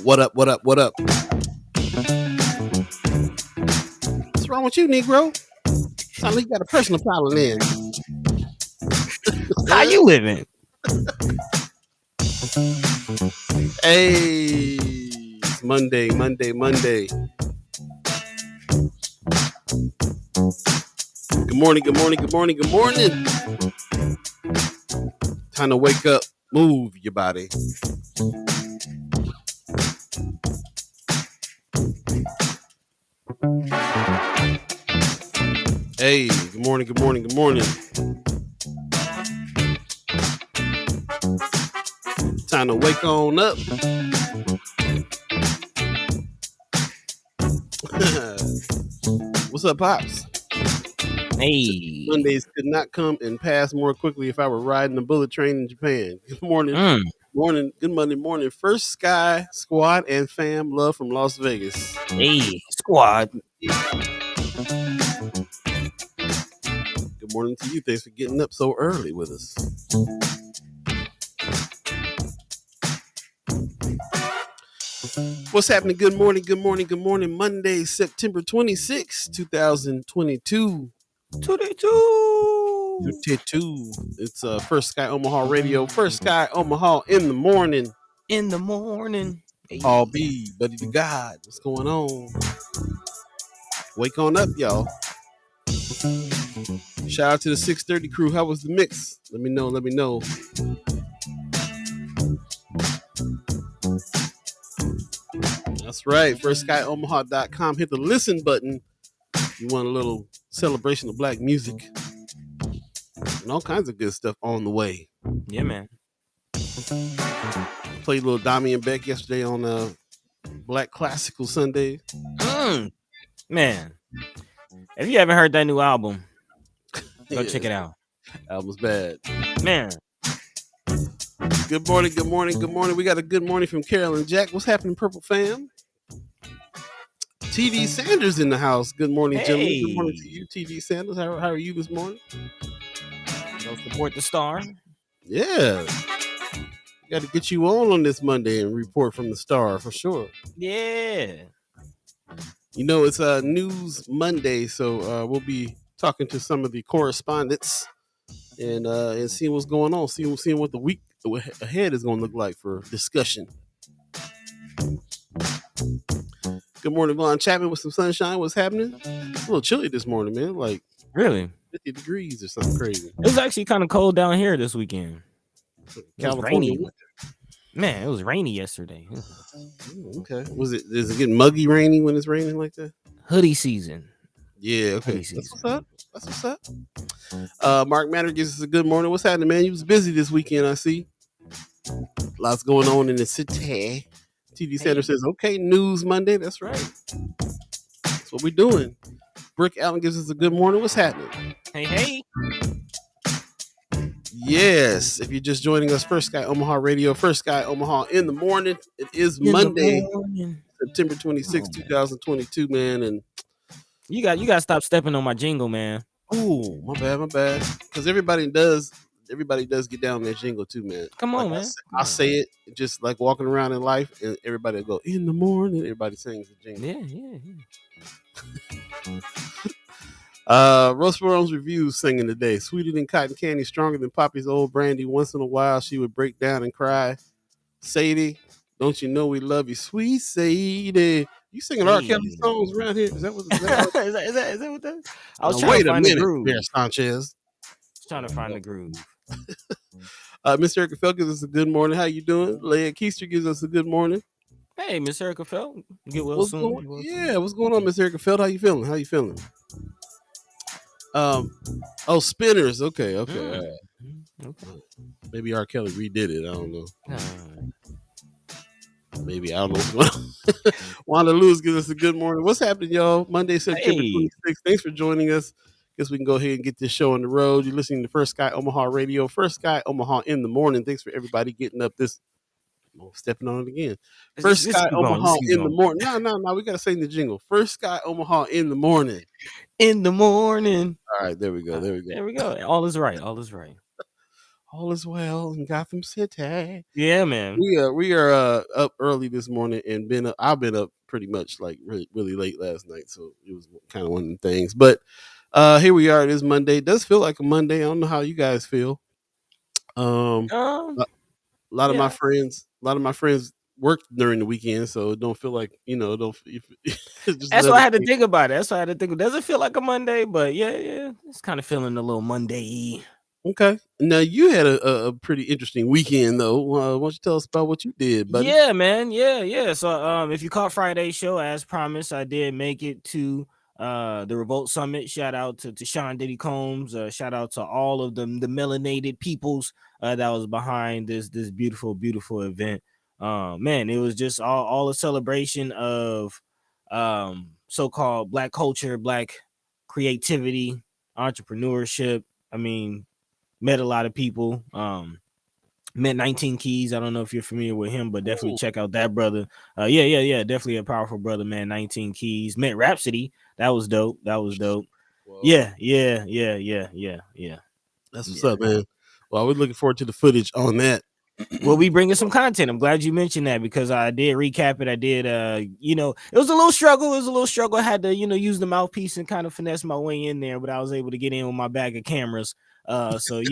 What up? What up? What up? What's wrong with you, Negro? Sound like you got a personal problem in. How you living? Hey, it's Monday. Good morning. Time to wake up. Move your body. Hey, good morning. Time to wake on up. What's up, Pops? Hey. Mondays could not come and pass more quickly if I were riding a bullet train in Japan. Good morning. Good Monday morning. First Sky Squad and fam, love from Las Vegas. Hey, squad. Good morning to you. Thanks for getting up so early with us. What's happening? Good morning. Monday, September 26, 2022. 22. It's First Sky Omaha Radio. First Sky Omaha in the morning. Hey. All Beee, Buddi3 Da Gawd. What's going on? Wake on up, y'all. Shout out to the 630 crew. How was the mix? Let me know. That's right. FirstSkyOmaha.com. Hit the listen button. You want a little celebration of black music and all kinds of good stuff on the way. Yeah, man. Played a little Dami and Beck yesterday on Black Classical Sunday. Man, if you haven't heard that new album, go check it out. Album's bad. Man. Good morning. We got a good morning from Carol and Jack. What's happening, Purple fam? TD Sanders in the house. Good morning, gentlemen. Good morning to you, TD Sanders. How are you this morning? Go support the star. Yeah. Got to get you on this Monday and report from the star for sure. Yeah. You know, it's News Monday, so we'll be talking to some of the correspondents and seeing what's going on, seeing what the week ahead is going to look like for discussion. Good morning, Vaughn Chapman with some sunshine. What's happening? It's a little chilly this morning, man. Like really 50 degrees or something crazy. It was actually kind of cold down here this weekend. California. It was rainy. Man, it was rainy yesterday. Okay. Is it getting muggy rainy when it's raining like that? Hoodie season. Yeah, okay. That's what's up. Mark Matter gives us a good morning. What's happening, man? You was busy this weekend, I see. Lots going on in the city. TD Sanders says, okay, News Monday. That's right. That's what we're doing. Brick Allen gives us a good morning. What's happening? Hey. Yes, if you're just joining us, First Sky Omaha Radio, First Sky Omaha in the morning. It is Monday, September 26, 2022, man. And you got to stop stepping on my jingle, man. Oh, my bad. Because everybody does get down that jingle too, man. Come on, man. I say it just like walking around in life, and everybody will go in the morning. Everybody sings the jingle. Yeah. Rose Baron's reviews singing today. Sweeter than cotton candy, stronger than Poppy's old brandy. Once in a while, she would break down and cry. Sadie, don't you know we love you, sweet Sadie? You singing R. Kelly songs around here? Is that what that is that what that? I was trying wait to find a minute, the groove. there, Sanchez. Trying to find the groove. Miss Erica Felt gives us a good morning. How you doing? Leia Keister gives us a good morning. Hey, Miss Erica Felt. Get well soon. What's going on, Miss Erica Felt? How you feeling? Spinners. Okay. All right. Okay. Maybe R. Kelly redid it. I don't know. Maybe I don't know what's going on. Wanda Lewis gives us a good morning. What's happening, y'all? Monday, September 26th. Thanks for joining us. Guess we can go ahead and get this show on the road. You're listening to First Sky Omaha Radio, First Sky Omaha in the morning. Thanks for everybody getting up this I'm stepping on it again. First Just Sky keep going. Omaha Just keep in the going. morning. No. We gotta sing the jingle. First Sky Omaha in the morning. In the morning. All right, there we go. There we go. All is right. All is right. All is well in Gotham City. Yeah, man. We are up early this morning and I've been up pretty much like really late last night, so it was kind of one of the things. But here we are. It is Monday. It does feel like a Monday. I don't know how you guys feel. A lot of my Yeah. friends work during the weekend, so it don't feel like don't. Just That's what another I had to thing. think about it. That's what I had to think. Does it feel like a Monday? But yeah, it's kind of feeling a little Monday-y. Okay. Now you had a pretty interesting weekend though. Why don't you tell us about what you did, buddy? Yeah, man. Yeah. So if you caught Friday's show, as promised, I did make it to the Revolt Summit. Shout out to Sean Diddy Combs. Shout out to all of the melanated peoples that was behind this beautiful event. Man, it was just all a celebration of so-called Black culture, Black creativity, entrepreneurship. I mean, met a lot of people. Met 19 Keys. I don't know if you're familiar with him, but definitely check out that brother. Yeah. Definitely a powerful brother, man. 19 Keys. Met Rhapsody. That was dope. Whoa. Yeah. That's what's up, man. Well, we're looking forward to the footage on that. We'll be bringing some content. I'm glad you mentioned that because I did recap it. I did, it was a little struggle. I had to, use the mouthpiece and kind of finesse my way in there, but I was able to get in with my bag of cameras. So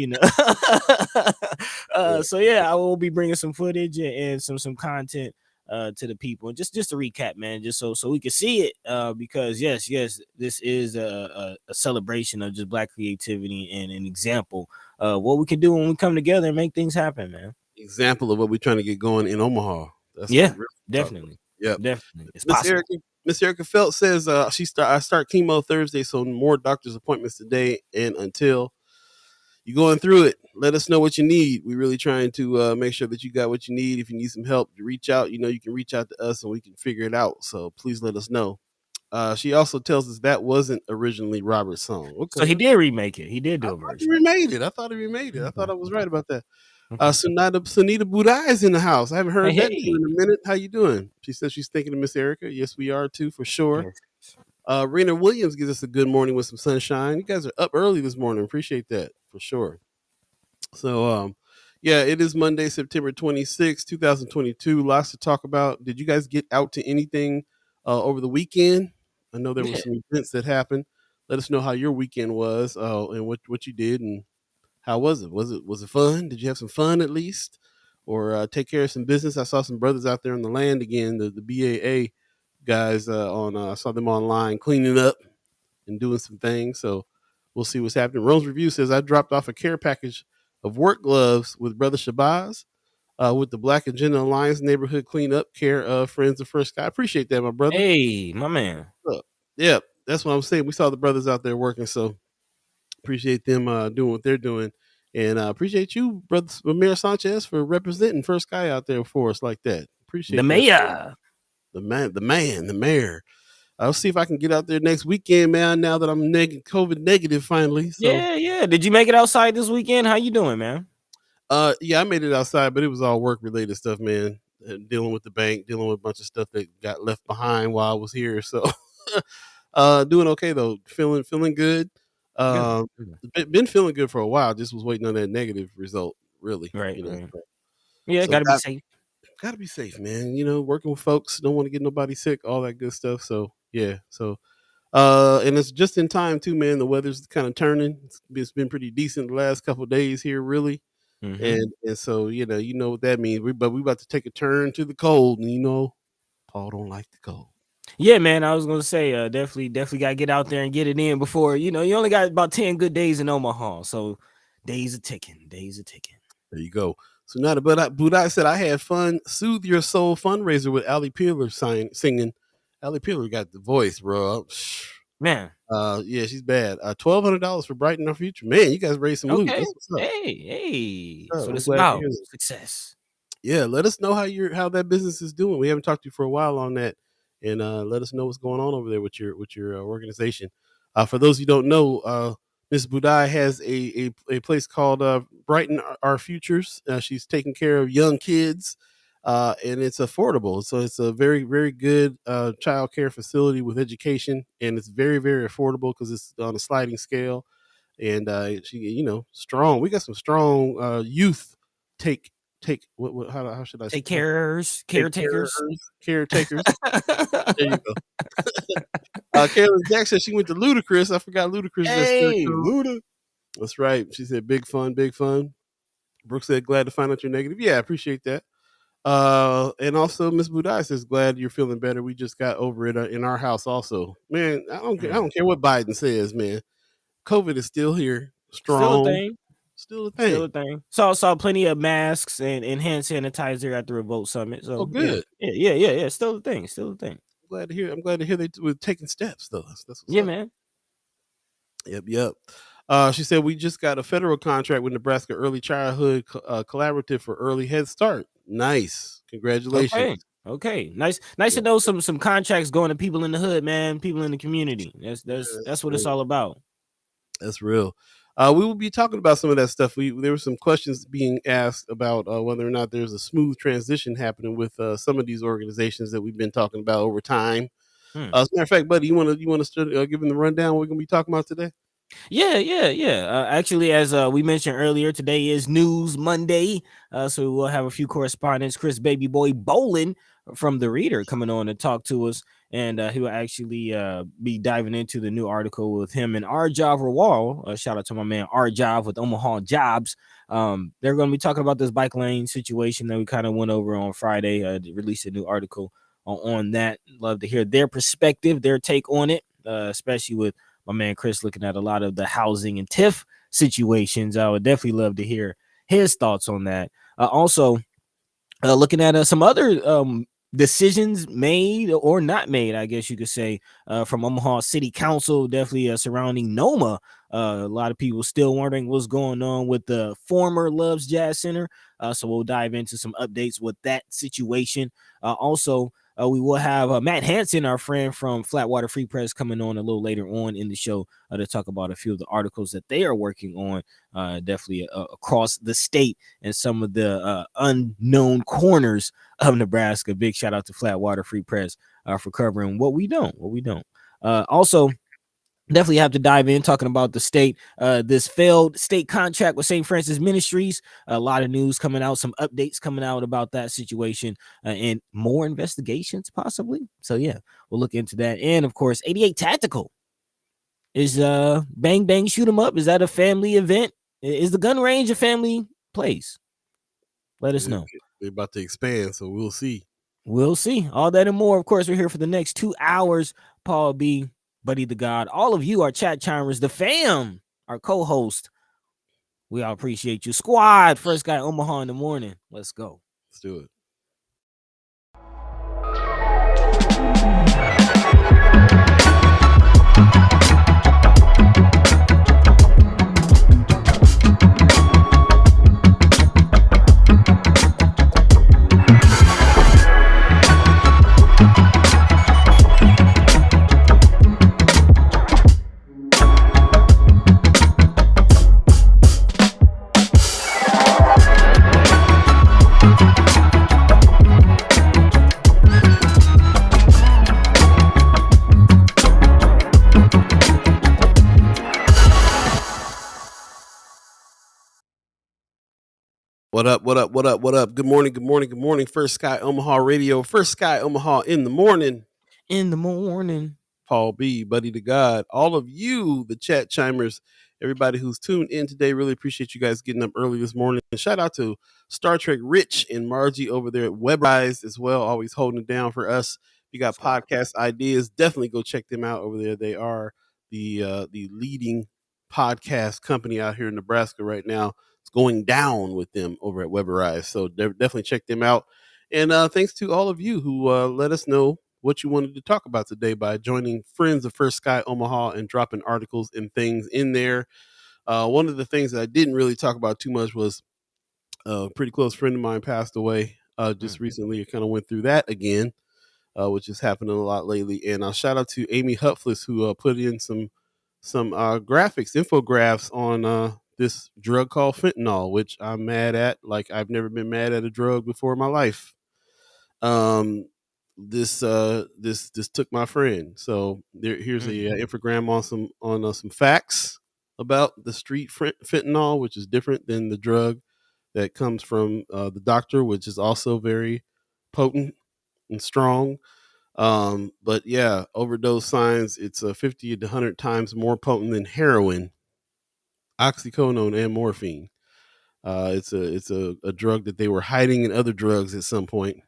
I will be bringing some footage and some content to the people, and just to recap, man, just so we can see it, because yes, this is a celebration of just Black creativity and an example of what we can do when we come together and make things happen, man. Example of what we're trying to get going in Omaha. That's definitely. Yeah, definitely. It's possible. Miss Erica Felt says I start chemo Thursday, so more doctor's appointments today and until you're going through it. Let us know what you need. We're really trying to make sure that you got what you need. If you need some help, reach out. You can reach out to us and we can figure it out. So please let us know. She also tells us that wasn't originally Robert's song. Okay. So he did remake it. He did do a version. He remade it. I thought he remade it. I thought I was right about that. Sunita Buddi is in the house. I haven't heard that in a minute. How you doing? She says she's thinking of Miss Erica. Yes, we are too, for sure. Yes. Rena Williams gives us a good morning with some sunshine. You guys are up early this morning. Appreciate that for sure. So, it is Monday, September 26, 2022. Lots to talk about. Did you guys get out to anything over the weekend? I know there were some events that happened. Let us know how your weekend was and what you did and how was it? Was it fun? Did you have some fun at least? Or take care of some business? I saw some brothers out there on the land again, the BAA guys I saw them online cleaning up and doing some things. So we'll see what's happening. Rome's Review says I dropped off a care package of work gloves with Brother Shabazz with the Black Agenda Alliance neighborhood cleanup care of Friends of First Sky. I appreciate that, my brother. Hey, my man. Yeah, that's what I'm saying. We saw the brothers out there working, so appreciate them doing what they're doing. And appreciate you, Brother Ramir Sanchez, for representing First Sky out there for us like that. Appreciate the mayor. The mayor. I'll see if I can get out there next weekend, man, now that I'm COVID negative finally. So. Yeah. Did you make it outside this weekend? How you doing, man? Yeah, I made it outside, but it was all work-related stuff, man. Dealing with the bank, dealing with a bunch of stuff that got left behind while I was here. So doing okay, though. Feeling good. Been feeling good for a while. Just was waiting on that negative result, really. Right. Yeah, so gotta be safe. Gotta be safe, man. Working with folks, don't want to get nobody sick, all that good stuff. So yeah. So and it's just in time too, man. The weather's kind of turning. It's been pretty decent the last couple of days here, really. Mm-hmm. And so you know what that means. We about to take a turn to the cold, and Paul don't like the cold. Yeah, man. I was gonna say definitely gotta get out there and get it in before you only got about 10 good days in Omaha, so days are ticking. There you go. So now, but Budai said I had fun. Soothe Your Soul fundraiser with Allie Peeler singing. Allie Peeler got the voice, bro. Man. Yeah, she's bad. $1,200 for Brighten Our Future. Man, you guys raised some loot. That's what's up. Hey. So it's about success. Yeah, let us know how that business is doing. We haven't talked to you for a while on that, and let us know what's going on over there with your organization. For those who don't know, Ms. Budai has a place called Brighten Our Futures. She's taking care of young kids and it's affordable. So it's a very, very good child care facility with education, and it's very, very affordable because it's on a sliding scale. And strong. We got some strong youth take what how should I Take say? caretakers. Caretakers. There you go. Carolyn Jackson, she went to Ludacris. I forgot Ludacris. Hey, Luda. That's right. She said, "Big fun, big fun." Brooke said, "Glad to find out you're negative." Yeah, I appreciate that. And also Miss Buddi says, "Glad you're feeling better. We just got over it in our house. Also, man, I don't care what Biden says, man. COVID is still here, Still a strong, thing. still a thing. Still a thing. Saw plenty of masks and hand sanitizer at the Revolt Summit. So good. Yeah. Still a thing. Still a thing. I'm glad to hear they were taking steps though. That's what's Yeah, up. man. Yep. She said we just got a federal contract with Nebraska Early Childhood Collaborative for Early Head Start. Nice, congratulations. Okay. Nice to know some contracts going to people in the hood, man. People in the community. That's what it's all about. That's real. We will be talking about some of that stuff. There were some questions being asked about whether or not there's a smooth transition happening with some of these organizations that we've been talking about over time. As a matter of fact, Buddy, you want to start giving the rundown what we're going to be talking about today? Yeah. Actually, as we mentioned earlier, today is News Monday, so we'll have a few correspondents. Chris Baby Boy Bolin from The Reader coming on to talk to us, and he will actually be diving into the new article with him and Arjav Rawal. Shout out to my man Arjav with Omaha Jobs. They're going to be talking about this bike lane situation that we kind of went over on Friday. Released a new article on that. Love to hear their perspective, their take on it, especially with my man Chris looking at a lot of the housing and TIF situations. I would definitely love to hear his thoughts on that. Also, looking at some other decisions made or not made, I guess you could say, from Omaha City Council, definitely surrounding NOMA. A lot of people still wondering what's going on with the former Loves Jazz Center. So we'll dive into some updates with that situation. Also, we will have Matt Hansen, our friend from Flatwater Free Press, coming on a little later on in the show to talk about a few of the articles that they are working on, definitely across the state and some of the unknown corners of Nebraska. Big shout out to Flatwater Free Press for covering what we don't. Also, definitely have to dive in talking about the state, this failed state contract with St. Francis Ministries. A lot of news coming out, some updates coming out about that situation, and more investigations possibly. So yeah, we'll look into that. And of course, 88 Tactical is bang bang shoot 'em up. Is that a family event? Is the gun range a family place? Let us know. They're about to expand, so we'll see. We'll see. All that and more. Of course, we're here for the next 2 hours. Paul B, Buddi3 Da Gawd, all of you, our chat chimers, the fam, our co-host. We all appreciate you. Squad, first guy Omaha in the morning. Let's go. Let's do it. What up? Good morning. First Sky Omaha Radio. First Sky Omaha in the morning. Paul B, Buddi3 Da Gawd. All of you, the chat chimers, everybody who's tuned in today, really appreciate you guys getting up early this morning. And shout out to Star Trek Rich and Margie over there at Webrise as well, always holding it down for us. If you got podcast ideas, definitely go check them out over there. They are the leading podcast company out here in Nebraska right now. It's going down with them over at Webrise. So definitely check them out. And thanks to all of you who let us know what you wanted to talk about today by joining Friends of First Sky Omaha and dropping articles and things in there. One of the things that I didn't really talk about too much was a pretty close friend of mine passed away just recently. I kind of went through that again, which is happening a lot lately. And shout out to Amy Hupflis, who put in some graphics, infographs on this drug called fentanyl, which I'm mad at. Like I've never been mad at a drug before in my life. this took my friend. So here's a infogram on some facts about the street fentanyl, which is different than the drug that comes from the doctor, which is also very potent and strong. But yeah, overdose signs, it's 50 to 100 times more potent than heroin, oxycodone, and morphine. It's a drug that they were hiding in other drugs at some point.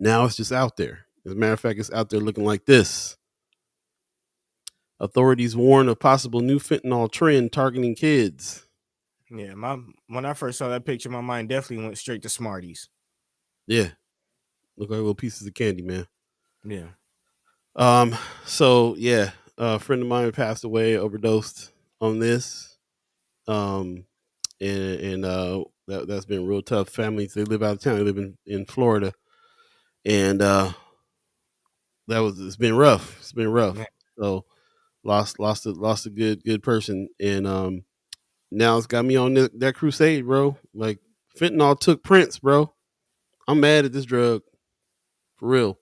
Now it's just out there. As a matter of fact, it's out there looking like this. Authorities warn of possible new fentanyl trend targeting kids. Yeah, when I first saw that picture, my mind definitely went straight to Smarties. Yeah, look like little pieces of candy, man. Yeah. So yeah, a friend of mine passed away, overdosed on this. And that's been real tough. Families, they live out of town. They live in Florida, and it's been rough. It's been rough. Yeah. So lost a good person, and now it's got me on that crusade, bro. Like fentanyl took Prince, bro. I'm mad at this drug, for real.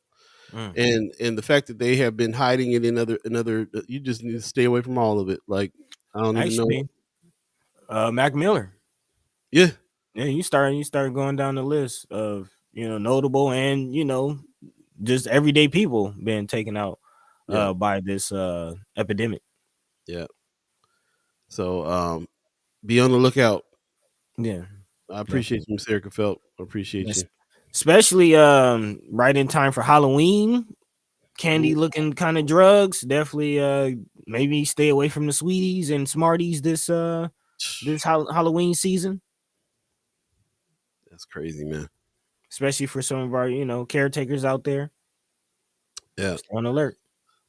And the fact that they have been hiding it in other, you just need to stay away from all of it. Like I don't even know. Mac Miller. Yeah. Yeah, you start going down the list of notable and just everyday people being taken out by this epidemic. Yeah. So be on the lookout. Yeah. I appreciate you, Miss Erica Felt. I appreciate you. Especially right in time for Halloween. Candy looking kind of drugs. Definitely maybe stay away from the sweeties and Smarties this Halloween season. That's crazy, man. Especially for some of our, caretakers out there. Yeah. Just on alert.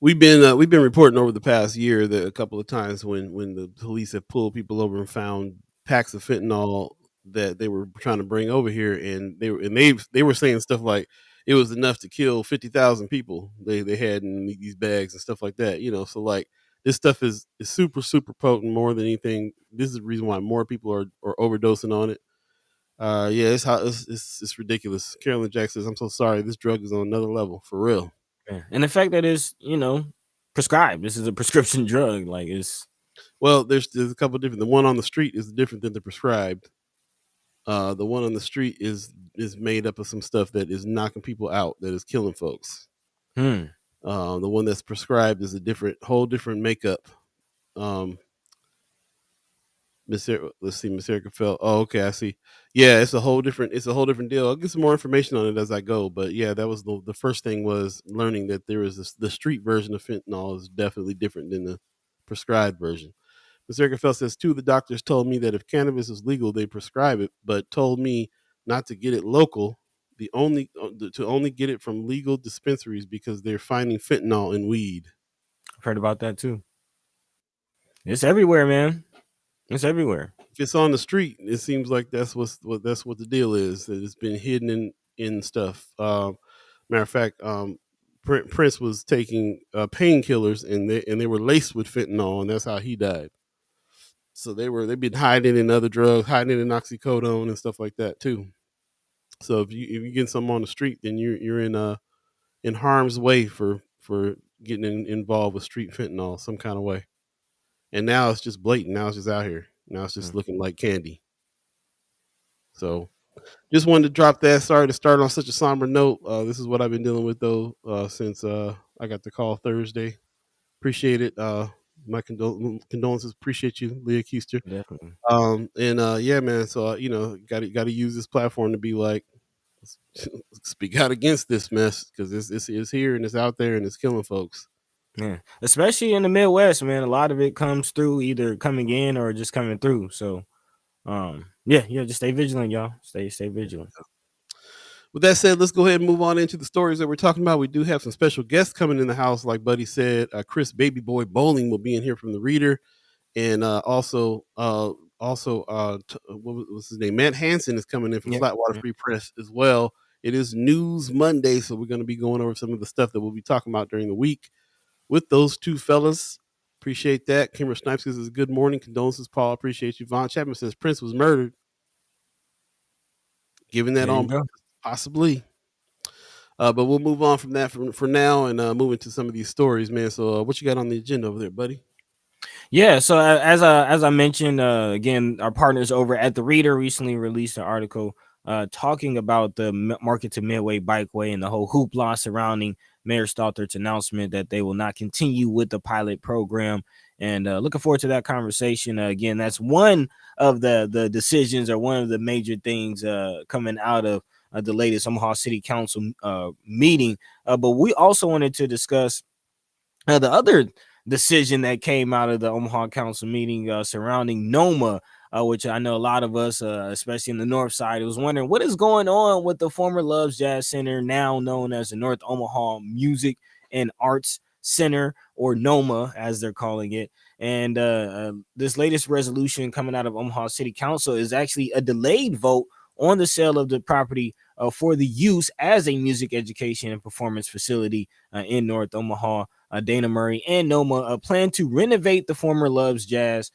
We've been reporting over the past year that a couple of times when the police have pulled people over and found packs of fentanyl that they were trying to bring over here, and they were saying stuff like it was enough to kill 50,000 people. They had in these bags and stuff like that. So like this stuff is super potent more than anything. This is the reason why more people are overdosing on it. Yeah, it's ridiculous. Carolyn Jack says, "I'm so sorry. This drug is on another level for real." Yeah. And the fact that it's prescribed. This is a prescription drug. Like it's there's a couple different. The one on the street is different than the prescribed. The one on the street is made up of some stuff that is knocking people out, that is killing folks. The one that's prescribed is whole different makeup. Miss Erica felt. Oh, okay, I see. Yeah, it's a whole different deal. I'll get some more information on it as I go. But yeah, that was the first thing, was learning that there is the street version of fentanyl is definitely different than the prescribed version. Miss Erica Felt says, too, the doctors told me that if cannabis is legal, they prescribe it, but told me not to get it local, to only get it from legal dispensaries because they're finding fentanyl in weed. I've heard about that too. It's everywhere, man. It's everywhere. If it's on the street, it seems like that's what the deal is. That it's been hidden in stuff. Matter of fact, Prince was taking painkillers, and they were laced with fentanyl, and that's how he died. So they've been hiding in other drugs, hiding in oxycodone and stuff like that too. So if you get something on the street, then you're in harm's way for getting involved with street fentanyl some kind of way. And now it's just blatant. Now it's just out here. Now it's just looking like candy. So just wanted to drop that. Sorry to start on such a somber note. This is what I've been dealing with though since I got the call Thursday. Appreciate it. My condolences. Appreciate you, Leah Keister. Definitely. And yeah, man. So got to use this platform to be like, speak out against this mess, because it's here and it's out there and it's killing folks. Yeah, especially in the Midwest, man. A lot of it comes through either coming in or just coming through. So, yeah, just stay vigilant, y'all. Stay vigilant. With that said, let's go ahead and move on into the stories that we're talking about. We do have some special guests coming in the house, like Buddy said. Chris Baby Boy Bowling will be in here from the Reader, and also what was his name? Matt Hansen is coming in from Flatwater Free Press as well. It is News Monday, so we're going to be going over some of the stuff that we'll be talking about during the week with those two fellas. Appreciate that. Kimber Snipes says, good morning. Condolences, Paul. Appreciate you. Vaughn Chapman says, Prince was murdered. Given that on purpose, possibly. But we'll move on from that for now and move into some of these stories, man. So what you got on the agenda over there, buddy? Yeah, so as I mentioned, again, our partners over at the Reader recently released an article talking about the Market to Midway Bikeway and the whole hoopla surrounding Mayor Stothart's announcement that they will not continue with the pilot program. And looking forward to that conversation. Again, that's one of the decisions or one of the major things coming out of the latest Omaha City Council meeting. But we also wanted to discuss the other decision that came out of the Omaha Council meeting surrounding NOMA, which I know a lot of us, especially in the north side, was wondering what is going on with the former Loves Jazz Center, now known as the North Omaha Music and Arts Center, or NOMA as they're calling it. And this latest resolution coming out of Omaha City Council is actually a delayed vote on the sale of the property for the use as a music education and performance facility in North Omaha. Dana Murray and NOMA plan to renovate the former Loves Jazz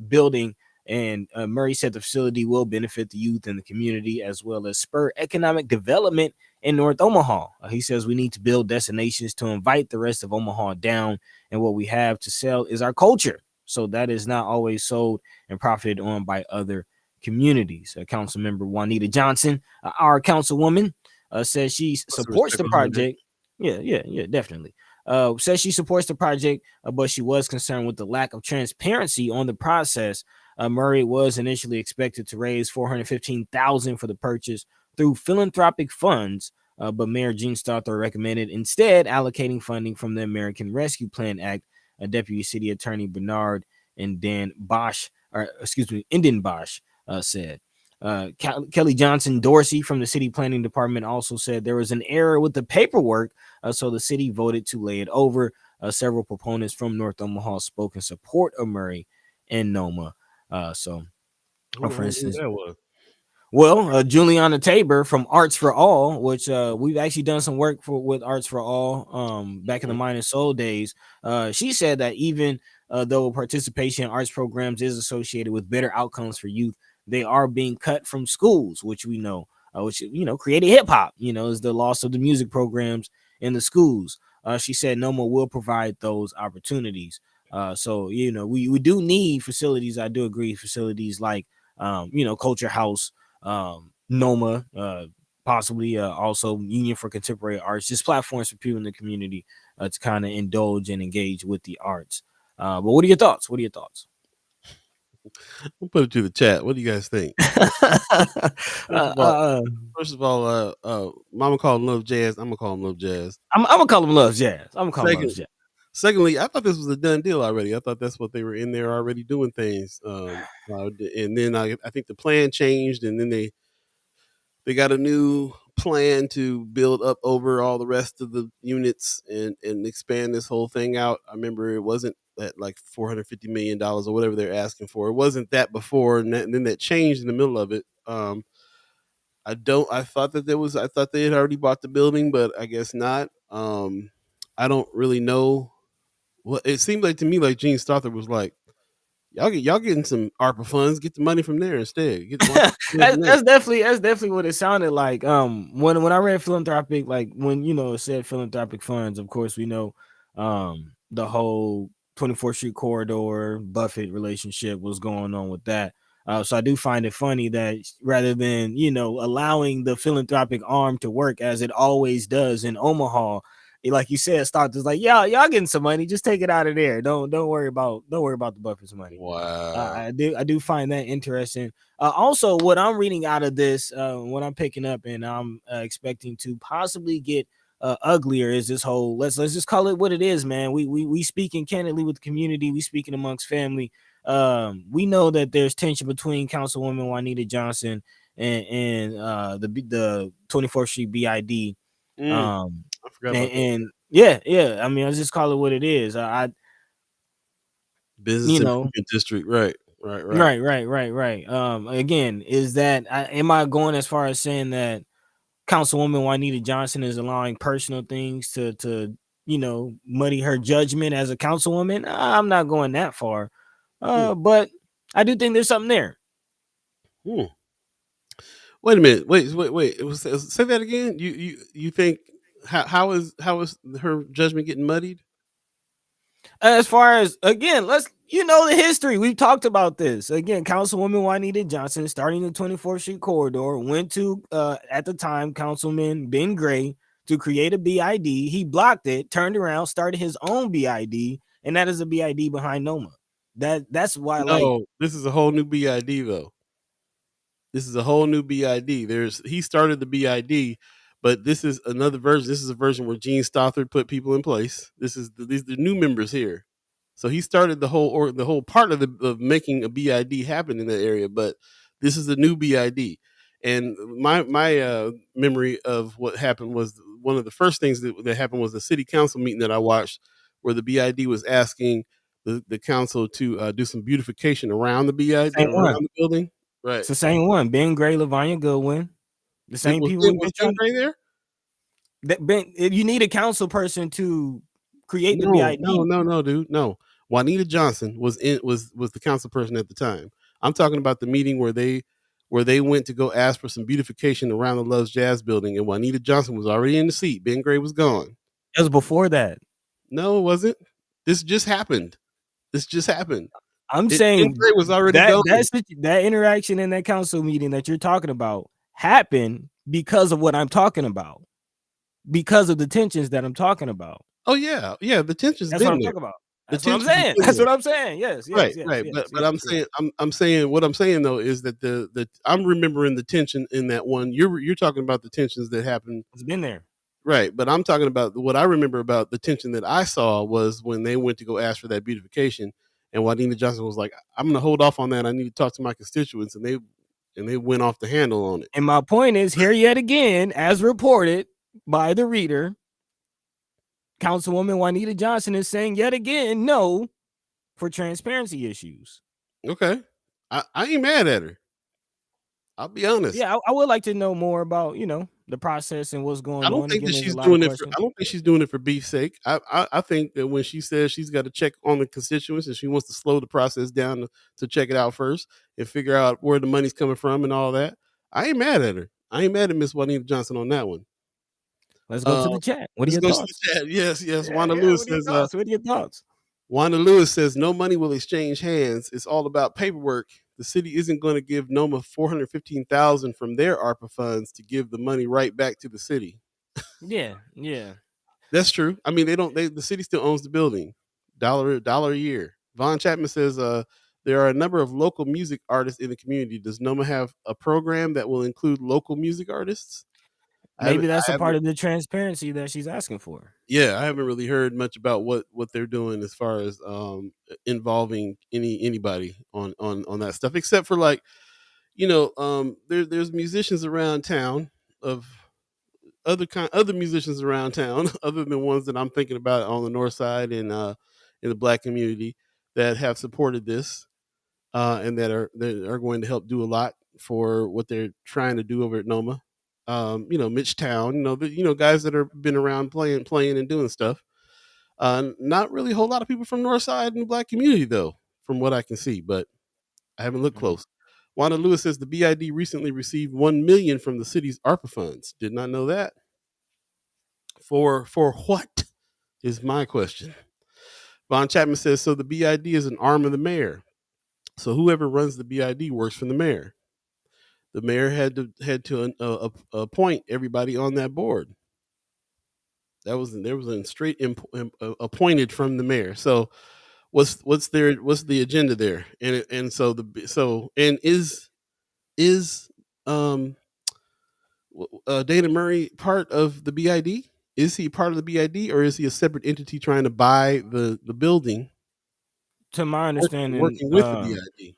building. And Murray said the facility will benefit the youth and the community as well as spur economic development in North Omaha. He says we need to build destinations to invite the rest of Omaha down. And what we have to sell is our culture. So that is not always sold and profited on by other communities. Council member Juanita Johnson, our councilwoman, says she supports the project. Yeah, definitely. Says she supports the project, but she was concerned with the lack of transparency on the process. Murray was initially expected to raise $415,000 for the purchase through philanthropic funds, but Mayor Gene Stothart recommended instead allocating funding from the American Rescue Plan Act. Deputy City Attorney Bernard and Dan Bosch, Enden Bosch, said. Kelly Johnson Dorsey from the city planning department also said there was an error with the paperwork, so the city voted to lay it over. Several proponents from North Omaha spoke in support of Murray and NOMA. For instance, Juliana Tabor from Arts for All, which we've actually done some work with Arts for All back in the Mind and Soul days. She said that even though participation in arts programs is associated with better outcomes for youth, they are being cut from schools, which we know, created hip hop, is the loss of the music programs in the schools. She said NOMA will provide those opportunities. So we do need facilities. I do agree, facilities like Culture House, NOMA, possibly also Union for Contemporary Arts, just platforms for people in the community to kind of indulge and engage with the arts. But what are your thoughts? We'll put it to the chat. What do you guys think? First of all, Mama called him Love Jazz. I'm gonna call him Love Jazz. I'm gonna call him Love Jazz. Secondly, I thought this was a done deal already. I thought that's what they were in there already doing things. And then I think the plan changed, and then they got a new plan to build up over all the rest of the units and expand this whole thing out. I remember it wasn't at like $450 million or whatever they're asking for. It wasn't that before, and then that changed in the middle of it. I thought they had already bought the building, but I guess not. I don't really know. Well, it seemed like to me like Gene Stothart was like, y'all getting some ARPA funds, get the money from there instead. That's definitely what it sounded like. When I read philanthropic, like when it said philanthropic funds, of course we know the whole 24th Street corridor Buffett relationship was going on with that. So I do find it funny that rather than allowing the philanthropic arm to work as it always does in Omaha, like you said, Stockton's like, y'all getting some money, just take it out of there. Don't worry about the Buffett's money. Wow. I do find that interesting. Also, what I'm reading out of this, what I'm picking up, and I'm expecting to possibly get uglier, is this whole let's just call it what it is, man. We speaking candidly with the community, we speaking amongst family. We know that there's tension between Councilwoman Juanita Johnson and the 24th Street BID. I forgot about and yeah. I mean, I'll just call it what it is. Business Improvement District, right. Again, is that am I going as far as saying that Councilwoman Juanita Johnson is allowing personal things to muddy her judgment as a councilwoman? I'm not going that far, but I do think there's something there. Wait a minute. Wait. Say that again. You think how is her judgment getting muddied? As far as, again, let's, the history. We've talked about this. Again, Councilwoman Juanita Johnson, starting the 24th Street corridor, went to at the time Councilman Ben Gray to create a BID. He blocked it, turned around, started his own BID, and that is a BID behind NOMA. That's why, this is a whole new BID though. This is a whole new BID. He started the BID, but this is another version. This is a version where Gene Stothard put people in place. These are the new members here. So he started the whole part of making a BID happen in that area. But this is a new BID, and my memory of what happened was one of the first things that happened was the city council meeting that I watched, where the BID was asking the council to do some beautification around the BID, around the building. Right. It's the same one. Ben Gray, LaVanya Goodwin. The same people. Was Ben Gray there? You need a council person to create the BID. No, dude. No. Juanita Johnson was the council person at the time. I'm talking about the meeting where they went to go ask for some beautification around the Love's Jazz building, and Juanita Johnson was already in the seat. Ben Gray was gone. It was before that. No, it wasn't. This just happened. I'm saying Ben Gray was already gone. That interaction in that council meeting that you're talking about happened because of what I'm talking about. Because of the tensions that I'm talking about. Oh yeah, the tensions. That's what I'm talking about. That's what I'm saying. That's what I'm saying. Yes. Right. But I'm saying what I'm saying though is that I'm remembering the tension in that one. You're talking about the tensions that happened. It's been there. Right, but I'm talking about what I remember about the tension that I saw was when they went to go ask for that beautification, and Juanita Johnson was like, "I'm going to hold off on that. I need to talk to my constituents," and they went off the handle on it. And my point is, here yet again, as reported by the reader, Councilwoman Juanita Johnson is saying yet again no for transparency issues. Okay, I ain't mad at her. I'll be honest. Yeah, I would like to know more about the process and what's going on. I don't think she's doing it. I don't think she's doing it for beef's sake. I think that when she says she's got to check on the constituents and she wants to slow the process down to check it out first and figure out where the money's coming from and all that, I ain't mad at her. I ain't mad at Miss Juanita Johnson on that one. Let's go to the chat. What are your thoughts? Yes. Wanda Lewis says. What are your thoughts? Wanda Lewis says no money will exchange hands. It's all about paperwork. The city isn't going to give NOMA $415,000 from their ARPA funds to give the money right back to the city. Yeah, that's true. I mean, the city still owns the building. $1 a year. Von Chapman says there are a number of local music artists in the community. Does NOMA have a program that will include local music artists? Maybe that's a part of the transparency that she's asking for. Yeah, I haven't really heard much about what they're doing as far as involving anybody on that stuff, except for there's musicians around town of other musicians around town, other than ones that I'm thinking about on the north side and in the Black community that have supported this and that are going to help do a lot for what they're trying to do over at NOMA. Mitch Town, guys that have been around playing and doing stuff. Not really a whole lot of people from North Side and the Black community though, from what I can see, but I haven't looked close. Wanda Lewis says the BID recently received $1 million from the city's ARPA funds. Did not know that. For what is my question. Von Chapman says, so the BID is an arm of the mayor. So whoever runs the BID works for the mayor. The mayor had to appoint everybody on that board. There was a straight appointed from the mayor. So what's the agenda there? Is Dana Murray part of the BID? Is he part of the BID, or is he a separate entity trying to buy the building? To my understanding, working with the BID.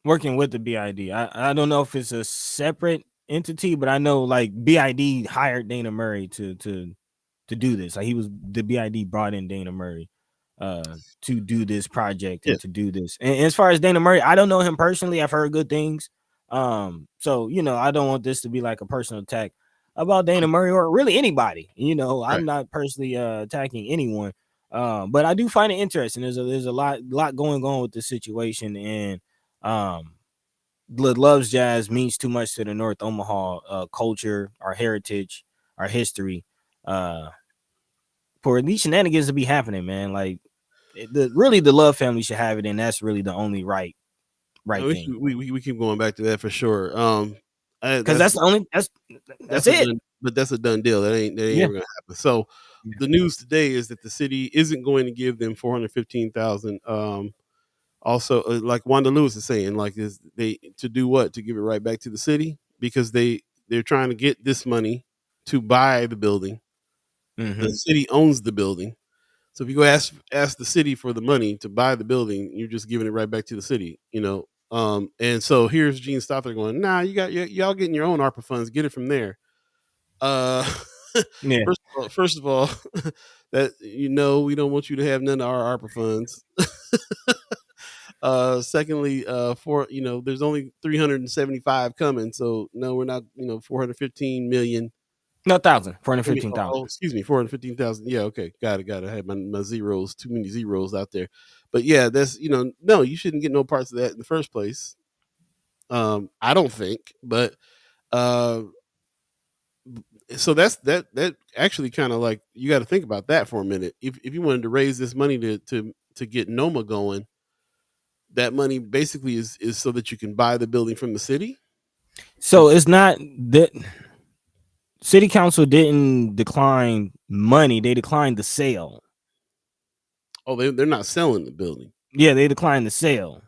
Working with the BID. I don't know if it's a separate entity, but I know BID hired Dana Murray to do this. Like the BID brought in Dana Murray to do this project and to do this. And as far as Dana Murray, I don't know him personally. I've heard good things. So I don't want this to be like a personal attack about Dana Murray or really anybody. Right. I'm not personally attacking anyone. But I do find it interesting. There's a lot going on with this situation, and loves jazz means too much to the North Omaha culture, our heritage, our history. For these shenanigans to be happening, man, like the Love family should have it, and that's really the only right thing. We keep going back to that for sure. Because that's the only that's a it. done, but that's a done deal. That ain't Yeah. ever gonna happen. So the news today is that the city isn't going to give them 415,000. Also, like Wanda Lewis is saying, like is they to do what, to give it right back to the city, because they're trying to get this money to buy the building. The city owns the building. So if you go ask the city for the money to buy the building, you're just giving it right back to the city, you know. And so here's Gene Stoffer going, nah, y'all getting your own ARPA funds, get it from there. Yeah. First of all, that we don't want you to have none of our ARPA funds. Secondly, for there's only 375 coming, so no, we're not 415 million. No, 415,000. Oh, excuse me, 415,000. Yeah, okay, got it. I had my zeros, too many zeros out there. But yeah, that's no, you shouldn't get no parts of that in the first place. I don't think, but so that actually kind of like you got to think about that for a minute. If you wanted to raise this money to get NOMA going, that money basically is so that you can buy the building from the city. So it's not that city council didn't decline money; they declined the sale. Oh, they're not selling the building. Yeah, they declined the sale.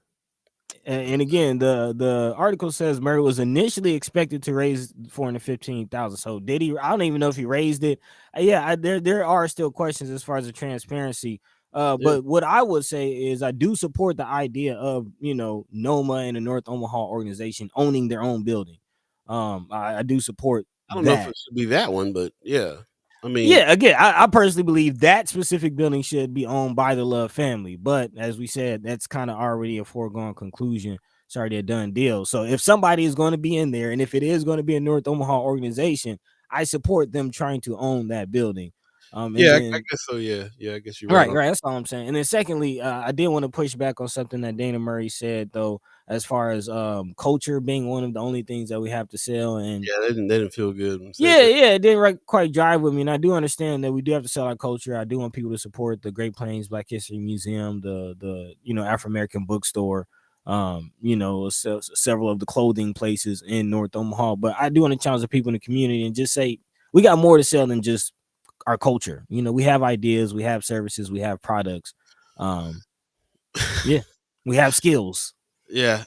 And again, the article says Murray was initially expected to raise 415,000. So did he? I don't even know if he raised it. There are still questions as far as the transparency. But what I would say is I do support the idea of NOMA and the North Omaha organization owning their own building. I do support. I don't know if it should be that one, but yeah. I mean, yeah, again, I personally believe that specific building should be owned by the Love family. But as we said, that's kind of already a foregone conclusion. It's already a done deal. So if somebody is going to be in there, and if it is going to be a North Omaha organization, I support them trying to own that building. I guess so. Yeah, I guess you're right. Right. That's all I'm saying. And then secondly, I did want to push back on something that Dana Murray said, though, as far as culture being one of the only things that we have to sell. And yeah, they didn't feel good. It didn't quite jive with me. And I do understand that we do have to sell our culture. I do want people to support the Great Plains Black History Museum, the Afro American bookstore, several of the clothing places in North Omaha. But I do want to challenge the people in the community and just say we got more to sell than just our culture. We have ideas, we have services, we have products. We have skills. Yeah,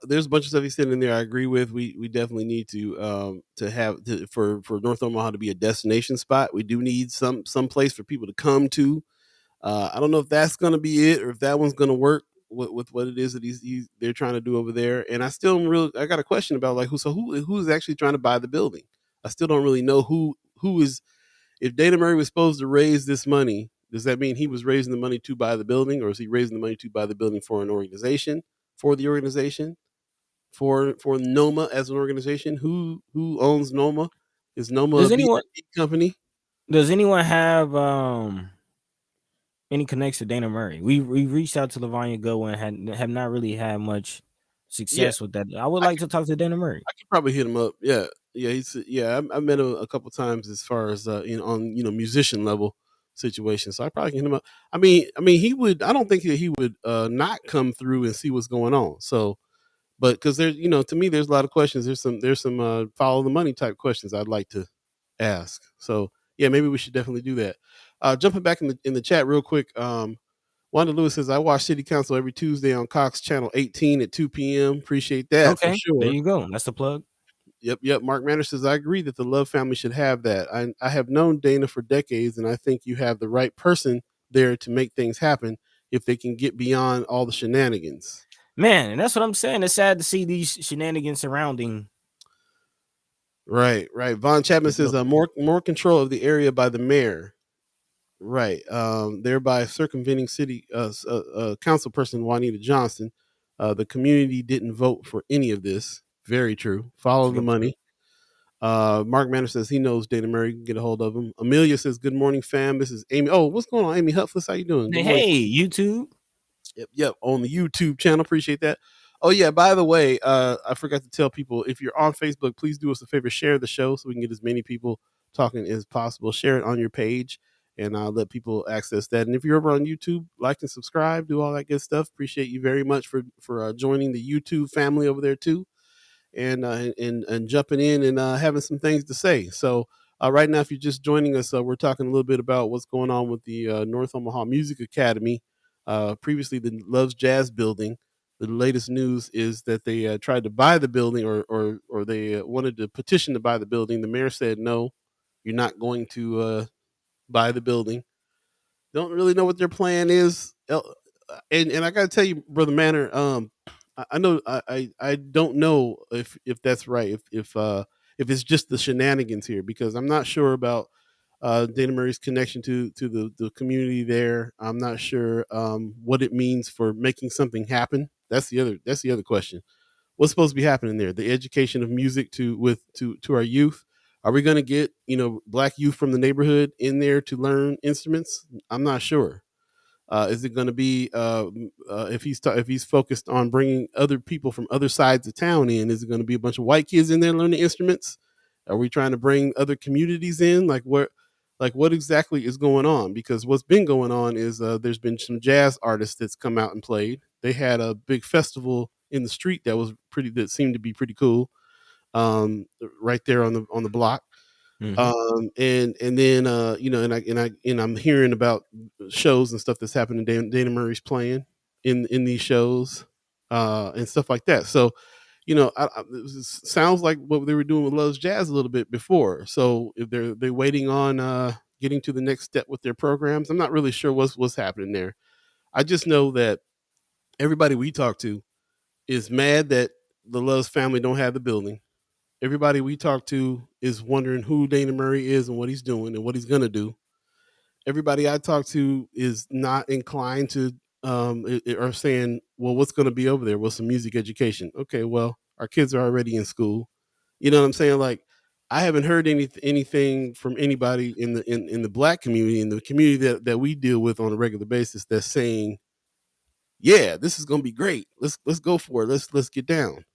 there's a bunch of stuff he's saying in there I agree with. We definitely need to have for North Omaha to be a destination spot. We do need some place for people to come to. I don't know if that's going to be it or if that one's going to work with what it is that they're trying to do over there. And I still I got a question about like who's actually trying to buy the building. I still don't really know who is. If Dana Murray was supposed to raise this money, does that mean he was raising the money to buy the building, or is he raising the money to buy the building for an organization? For the organization, for NOMA as an organization, who owns NOMA? Is NOMA a Beee company? Does anyone have any connection to Dana Murray? We reached out to Lavanya Gowen and have not really had much success with that. I would like to talk to Dana Murray. I could probably hit him up. Yeah. I met him a couple times as far as on musician level situations. So I probably can hit him up. I mean he would. I don't think that he would not come through and see what's going on. So, but because there's to me there's a lot of questions. There's some follow the money type questions I'd like to ask. So yeah, maybe we should definitely do that. Jumping back in the chat real quick. Wanda Lewis says, I watch City Council every Tuesday on Cox Channel 18 at 2 p.m. Appreciate that for sure. There you go. That's the plug. Yep. Mark Manners says, I agree that the Love family should have that. I have known Dana for decades, and I think you have the right person there to make things happen if they can get beyond all the shenanigans. Man, and that's what I'm saying. It's sad to see these shenanigans surrounding. Right. Von Chapman says, more control of the area by the mayor. Right. Thereby circumventing city council person Juanita Johnson. The community didn't vote for any of this. Very true. Follow the money. Mark Manor says he knows Dana Murray. Can get a hold of him. Amelia says, good morning, fam. This is Amy. Oh, what's going on, Amy Huffless? How you doing? Hey, YouTube. Yep. On the YouTube channel. Appreciate that. Oh yeah, by the way, I forgot to tell people, if you're on Facebook, please do us a favor, share the show so we can get as many people talking as possible. Share it on your page, and I'll let people access that. And if you're over on YouTube, like and subscribe, do all that good stuff. Appreciate you very much for joining the YouTube family over there too, and jumping in and having some things to say. So right now, if you're just joining us, we're talking a little bit about what's going on with the North Omaha Music Academy, previously the Loves Jazz building. The latest news is that they tried to buy the building, or they wanted to petition to buy the building. The mayor said, no, you're not going to buy the building. Don't really know what their plan is. And I got to tell you, Brother Manor, I know I don't know if that's right. If it's just the shenanigans here, because I'm not sure about Dana Murray's connection to the community there. I'm not sure what it means for making something happen. That's the other question. What's supposed to be happening there? The education of music to our youth. Are we going to get black youth from the neighborhood in there to learn instruments? I'm not sure. Is it going to be if he's focused on bringing other people from other sides of town in? Is it going to be a bunch of white kids in there learning instruments? Are we trying to bring other communities in? Like what exactly is going on? Because what's been going on is there's been some jazz artists that's come out and played. They had a big festival in the street that seemed to be pretty cool, right there on the block. Mm-hmm. And then I'm hearing about shows and stuff that's happening. Dana Murray's playing in these shows, and stuff like that. So, it sounds like what they were doing with Love's Jazz a little bit before. So if they're waiting on getting to the next step with their programs, I'm not really sure what's happening there. I just know that everybody we talk to is mad that the Love's family don't have the building. Everybody we talk to is wondering who Dana Murray is and what he's doing and what he's going to do. Everybody I talk to is not inclined to are saying, well, what's going to be over there? Well, some music education. Okay, well, our kids are already in school. You know what I'm saying? Like, I haven't heard anything from anybody in the black community, in the community that we deal with on a regular basis, that's saying, yeah, this is going to be great. Let's go for it. Let's get down.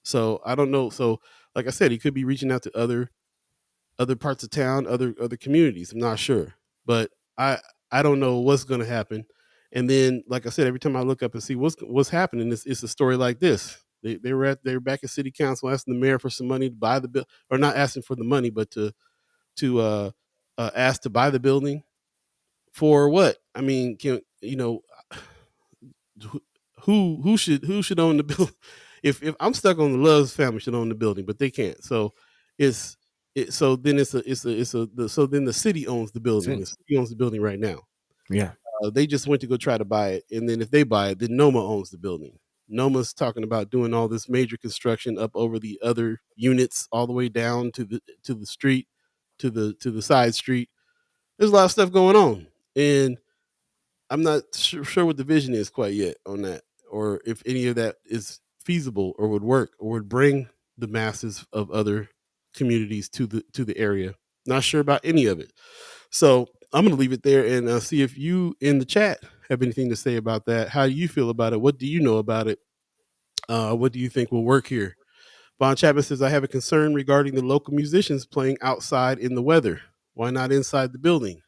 So I don't know. So like I said, he could be reaching out to other parts of town, other communities. I'm not sure, but I don't know what's going to happen. And then, like I said, every time I look up and see what's happening, it's a story like this. They were back at city council asking the mayor for some money to buy the bill, or not asking for the money, but to ask to buy the building for what? I mean, who should own the building? If I'm stuck on the Love's family should own the building, but they can't. So so then the city owns the building. The city owns the building right now. Yeah. They just went to go try to buy it, and then if they buy it, then NOMA owns the building. NOMA's talking about doing all this major construction up over the other units, all the way down to the street, to the side street. There's a lot of stuff going on, and I'm not sure what the vision is quite yet on that, or if any of that is feasible or would work or would bring the masses of other communities to the area. Not sure about any of it. So I'm going to leave it there and see if you in the chat have anything to say about that. How do you feel about it? What do you know about it? What do you think will work here? Von Chapman says, I have a concern regarding the local musicians playing outside in the weather. Why not inside the building?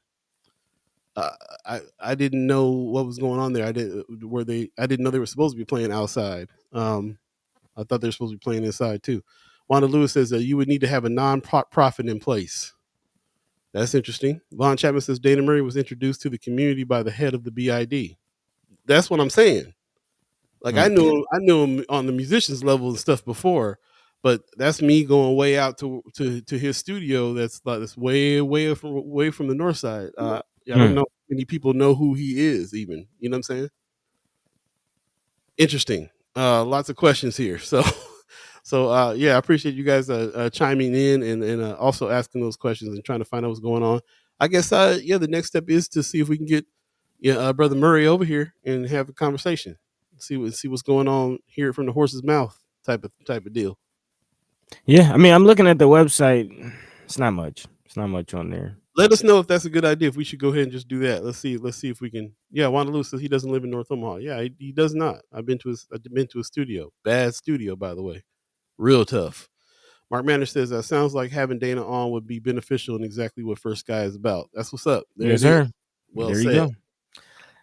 I didn't know what was going on there. I didn't know they were supposed to be playing outside. I thought they were supposed to be playing inside too. Wanda Lewis says that you would need to have a non-profit in place. That's interesting. Von Chapman says Dana Murray was introduced to the community by the head of the BID. That's what I'm saying. Like, I knew him on the musicians level and stuff before, but that's me going way out to his studio. That's way from the north side. I don't know if many people know who he is, even. You know what I'm saying? Interesting. Lots of questions here. So yeah, I appreciate you guys chiming in and also asking those questions and trying to find out what's going on. I guess the next step is to see if we can get Brother Murray over here and have a conversation. See what's going on. Hear it from the horse's mouth. Type of deal. Yeah, I mean, I'm looking at the website. It's not much. It's not much on there. Let us know if that's a good idea. If we should go ahead and just do that. Let's see if we can. Yeah, Wanaloo says he doesn't live in North Omaha. Yeah, he does not. I've been to his studio. Bad studio, by the way. Real tough. Mark Manner says that sounds like having Dana on would be beneficial and exactly what First Sky is about. That's what's up. There Yes, it is. sir. Well there said. you go.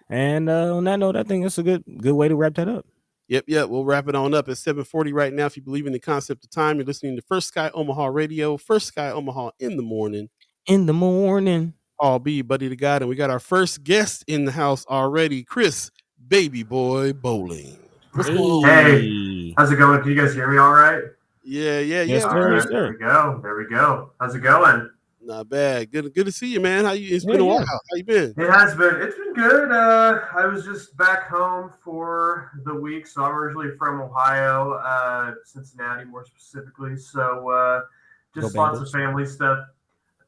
And on that note, I think it's a good way to wrap that up. Yep. We'll wrap it on up at 7:40 right now. If you believe in the concept of time, you're listening to First Sky Omaha Radio. First Sky Omaha in the morning. All Beee, Buddi3 Da Gawd, and we got our first guest in the house already, Chris Baby Boy Bowling. What's going on? Hey, how's it going? Can you guys hear me all right? Yeah. Yes, sir. Right, there we go. How's it going? Not bad. Good to see you, man. It's been a while. How you been? It's been good. I was just back home for the week, so I'm originally from Ohio, Cincinnati more specifically. So just lots of family stuff.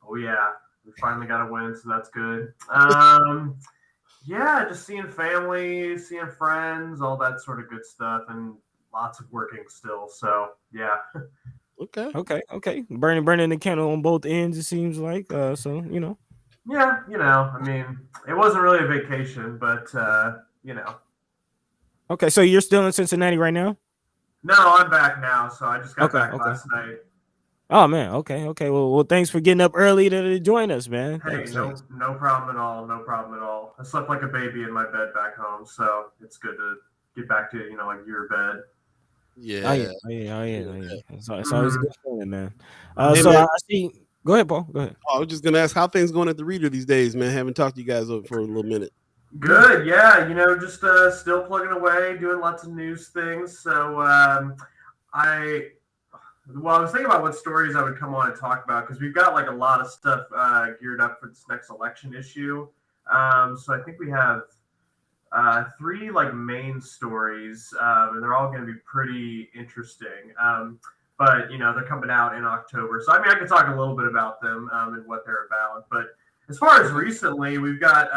Oh yeah, we finally got a win, so that's good. Yeah, just seeing family, seeing friends, all that sort of good stuff, and lots of working still. So yeah. Okay. Burning the candle on both ends, it seems like. So you know. Yeah, I mean, it wasn't really a vacation, but Okay, so you're still in Cincinnati right now? No, I'm back now. So I just got back last night. Oh man, okay. Well, thanks for getting up early to join us, man. Hey, no problem at all. No problem at all. I slept like a baby in my bed back home, so it's good to get back to like your bed. Yeah. Oh yeah. It's always a good feeling, man. So man, I see. Go ahead, Paul. Go ahead. I was just gonna ask how things going at the Reader these days, man. Haven't talked to you guys for a little minute. Good, yeah. Just still plugging away, doing lots of news things. So I was thinking about what stories I would come on and talk about because we've got like a lot of stuff geared up for this next election issue. So I think we have 3 like main stories, and they're all going to be pretty interesting. But they're coming out in October, so I mean I could talk a little bit about them and what they're about. But as far as recently, we've got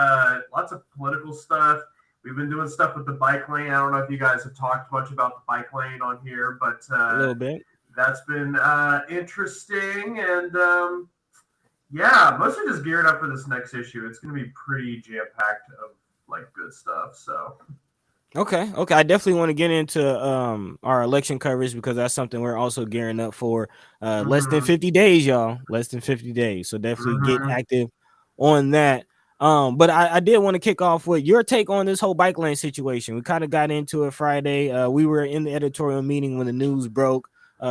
lots of political stuff. We've been doing stuff with the bike lane. I don't know if you guys have talked much about the bike lane on here, but a little bit. That's been interesting, and mostly just geared up for this next issue. It's going to be pretty jam-packed of like good stuff. So okay. I definitely want to get into our election coverage because that's something we're also gearing up for. Less than 50 days, y'all. Less than 50 days. So definitely get active on that. But I did want to kick off with your take on this whole bike lane situation. We kind of got into it Friday. We were in the editorial meeting when the news broke.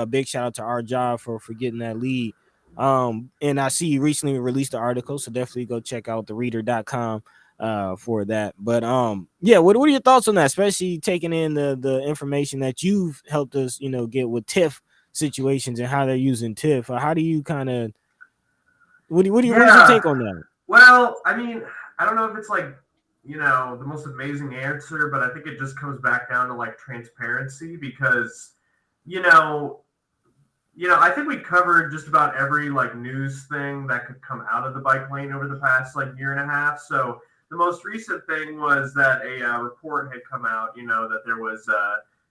Big shout out to our job for getting that lead. And I see you recently released the article, so definitely go check out thereader.com for that. But what are your thoughts on that, especially taking in the information that you've helped us get with TIF situations and how they're using TIF? How do you kind of what is your take on that? Well, I mean, I don't know if it's like the most amazing answer, but I think it just comes back down to like transparency because I think we covered just about every like news thing that could come out of the bike lane over the past like year and a half. So the most recent thing was that a report had come out, that there was,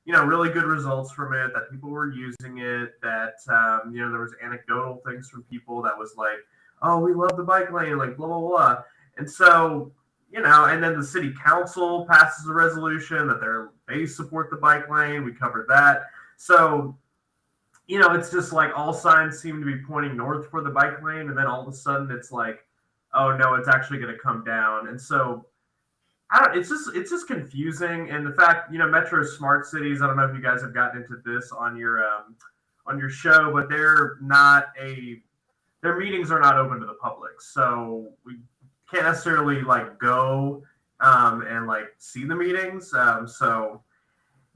really good results from it, that people were using it, that, there was anecdotal things from people that was like, oh, we love the bike lane, like blah, blah, blah. And so, and then the city council passes a resolution that they support the bike lane. We covered that. So, it's just like all signs seem to be pointing north for the bike lane. And then all of a sudden it's like, oh no, it's actually going to come down. And so it's just confusing. And the fact, Metro smart cities, I don't know if you guys have gotten into this on your show, but their meetings are not open to the public. So we can't necessarily like go and like see the meetings.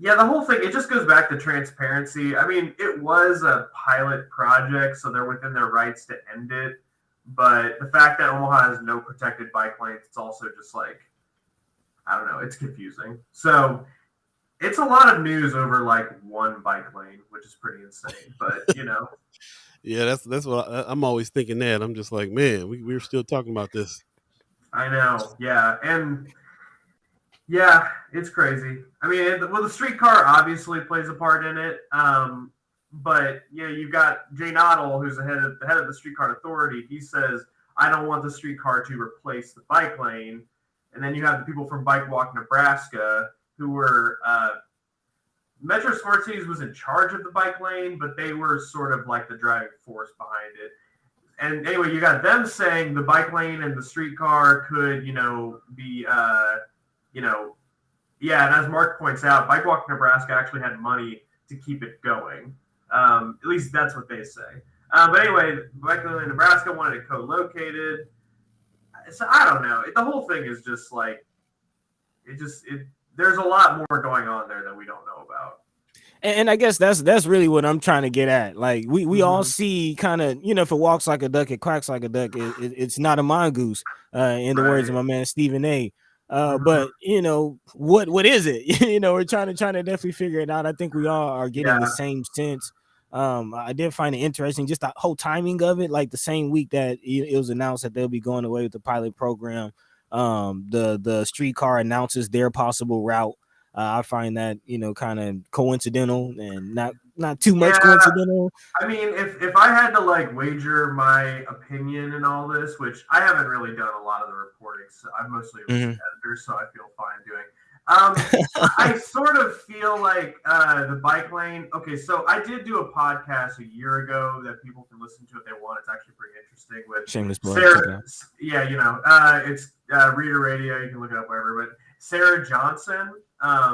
Yeah, the whole thing, it just goes back to transparency. I mean, it was a pilot project, so they're within their rights to end it. But the fact that Omaha has no protected bike lanes, it's also just like, I don't know, it's confusing. So it's a lot of news over like one bike lane, which is pretty insane. But, Yeah, that's what I'm always thinking that. I'm just like, man, we're still talking about this. I know, yeah. And yeah, it's crazy. I mean, the streetcar obviously plays a part in it. But you've got Jay Noddle, who's the head of the Streetcar Authority. He says, I don't want the streetcar to replace the bike lane. And then you have the people from Bike Walk, Nebraska, who were Metro Smart Cities was in charge of the bike lane, but they were sort of like the driving force behind it. And anyway, you got them saying the bike lane and the streetcar could, be, and as Mark points out, Bike Walk Nebraska actually had money to keep it going. At least that's what they say. But anyway, Bike lane in Nebraska wanted it co-located. So I don't know. The whole thing is just like, there's a lot more going on there that we don't know about. And I guess that's really what I'm trying to get at. Like we all see kind of, if it walks like a duck, it quacks like a duck. It's not a mongoose, in the words of my man Stephen A. But what is it? We're trying to definitely figure it out. I think we all are getting the same sense. I did find it interesting, just the whole timing of it. Like the same week that it was announced that they'll be going away with the pilot program, the streetcar announces their possible route. I find that kind of coincidental and not too much coincidental. I mean, if I had to like wager my opinion in all this, which I haven't really done a lot of the reporting, so I'm mostly a editor, so I feel fine doing. I sort of feel like the bike lane. Okay, so I did do a podcast a year ago that people can listen to if they want. It's actually pretty interesting with Shameless plug. Sarah. It's Reader Radio. You can look it up wherever. But Sarah Johnson. I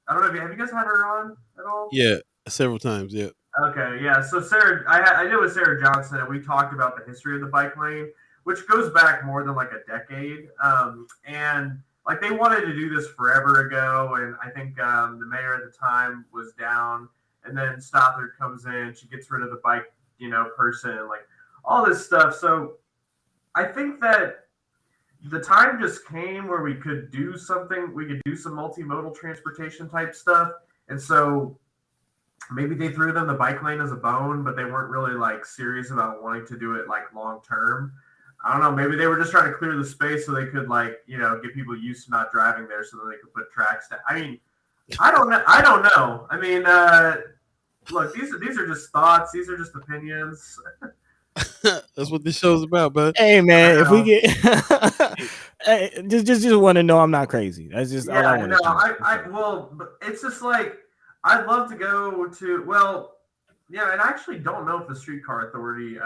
don't know. Have you guys had her on at all? Yeah, several times. Yeah. Okay. Yeah. So Sarah, I did with Sarah Johnson, and we talked about the history of the bike lane, which goes back more than like a decade. And like they wanted to do this forever ago, and I think the mayor at the time was down, and then Stothard comes in, she gets rid of the bike, person, and like all this stuff. So I think that the time just came where we could do something. We could do some multimodal transportation type stuff, and so maybe they threw them the bike lane as a bone, but they weren't really like serious about wanting to do it like long term. I don't know. Maybe they were just trying to clear the space so they could get people used to not driving there, so that they could put tracks down. I mean, I don't know. I mean, look, these are just thoughts. These are just opinions. That's what this show's about, bud. Hey man, if we get just want to know I'm not crazy. That's just all I want to know. Well, it's just like I'd love to go to and I actually don't know if the Streetcar Authority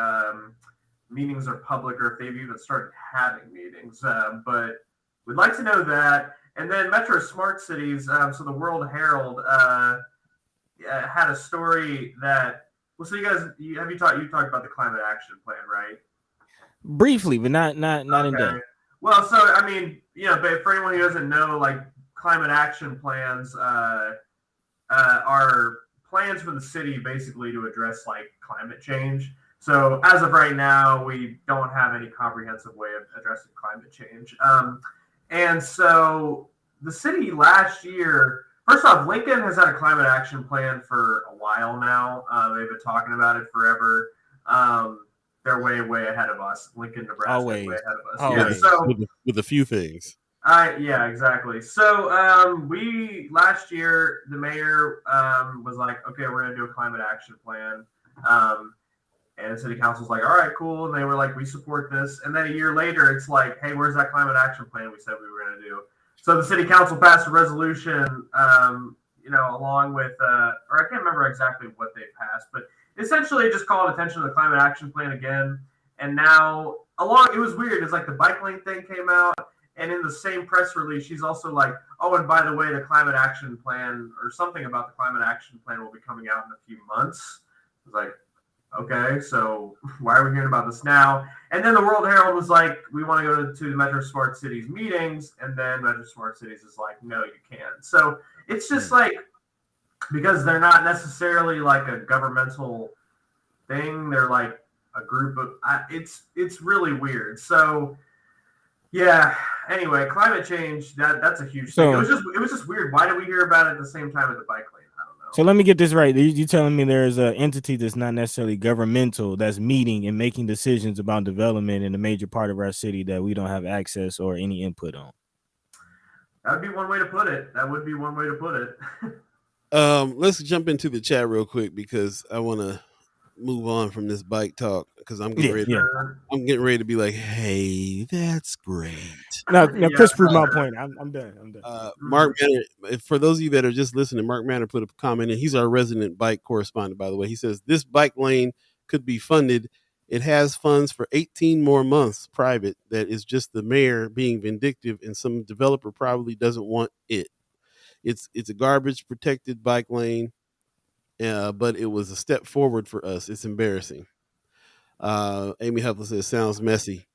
meetings are public or if they've even started having meetings, but we'd like to know that. And then Metro Smart Cities, so the World Herald had a story that. Well, so you talked about the climate action plan, right? Briefly, but not in depth. Well, so I mean, but for anyone who doesn't know, like climate action plans are plans for the city basically to address like climate change. So as of right now, we don't have any comprehensive way of addressing climate change. And so the city last year. First off, Lincoln has had a climate action plan for a while now. They've been talking about it forever. They're way ahead of us. Lincoln, Nebraska, way ahead of us. Always. So with a few things. Yeah, exactly. So we last year, the mayor was like, okay, we're gonna do a climate action plan. And the city council's like, all right, cool. And they were like, we support this. And then a year later, it's like, hey, where's that climate action plan we said we were gonna do? So the city council passed a resolution, along with, or I can't remember exactly what they passed, but essentially just called attention to the climate action plan again. And now it was weird. It's like the bike lane thing came out, and in the same press release, she's also like, oh, and by the way, the climate action plan or something about the climate action plan will be coming out in a few months. It's like, okay, so why are we hearing about this now? And then the World Herald was like, we want to go to the Metro Smart Cities meetings. And then Metro Smart Cities is like, no, you can't. So it's just like, because they're not necessarily like a governmental thing. They're like a group of, it's really weird. So yeah, anyway, climate change, that's a huge thing. It was just weird. Why do we hear about it at the same time as the bike lane? So let me get this right. You telling me there's an entity that's not necessarily governmental that's meeting and making decisions about development in a major part of our city that we don't have access or any input on? That would be one way to put it. Let's jump into the chat real quick because I want to move on from this bike talk because I'm getting ready. I'm getting ready to be like, hey, that's great. Now Chris proved my point. I'm done. Mark Manor, for those of you that are just listening, Mark Manor put a comment in. He's our resident bike correspondent, by the way. He says this bike lane could be funded. It has funds for 18 more months private. That is just the mayor being vindictive, and some developer probably doesn't want it. It's a garbage protected bike lane, but it was a step forward for us. It's embarrassing. Amy Huffler says sounds messy.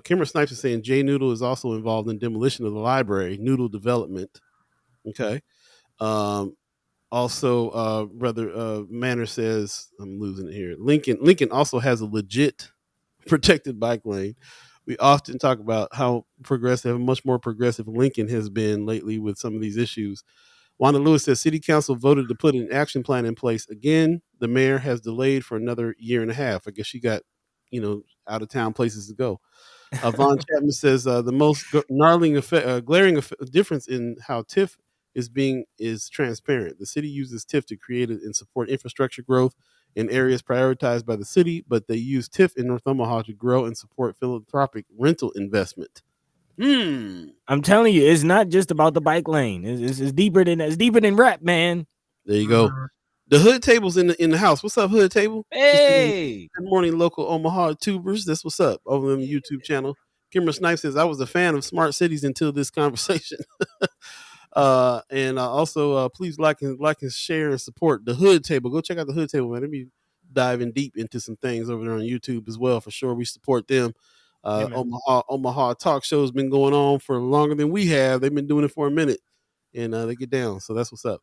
Kimmer Snipes is saying Jay Noodle is also involved in demolition of the library, Noodle development. Okay. Also, Brother Manor says, I'm losing it here. Lincoln also has a legit protected bike lane. We often talk about how much more progressive Lincoln has been lately with some of these issues. Wanda Lewis says City Council voted to put an action plan in place again. The mayor has delayed for another year and a half. I guess she got, out of town places to go. Vaughn Chapman says the most glaring difference in how TIF is transparent. The city uses TIF to create and support infrastructure growth in areas prioritized by the city, but they use TIF in North Omaha to grow and support philanthropic rental investment. I'm telling you, it's not just about the bike lane. It's deeper than that. It's deeper than rap, man. There you go. The Hood Table's in the house. What's up, Hood Table? Hey, good morning, local Omaha tubers. That's what's up over on the YouTube channel. Kimmer Snipes says I was a fan of smart cities until this conversation. And also please like and share and support the Hood Table. Go check out the Hood Table, man. Let me diving deep into some things over there on YouTube as well. For sure, we support them. Omaha talk show has been going on for longer than we have. They've been doing it for a minute, and they get down. So that's what's up.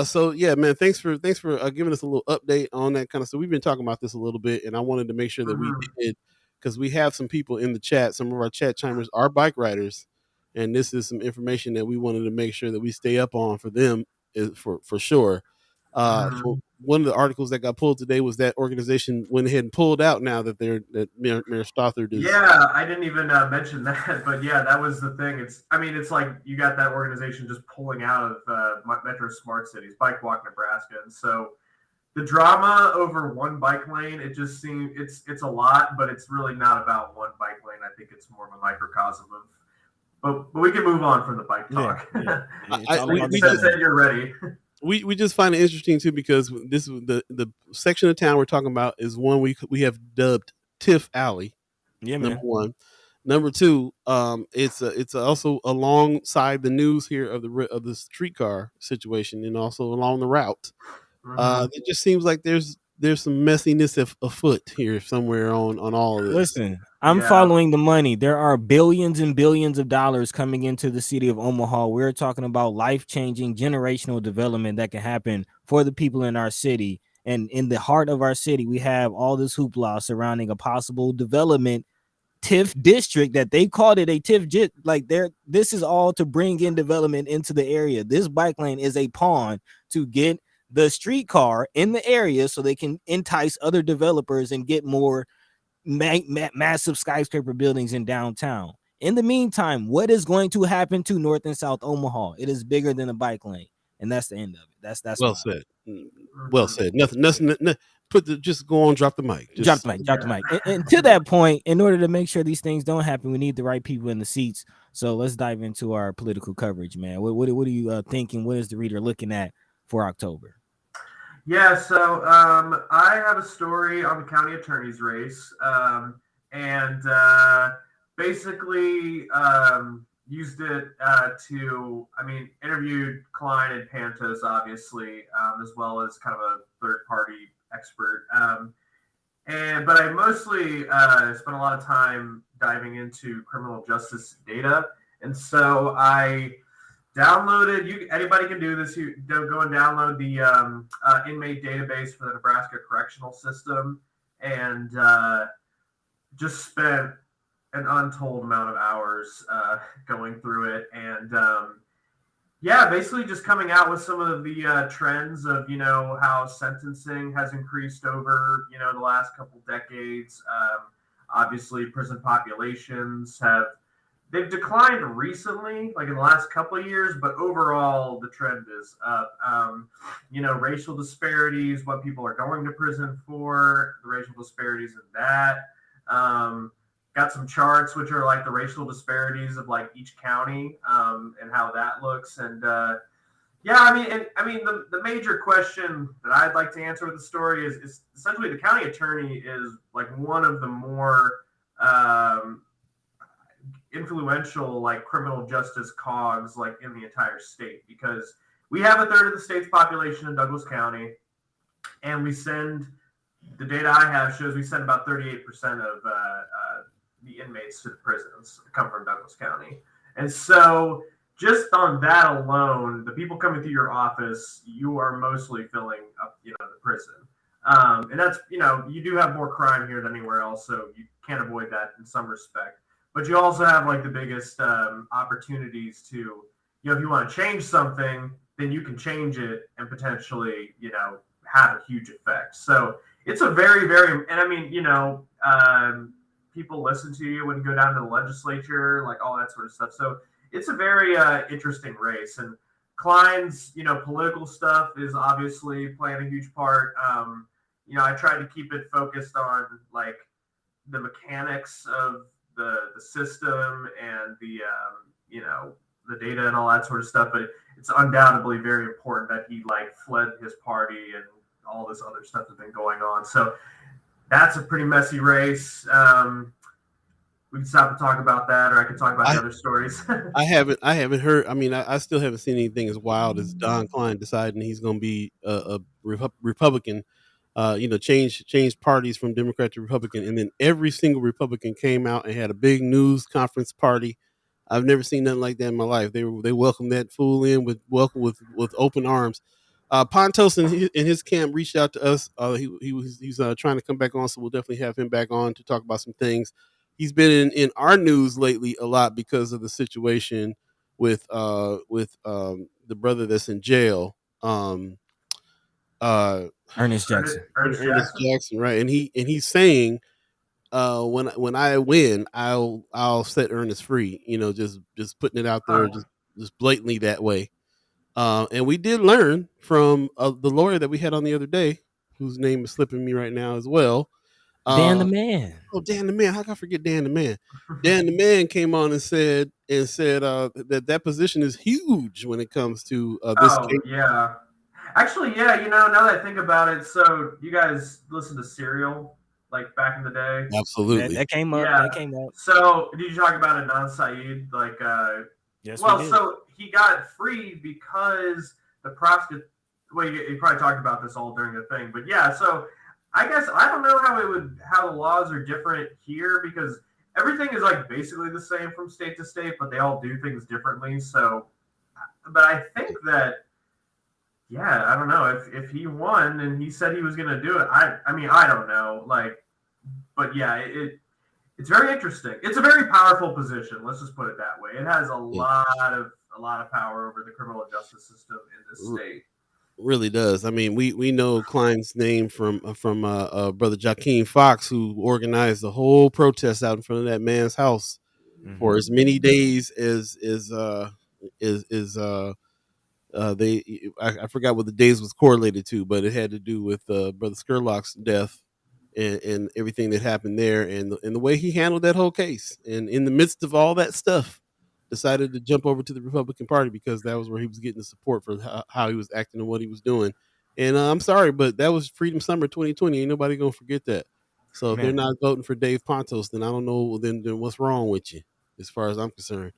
So yeah, man, thanks for giving us a little update on that kind of stuff. We've been talking about this a little bit, and I wanted to make sure that we did, because we have some people in the chat. Some of our chat chimers are bike riders, and this is some information that we wanted to make sure that we stay up on for them, for sure. One of the articles that got pulled today was that organization went ahead and pulled out now that Mayor Stothard is. Yeah, I didn't even mention that, but yeah, that was the thing. It's like you got that organization just pulling out of Metro Smart Cities, Bike Walk Nebraska, and so the drama over one bike lane, it just seems it's a lot, but it's really not about one bike lane. I think it's more of a microcosm of. But we can move on from the bike talk. We just said you're ready. We just find it interesting too, because this the section of town we're talking about is one we have dubbed Tiff Alley. Yeah, man. Number one. Number two, it's also alongside the news here of the streetcar situation, and also along the route. It just seems like there's some messiness afoot here somewhere on all of this. Listen, I'm following the money. There are billions and billions of dollars coming into the city of Omaha. We're talking about life-changing generational development that can happen for the people in our city. And in the heart of our city, we have all this hoopla surrounding a possible development TIF district that they called it a TIF. This is all to bring in development into the area. This bike lane is a pawn to get the streetcar in the area so they can entice other developers and get more massive skyscraper buildings in downtown. In the meantime, what is going to happen to North and South Omaha? It is bigger than a bike lane, and that's the end of it. That's well said. Well said. Nothing. Just go on. Drop the mic. Drop the mic. And to that point, in order to make sure these things don't happen, we need the right people in the seats. So let's dive into our political coverage, man. What are you thinking? What is the reader looking at for October? Yeah, so I have a story on the county attorney's race, and basically used it interviewed Klein and Pantos, obviously, as well as kind of a third-party expert. But I mostly spent a lot of time diving into criminal justice data, and so I downloaded. Anybody can do this. You go and download the inmate database for the Nebraska Correctional System, and just spent an untold amount of hours going through it, and basically just coming out with some of the trends of how sentencing has increased over the last couple decades. Obviously, prison populations have they've declined recently, like in the last couple of years, but overall the trend is up. Racial disparities, what people are going to prison for, the racial disparities in that. Got some charts which are like the racial disparities of like each county and how that looks. And the major question that I'd like to answer with the story is essentially the county attorney is like one of the more influential like criminal justice cogs like in the entire state, because we have a third of the state's population in Douglas County, and the data I have shows we send about 38% of the inmates to the prisons come from Douglas County. And so just on that alone, the people coming through your office, you are mostly filling up, the prison. And that's, you do have more crime here than anywhere else, so you can't avoid that in some respect. But you also have like the biggest opportunities to, if you want to change something, then you can change it and potentially, have a huge effect. So it's a very, very, and I mean, people listen to you when you go down to the legislature, like all that sort of stuff. So it's a very interesting race. And Klein's, political stuff is obviously playing a huge part. I tried to keep it focused on like the mechanics of the system and the data and all that sort of stuff, but it's undoubtedly very important that he like fled his party and all this other stuff has been going on. So that's a pretty messy race. We can stop and talk about that, or I can talk about the other stories. I haven't heard. I mean, I still haven't seen anything as wild as Don Klein deciding he's going to be a Republican. Changed parties from Democrat to Republican, and then every single Republican came out and had a big news conference party. I've never seen nothing like that in my life. They welcomed that fool in with open arms. Pontos in his camp reached out to us. He's trying to come back on, so we'll definitely have him back on to talk about some things. He's been in our news lately a lot because of the situation with the brother that's in jail. Ernest Jackson. Ernest Jackson, right? And he's saying, when I win, I'll set Ernest free. Just putting it out there, just blatantly that way. And we did learn from the lawyer that we had on the other day, whose name is slipping me right now as well. Dan the Man. Oh, Dan the Man! How can I forget Dan the Man? Dan the Man came on and said that position is huge when it comes to this case. Yeah. Actually, yeah, now that I think about it, so you guys listen to Serial, like back in the day? Absolutely. That came up. Yeah. That came up. So did you talk about Adnan Syed? Like, yes, well, so he got freed because the prosecutor, well, you probably talked about this all during the thing, but yeah, so I guess I don't know how the laws are different here, because everything is like basically the same from state to state, but they all do things differently. So, but I think that, yeah, I don't know if he won and he said he was going to do it. I mean, I don't know, like, but yeah, it's very interesting. It's a very powerful position. Let's just put it that way. It has a lot of power over the criminal justice system in this state. Really does. I mean, we know Klein's name from brother Joaquin Fox, who organized the whole protest out in front of that man's house for as many days as I forgot what the days was correlated to, but it had to do with brother Skurlock's death and everything that happened there, and the way he handled that whole case, and in the midst of all that stuff, decided to jump over to the Republican Party because that was where he was getting the support for how he was acting and what he was doing. And I'm sorry, but that was Freedom Summer 2020. Ain't nobody gonna forget that. So if they're not voting for Dave Pontos, then I don't know. Then what's wrong with you, as far as I'm concerned.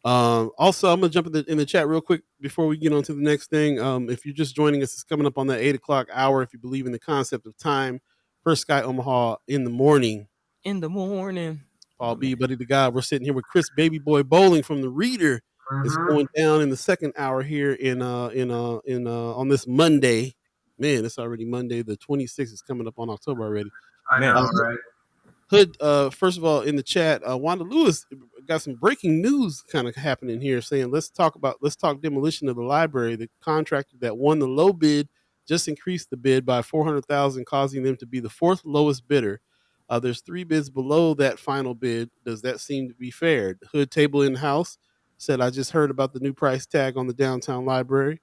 Also, I'm gonna jump in the chat real quick before we get on to the next thing. If you're just joining us, it's coming up on that 8:00 hour. If you believe in the concept of time, first Sky Omaha in the morning. Paul Beee, Buddi3 Da Gawd. We're sitting here with Chris Baby Boy Bowling from the Reader. It's going down in the second hour here on this Monday. Man, it's already Monday. The 26th is coming up on October already. I know, right? Hood, first of all, in the chat, Wanda Lewis got some breaking news kind of happening here, saying let's talk demolition of the library. The contractor that won the low bid just increased the bid by $400,000, causing them to be the fourth lowest bidder. There's 3 bids below that final bid. Does that seem to be fair? Hood Table in House said, I just heard about the new price tag on the downtown library.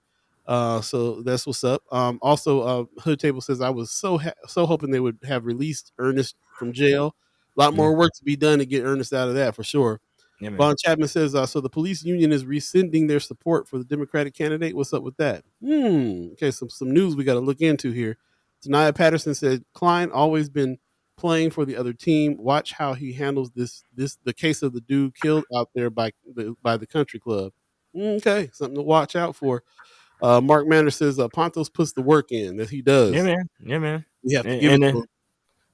So that's what's up. Also, Hood Table says, I was so hoping they would have released Ernest from jail. A lot more work to be done to get Ernest out of that for sure. Yeah, Vaughn Chapman says, so the police union is rescinding their support for the Democratic candidate. What's up with that? Okay, some news we got to look into here. Tanaya Patterson said, Klein always been playing for the other team. Watch how he handles the case of the dude killed out there by the country club. Okay, something to watch out for. Mark Manner says, Pontos puts the work in, that he does. Yeah, man. Yeah, man. We have to give it to him.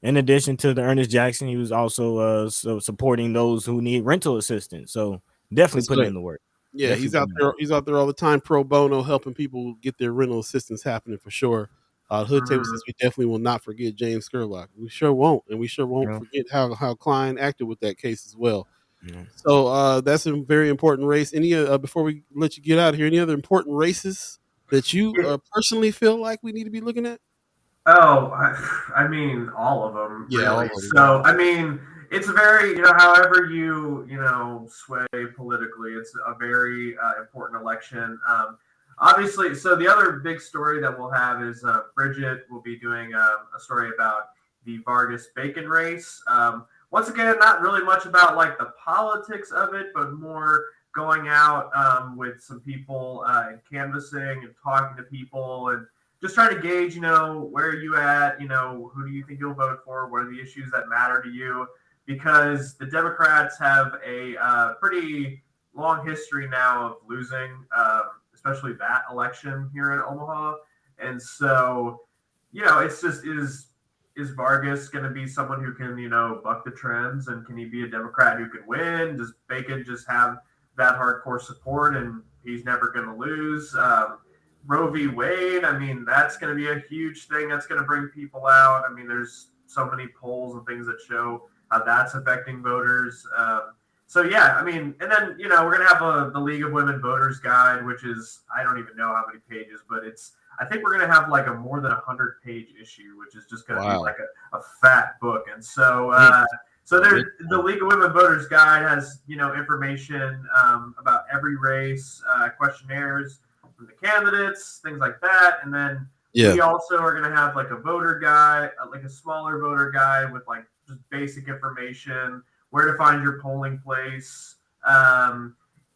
In addition to the Ernest Jackson, he was also supporting those who need rental assistance. So definitely putting in the work. Yeah, he's out there. He's out there all the time, pro bono, helping people get their rental assistance happening for sure. Hood Table says we definitely will not forget James Skurlock. We sure won't, and we sure won't forget how Klein acted with that case as well. So that's a very important race. Any before we let you get out of here, any other important races that you personally feel like we need to be looking at? Oh, I mean, all of them, yeah, really. All of them. So, I mean, it's very, however you sway politically, it's a very important election. Obviously, so the other big story that we'll have is Bridget will be doing a story about the Vargas-Bacon race. Once again, not really much about like the politics of it, but more going out with some people and canvassing and talking to people and just trying to gauge, where are you at? Who do you think you'll vote for? What are the issues that matter to you? Because the Democrats have a pretty long history now of losing, especially that election here in Omaha. And so, it's just, is Vargas going to be someone who can, buck the trends? And can he be a Democrat who can win? Does Bacon just have that hardcore support and he's never going to lose? Roe v. Wade, I mean, that's going to be a huge thing. That's going to bring people out. I mean, there's so many polls and things that show how that's affecting voters. So, yeah, I mean, and then, we're going to have the League of Women Voters Guide, which is, I don't even know how many pages, but I think we're going to have like a more than 100-page issue, which is just going to be like a fat book. And so, the League of Women Voters Guide has, information about every race, questionnaires from the candidates, things like that. And then we also are going to have like a voter guide, like a smaller voter guide with like just basic information, where to find your polling place.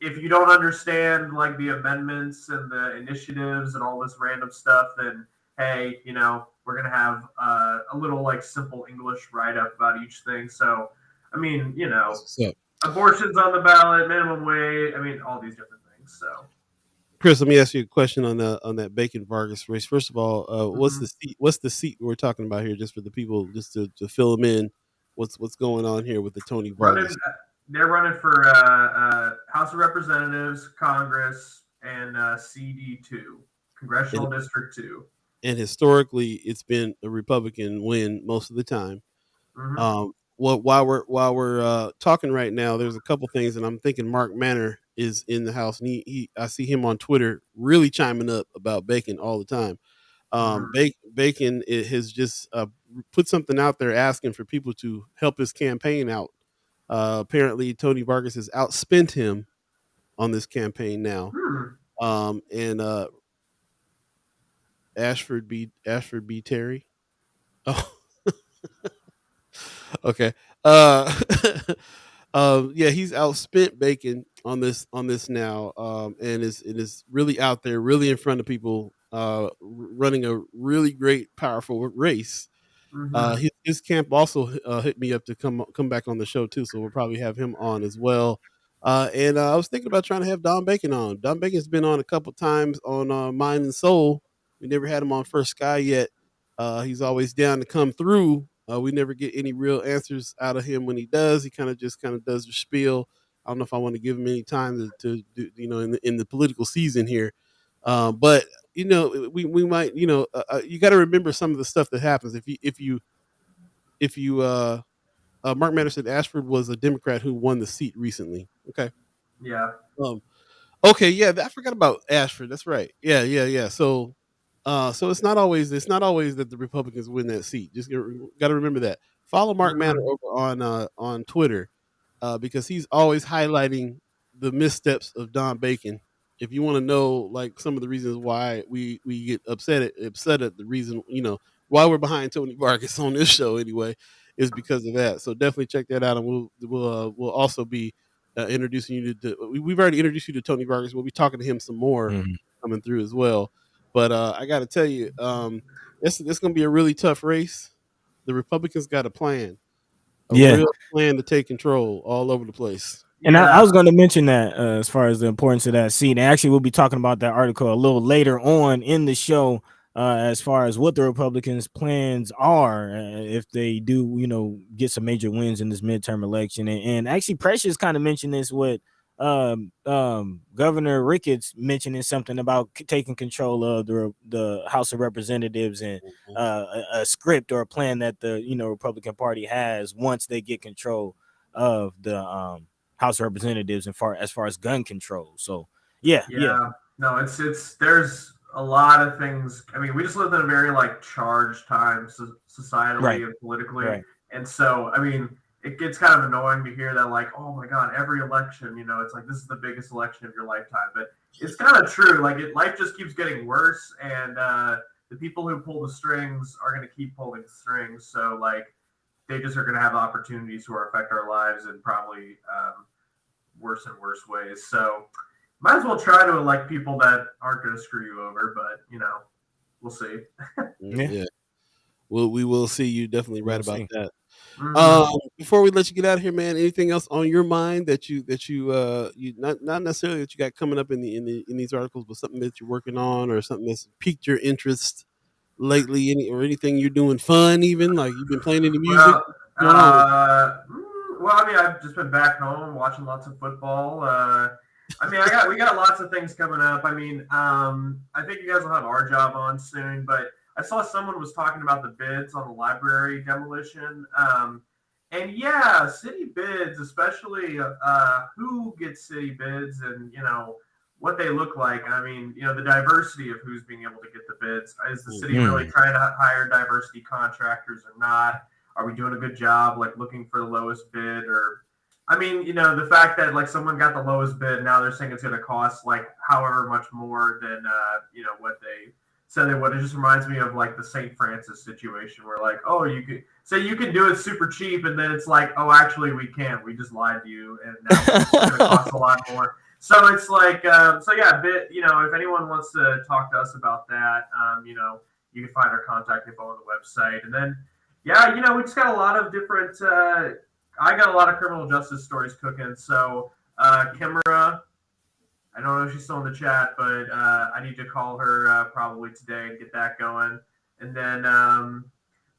If you don't understand like the amendments and the initiatives and all this random stuff, then hey, we're going to have a little like simple English write-up about each thing. So, I mean, abortion's on the ballot, minimum wage, I mean, all these different things. So, Chris, let me ask you a question on that Bacon Vargas race. First of all, what's the seat we're talking about here, just for the people, just to fill them in? What's going on here with the Tony Vargas? They're running for House of Representatives, Congress, and CD2, Congressional District 2. And historically, it's been a Republican win most of the time. While we're talking right now, there's a couple things, and I'm thinking Mark Manner is in the house, and I see him on Twitter really chiming up about Bacon all the time. Bacon has just put something out there asking for people to help his campaign out. Apparently, Tony Vargas has outspent him on this campaign now, and Ashford B. Terry. Oh. Okay. Yeah, he's outspent Bacon on this now, and is really out there, really in front of people, running a really great, powerful race. His camp also hit me up to come back on the show too, so we'll probably have him on as well. And I was thinking about trying to have Don Bacon on. Don Bacon's been on a couple times on Mind and Soul. We never had him on First Sky yet. He's always down to come through. We never get any real answers out of him when he does. He kind of does the spiel. I don't know if I want to give him any time to do, in the political season here. But we might, you got to remember some of the stuff that happens. If you Mark Manner said Ashford was a Democrat who won the seat recently. Okay. Yeah. Okay. Yeah. I forgot about Ashford. That's right. Yeah. So, So it's not always that the Republicans win that seat. Just got to remember that. Follow Mark Manor over on Twitter because he's always highlighting the missteps of Don Bacon. If you want to know like some of the reasons why we get upset at the reason why we're behind Tony Vargas on this show anyway is because of that. So definitely check that out, and we'll also be introducing you to. We've already introduced you to Tony Vargas. We'll be talking to him some more coming through as well. But I got to tell you, this going to be a really tough race. The Republicans got a plan. Real plan to take control all over the place. And I was going to mention that as far as the importance of that seat. And actually, we'll be talking about that article a little later on in the show as far as what the Republicans' plans are if they do, get some major wins in this midterm election. And actually, Precious kind of mentioned this with Governor Ricketts mentioning something about taking control of the House of Representatives and a script or a plan that the Republican Party has once they get control of the House of Representatives as far as gun control. So yeah. No, it's there's a lot of things. I mean, we just live in a very like charged time societally and politically, and so I mean, it gets kind of annoying to hear that, like, oh my God, every election, it's like this is the biggest election of your lifetime. But it's kind of true. Like, life just keeps getting worse, and the people who pull the strings are going to keep pulling the strings. So, like, they just are going to have opportunities to affect our lives in probably worse and worse ways. So, might as well try to elect people that aren't going to screw you over. But we'll see. Yeah. Well, we will see. You definitely right about that. Mm-hmm. Before we let you get out of here, man, anything else on your mind that you not necessarily that you got coming up in these articles, but something that you're working on or something that's piqued your interest lately, anything you're doing fun, even like you've been playing any music? Well, I mean, I've just been back home watching lots of football. I mean, we got lots of things coming up. I mean, I think you guys will have our job on soon, but I saw someone was talking about the bids on the library demolition. And yeah, city bids, especially who gets city bids and, what they look like. I mean, the diversity of who's being able to get the bids. Is the city really trying to hire diversity contractors or not? Are we doing a good job, like looking for the lowest bid? Or, I mean, the fact that like someone got the lowest bid, now they're saying it's going to cost like however much more than, what they said they would. It just reminds me of like the St. Francis situation where like, oh, you could say you can do it super cheap, and then it's like, oh, actually we can't. We just lied to you, and now it's going to cost a lot more. So it's like, if anyone wants to talk to us about that, you can find our contact info on the website. And then, we just got a lot of different. I got a lot of criminal justice stories cooking. So Kimra, I don't know if she's still in the chat, but I need to call her probably today and get that going. And then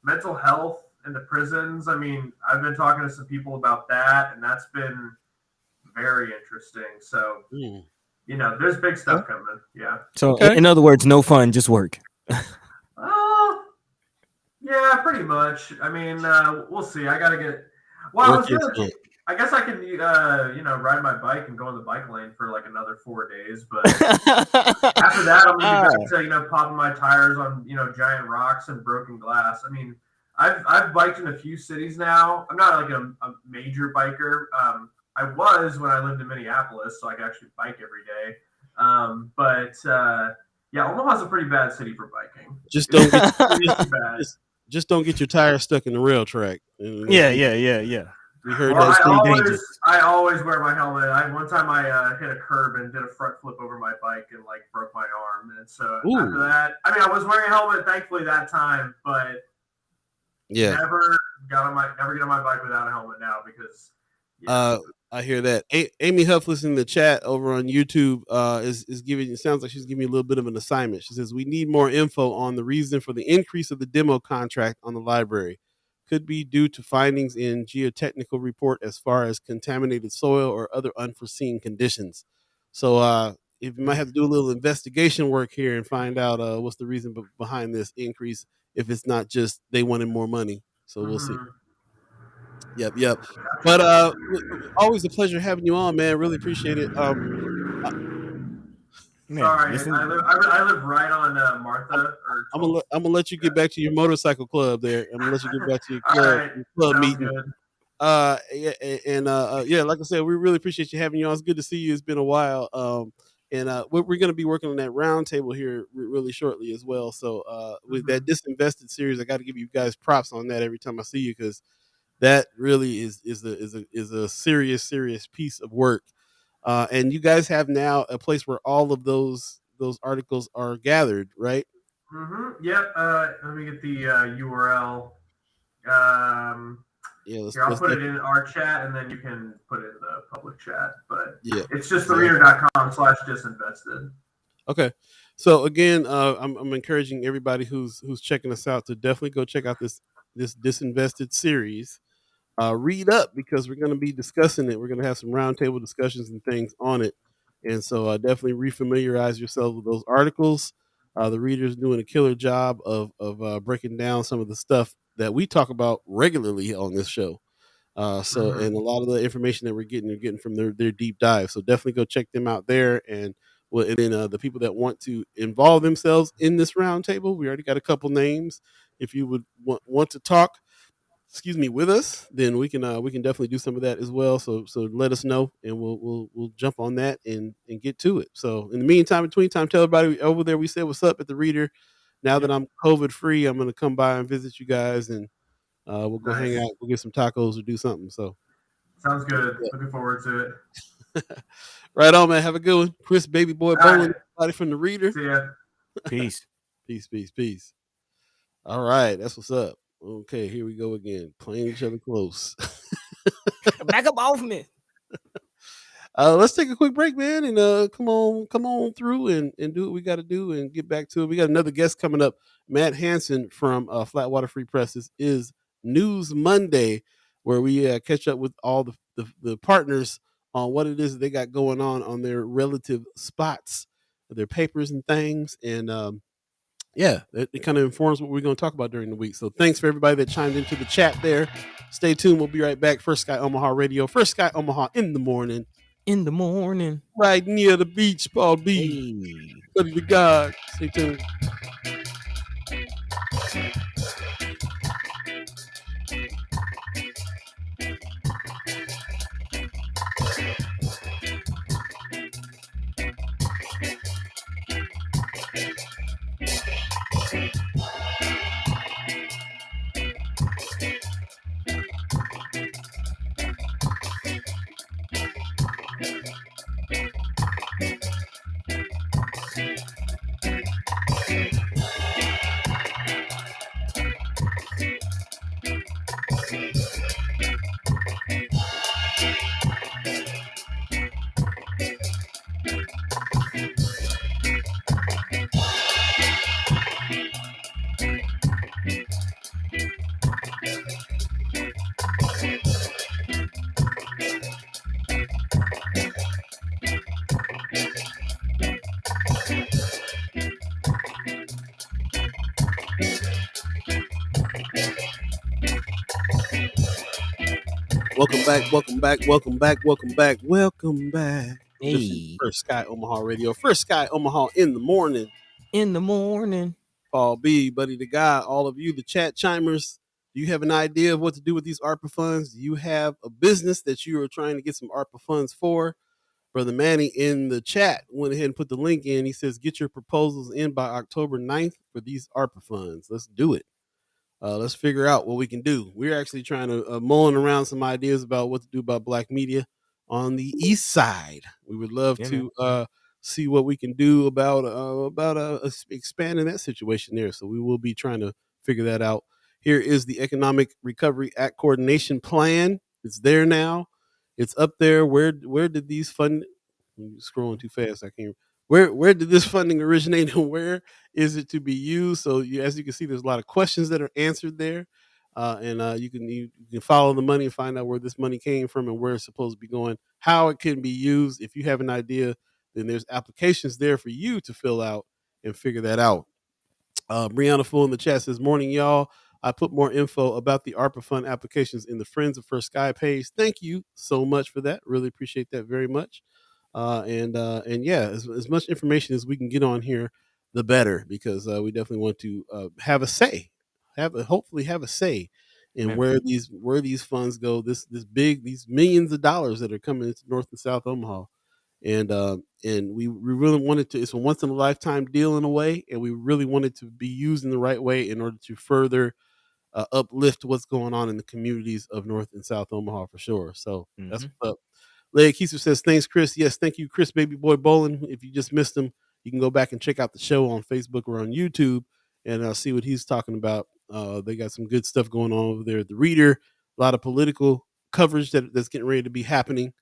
mental health in the prisons. I mean, I've been talking to some people about that, and that's been very interesting. So, there's big stuff coming. Yeah. So, in other words, no fun, just work. Yeah, pretty much. I mean, we'll see. I got to get. Well, I guess I can, ride my bike and go in the bike lane for like another 4 days. But after that, I'm going to be back to, popping my tires on, giant rocks and broken glass. I mean, I've biked in a few cities now. I'm not like a major biker. I was when I lived in Minneapolis, so I could actually bike every day. Omaha's a pretty bad city for biking. Just don't get your tires stuck in the rail track. Yeah. We heard that's pretty dangerous. I always wear my helmet. One time I hit a curb and did a front flip over my bike and like broke my arm. And so after that, I mean, I was wearing a helmet thankfully that time, but never get on my bike without a helmet now because. I hear that. Amy Huffless in the chat over on YouTube is giving. It sounds like she's giving me a little bit of an assignment. She says we need more info on the reason for the increase of the demo contract on the library. Could be due to findings in geotechnical report as far as contaminated soil or other unforeseen conditions. So if you might have to do a little investigation work here and find out what's the reason behind this increase. If it's not just they wanted more money, so we'll see. Yep. But always a pleasure having you on, man. Really appreciate it. Sorry, I live right on Martha. I'm gonna let you get back to your motorcycle club there. I'm gonna let you get back to your club, All right. club Sounds meeting. good. Yeah, like I said, we really appreciate you having you on. It's good to see you. It's been a while. We're going to be working on that roundtable here really shortly as well. So with that disinvested series, I got to give you guys props on that every time I see you, because that really is a serious piece of work. And you guys have now a place where all of those articles are gathered, right? Yep. Let me get the URL. Yeah, here, I'll put it in our chat, and then you can put it in the public chat. But yeah, it's just thereader.com/disinvested. Okay. So again, I'm encouraging everybody who's checking us out to definitely go check out this disinvested series. Read up, because we're going to be discussing it. We're going to have some roundtable discussions and things on it. And so definitely refamiliarize yourself with those articles. The reader's doing a killer job of breaking down some of the stuff that we talk about regularly on this show. And a lot of the information that we're getting from their deep dive. So definitely go check them out there. And then the people that want to involve themselves in this roundtable, we already got a couple names. If you would want to talk, with us, then we can definitely do some of that as well. So let us know, and we'll jump on that and get to it. So in the meantime, between time, tell everybody over there we said what's up at the Reader. Now that I'm COVID free, I'm gonna come by and visit you guys, and we'll go hang out. We'll get some tacos or do something. So sounds good. Looking forward to it. Right on, man. Have a good one, Chris, baby boy, Bowling, everybody from the Reader. See ya. Peace. Peace. All right, that's what's up. Okay, here we go again, playing each other close. Back up off me. Let's take a quick break, man, and come on through and do what we got to do and get back to it. We got another guest coming up, Matt Hansen from Flatwater Free Press. This is News Monday, where we catch up with all the partners on what it is that they got going on their relative spots, their papers and things, and it kind of informs what we're going to talk about during the week. So thanks for everybody that chimed into the chat there. Stay tuned. We'll be right back. First Sky Omaha Radio. First Sky Omaha in the morning. Right near the beach, Paul Beee. Buddi3 Da Gawd. Stay tuned. Welcome back. Hey. First Sky Omaha Radio. First Sky Omaha in the morning. Paul Beee, Buddi3 Da Gawd, all of you, the chat chimers. Do you have an idea of what to do with these ARPA funds? Do you have a business that you are trying to get some ARPA funds for? Brother Manny in the chat went ahead and put the link in. He says, get your proposals in by October 9th for these ARPA funds. Let's do it. Let's figure out what we can do. We're actually trying to mulling around some ideas about what to do about Black media on the East Side. We would love to see what we can do about expanding that situation there. So we will be trying to figure that out. Here is the Economic Recovery Act Coordination Plan. It's there now. It's up there. Where did these fund? I'm scrolling too fast. I can't. Where did this funding originate, and where is it to be used? So as you can see, there's a lot of questions that are answered there, and you can follow the money and find out where this money came from and where it's supposed to be going, how it can be used. If you have an idea, then there's applications there for you to fill out and figure that out. Brianna Full in the chat says, morning, y'all. I put more info about the ARPA fund applications in the Friends of First Sky page. Thank you so much for that. Really appreciate that very much. And yeah, as much information as we can get on here, the better, because we definitely want to have a say, hopefully have a say in where these funds go. These millions of dollars that are coming into North and South Omaha, and we really wanted to. It's a once in a lifetime deal in a way, and we really wanted to be used in the right way in order to further uplift what's going on in the communities of North and South Omaha for sure. So that's what's up. Leia Keiser says, thanks, Chris. Yes, thank you, Chris Baby Boy Bowling. If you just missed him, you can go back and check out the show on Facebook or on YouTube and see what he's talking about. They got some good stuff going on over there at the Reader. A lot of political coverage that's getting ready to be happening.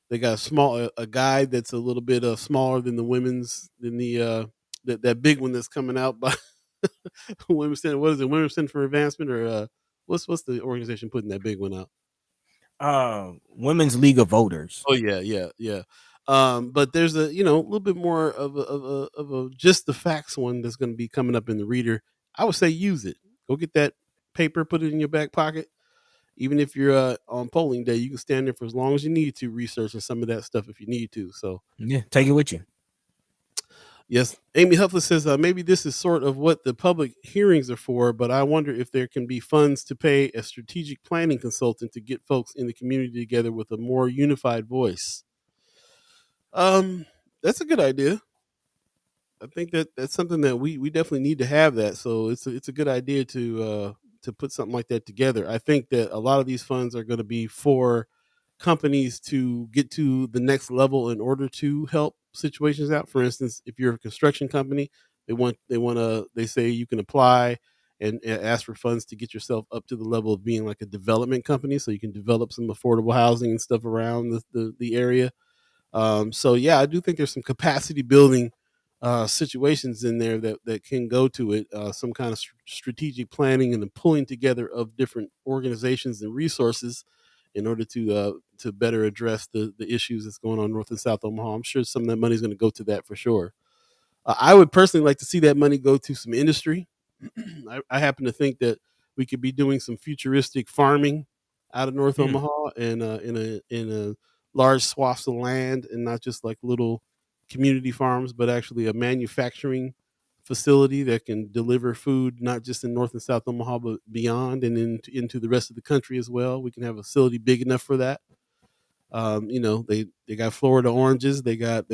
They got a guide that's a little bit smaller than that big one that's coming out by Women's Center. What is it? Women's Center for Advancement, or what's the organization putting that big one out? Women's League of Voters. Oh yeah. But there's a little bit more of a just the facts one that's going to be coming up in the Reader. I would say use it. Go get that paper, put it in your back pocket. Even if you're on polling day, you can stand there for as long as you need to, researching some of that stuff if you need to. So yeah, take it with you. Yes, Amy Huffley says maybe this is sort of what the public hearings are for, but I wonder if there can be funds to pay a strategic planning consultant to get folks in the community together with a more unified voice. That's a good idea. I think that's something that we definitely need to have that. So it's a good idea to put something like that together. I think that a lot of these funds are going to be for companies to get to the next level in order to help situations out. For instance, if you're a construction company, they say you can apply and ask for funds to get yourself up to the level of being like a development company, so you can develop some affordable housing and stuff around the area. So yeah, I do think there's some capacity building situations in there that can go to it. Some kind of strategic planning and the pulling together of different organizations and resources in order to better address the issues that's going on North and South Omaha. I'm sure some of that money is going to go to that for sure. I would personally like to see that money go to some industry. I happen to think that we could be doing some futuristic farming out of North Omaha and in a large swaths of land, and not just like little community farms, but actually a manufacturing facility that can deliver food not just in North and South Omaha, but beyond and into the rest of the country as well. We can have a facility big enough for that. They got Florida oranges. They got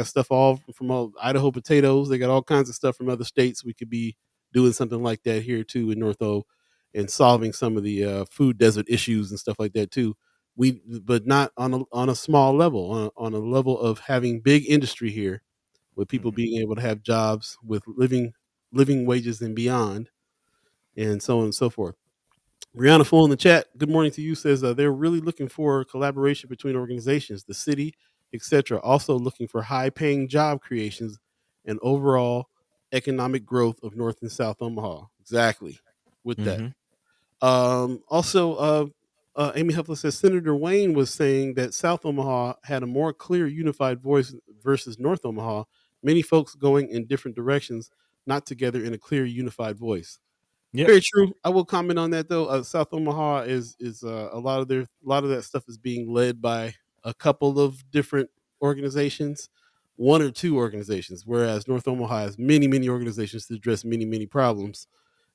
stuff all from all Idaho potatoes. They got all kinds of stuff from other states. We could be doing something like that here too in North O, and solving some of the food desert issues and stuff like that too. But not on a small level, on a level of having big industry here, with people being able to have jobs with living wages and beyond, and so on and so forth. Brianna Full in the chat, good morning to you, says they're really looking for collaboration between organizations, the city, etc. Also looking for high-paying job creations and overall economic growth of North and South Omaha. Exactly, with that. Also, Amy Huffley says Senator Wayne was saying that South Omaha had a more clear, unified voice versus North Omaha. Many folks going in different directions, not together in a clear, unified voice. Yep. Very true. I will comment on that though. South Omaha is a lot of that stuff is being led by a couple of different organizations, one or two organizations, whereas North Omaha has many organizations to address many problems,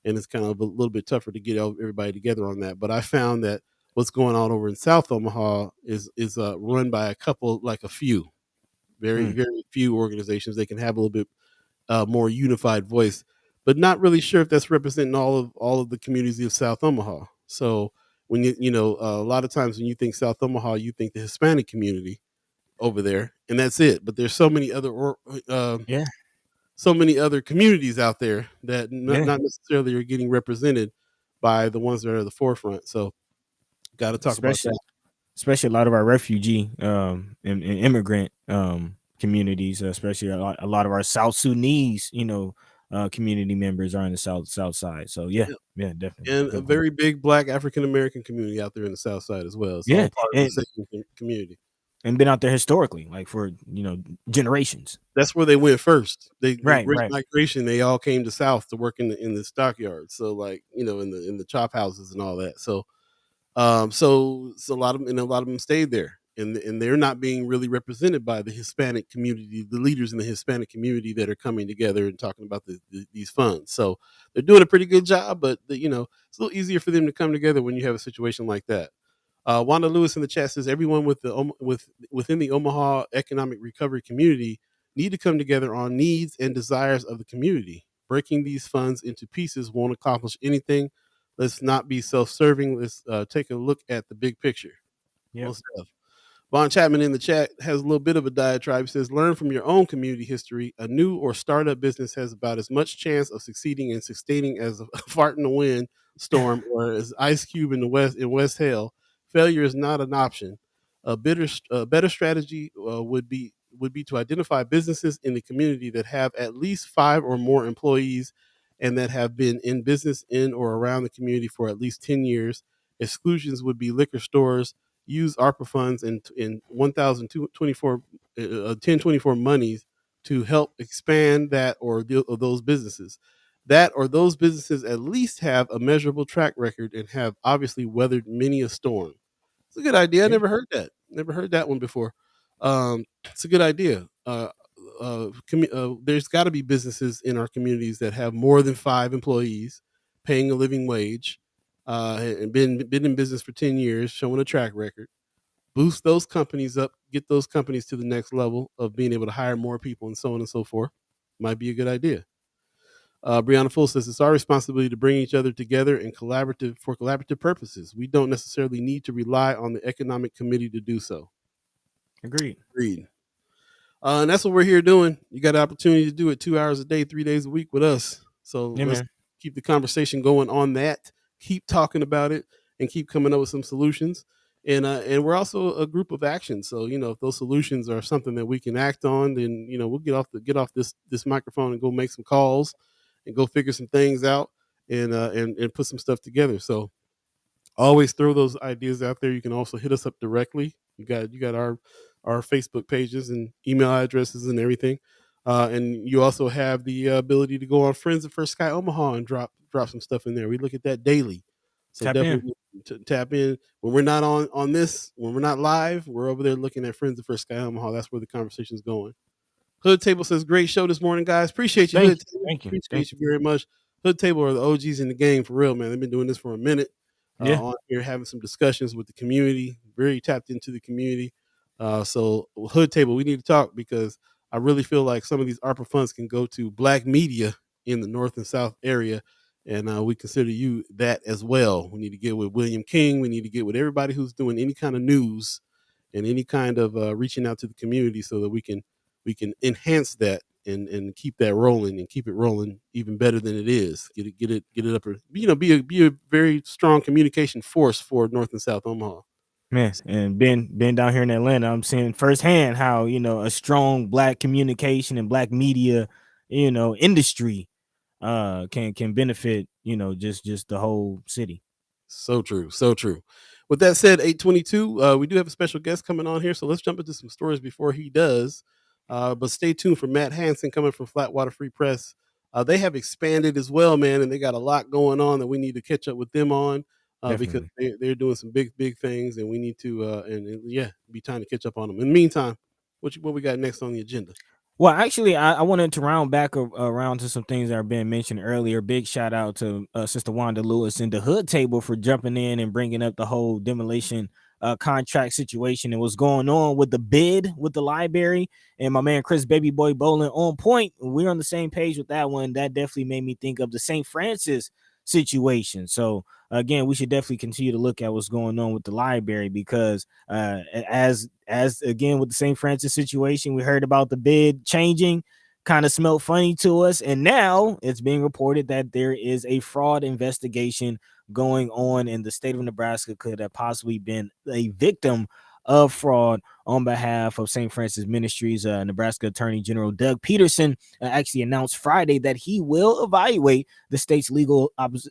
and it's kind of a little bit tougher to get everybody together on that. But I found that what's going on over in South Omaha is run by a few, very few organizations. They can have a little bit more unified voice, but not really sure if that's representing all of the communities of South Omaha. So when a lot of times when you think South Omaha, you think the Hispanic community over there, and that's it. But there's so many other so many other communities out there that not necessarily are getting represented by the ones that are at the forefront. So got to talk about that. Especially a lot of our refugee and immigrant communities, especially a lot of our South Sudanese, community members are in the south side. So yeah, definitely. And a very big Black African American community out there in the South side as well. It's all part of the same community. And been out there historically, like for generations. That's where they went first. Great migration. They all came to South to work in the stockyards. So in the chop houses and all that. So so a lot of them stayed there. and they're not being really represented by the Hispanic community, the leaders in the Hispanic community that are coming together and talking about these funds. So they're doing a pretty good job, but it's a little easier for them to come together when you have a situation like that. Wanda Lewis in the chat says everyone within the Omaha economic recovery community need to come together on needs and desires of the community. Breaking these funds into pieces won't accomplish anything. Let's not be self-serving. Let's take a look at the big picture. Yeah. Vaughn Chapman in the chat has a little bit of a diatribe. He says, learn from your own community history. A new or startup business has about as much chance of succeeding and sustaining as a fart in the wind storm or as Ice Cube in West Hale. Failure is not an option. A better strategy would be to identify businesses in the community that have at least 5 or more employees and that have been in business in or around the community for at least 10 years. Exclusions would be liquor stores. Use ARPA funds in 1024 monies to help expand that or those businesses. That or those businesses at least have a measurable track record and have obviously weathered many a storm. It's a good idea. I never heard that. Never heard that one before. It's a good idea. There's got to be businesses in our communities that have more than 5 employees, paying a living wage, and been in business for 10 years, showing a track record. Boost those companies up, get those companies to the next level of being able to hire more people and so on and so forth. Might be a good idea. Brianna Full says it's our responsibility to bring each other together and for collaborative purposes. We don't necessarily need to rely on the economic committee to do so. Agreed. And that's what we're here doing. You got an opportunity to do it 2 hours a day, 3 days a week with us. So let's keep the conversation going on that. Keep talking about it and keep coming up with some solutions. And we're also a group of action. So, if those solutions are something that we can act on, then, we'll get off this microphone and go make some calls and go figure some things out and put some stuff together. So always throw those ideas out there. You can also hit us up directly. You got our Facebook pages and email addresses and everything. And you also have the ability to go on Friends of First Sky Omaha and drop some stuff in there. We look at that daily. So definitely tap in when we're not on this, when we're not live, we're over there looking at Friends of First Sky Omaha. That's where the conversation is going. Hood Table says, great show this morning, guys. Appreciate you. Thank you. Appreciate you very much. Hood Table are the OGs in the game for real, man. They've been doing this for a minute. On here having some discussions with the community, very tapped into the community. So Hood Table, we need to talk because I really feel like some of these ARPA funds can go to Black media in the North and South area. And we consider you that as well. We need to get with William King. We need to get with everybody who's doing any kind of news and any kind of reaching out to the community so that we can enhance that and keep that rolling and keep it rolling even better than it is. Get it up. Be a very strong communication force for North and South Omaha. Man, and been down here in Atlanta, I'm seeing firsthand how a strong Black communication and Black media industry can benefit just the whole city. So true. With that said, 8:22, we do have a special guest coming on here, so let's jump into some stories before he does. But stay tuned for Matt Hansen coming from Flatwater Free Press. They have expanded as well, man, and they got a lot going on that we need to catch up with them on because they're doing some big things, and we need to be time to catch up on them. In the meantime, what we got next on the agenda? Well, actually, I wanted to round back around to some things that are being mentioned earlier. Big shout out to Sister Wanda Lewis and the Hood Table for jumping in and bringing up the whole demolition contract situation and what's going on with the bid with the library. And my man Chris Baby Boy Bowling on point. We're on the same page with that one. That definitely made me think of the St. Francis situation. So again, we should definitely continue to look at what's going on with the library because as again with the St. Francis situation, we heard about the bid changing, kind of smelled funny to us, and now it's being reported that there is a fraud investigation going on in the state of Nebraska. Could have possibly been a victim of fraud on behalf of St. Francis Ministries. Nebraska Attorney General Doug Peterson actually announced Friday that he will evaluate the state's legal options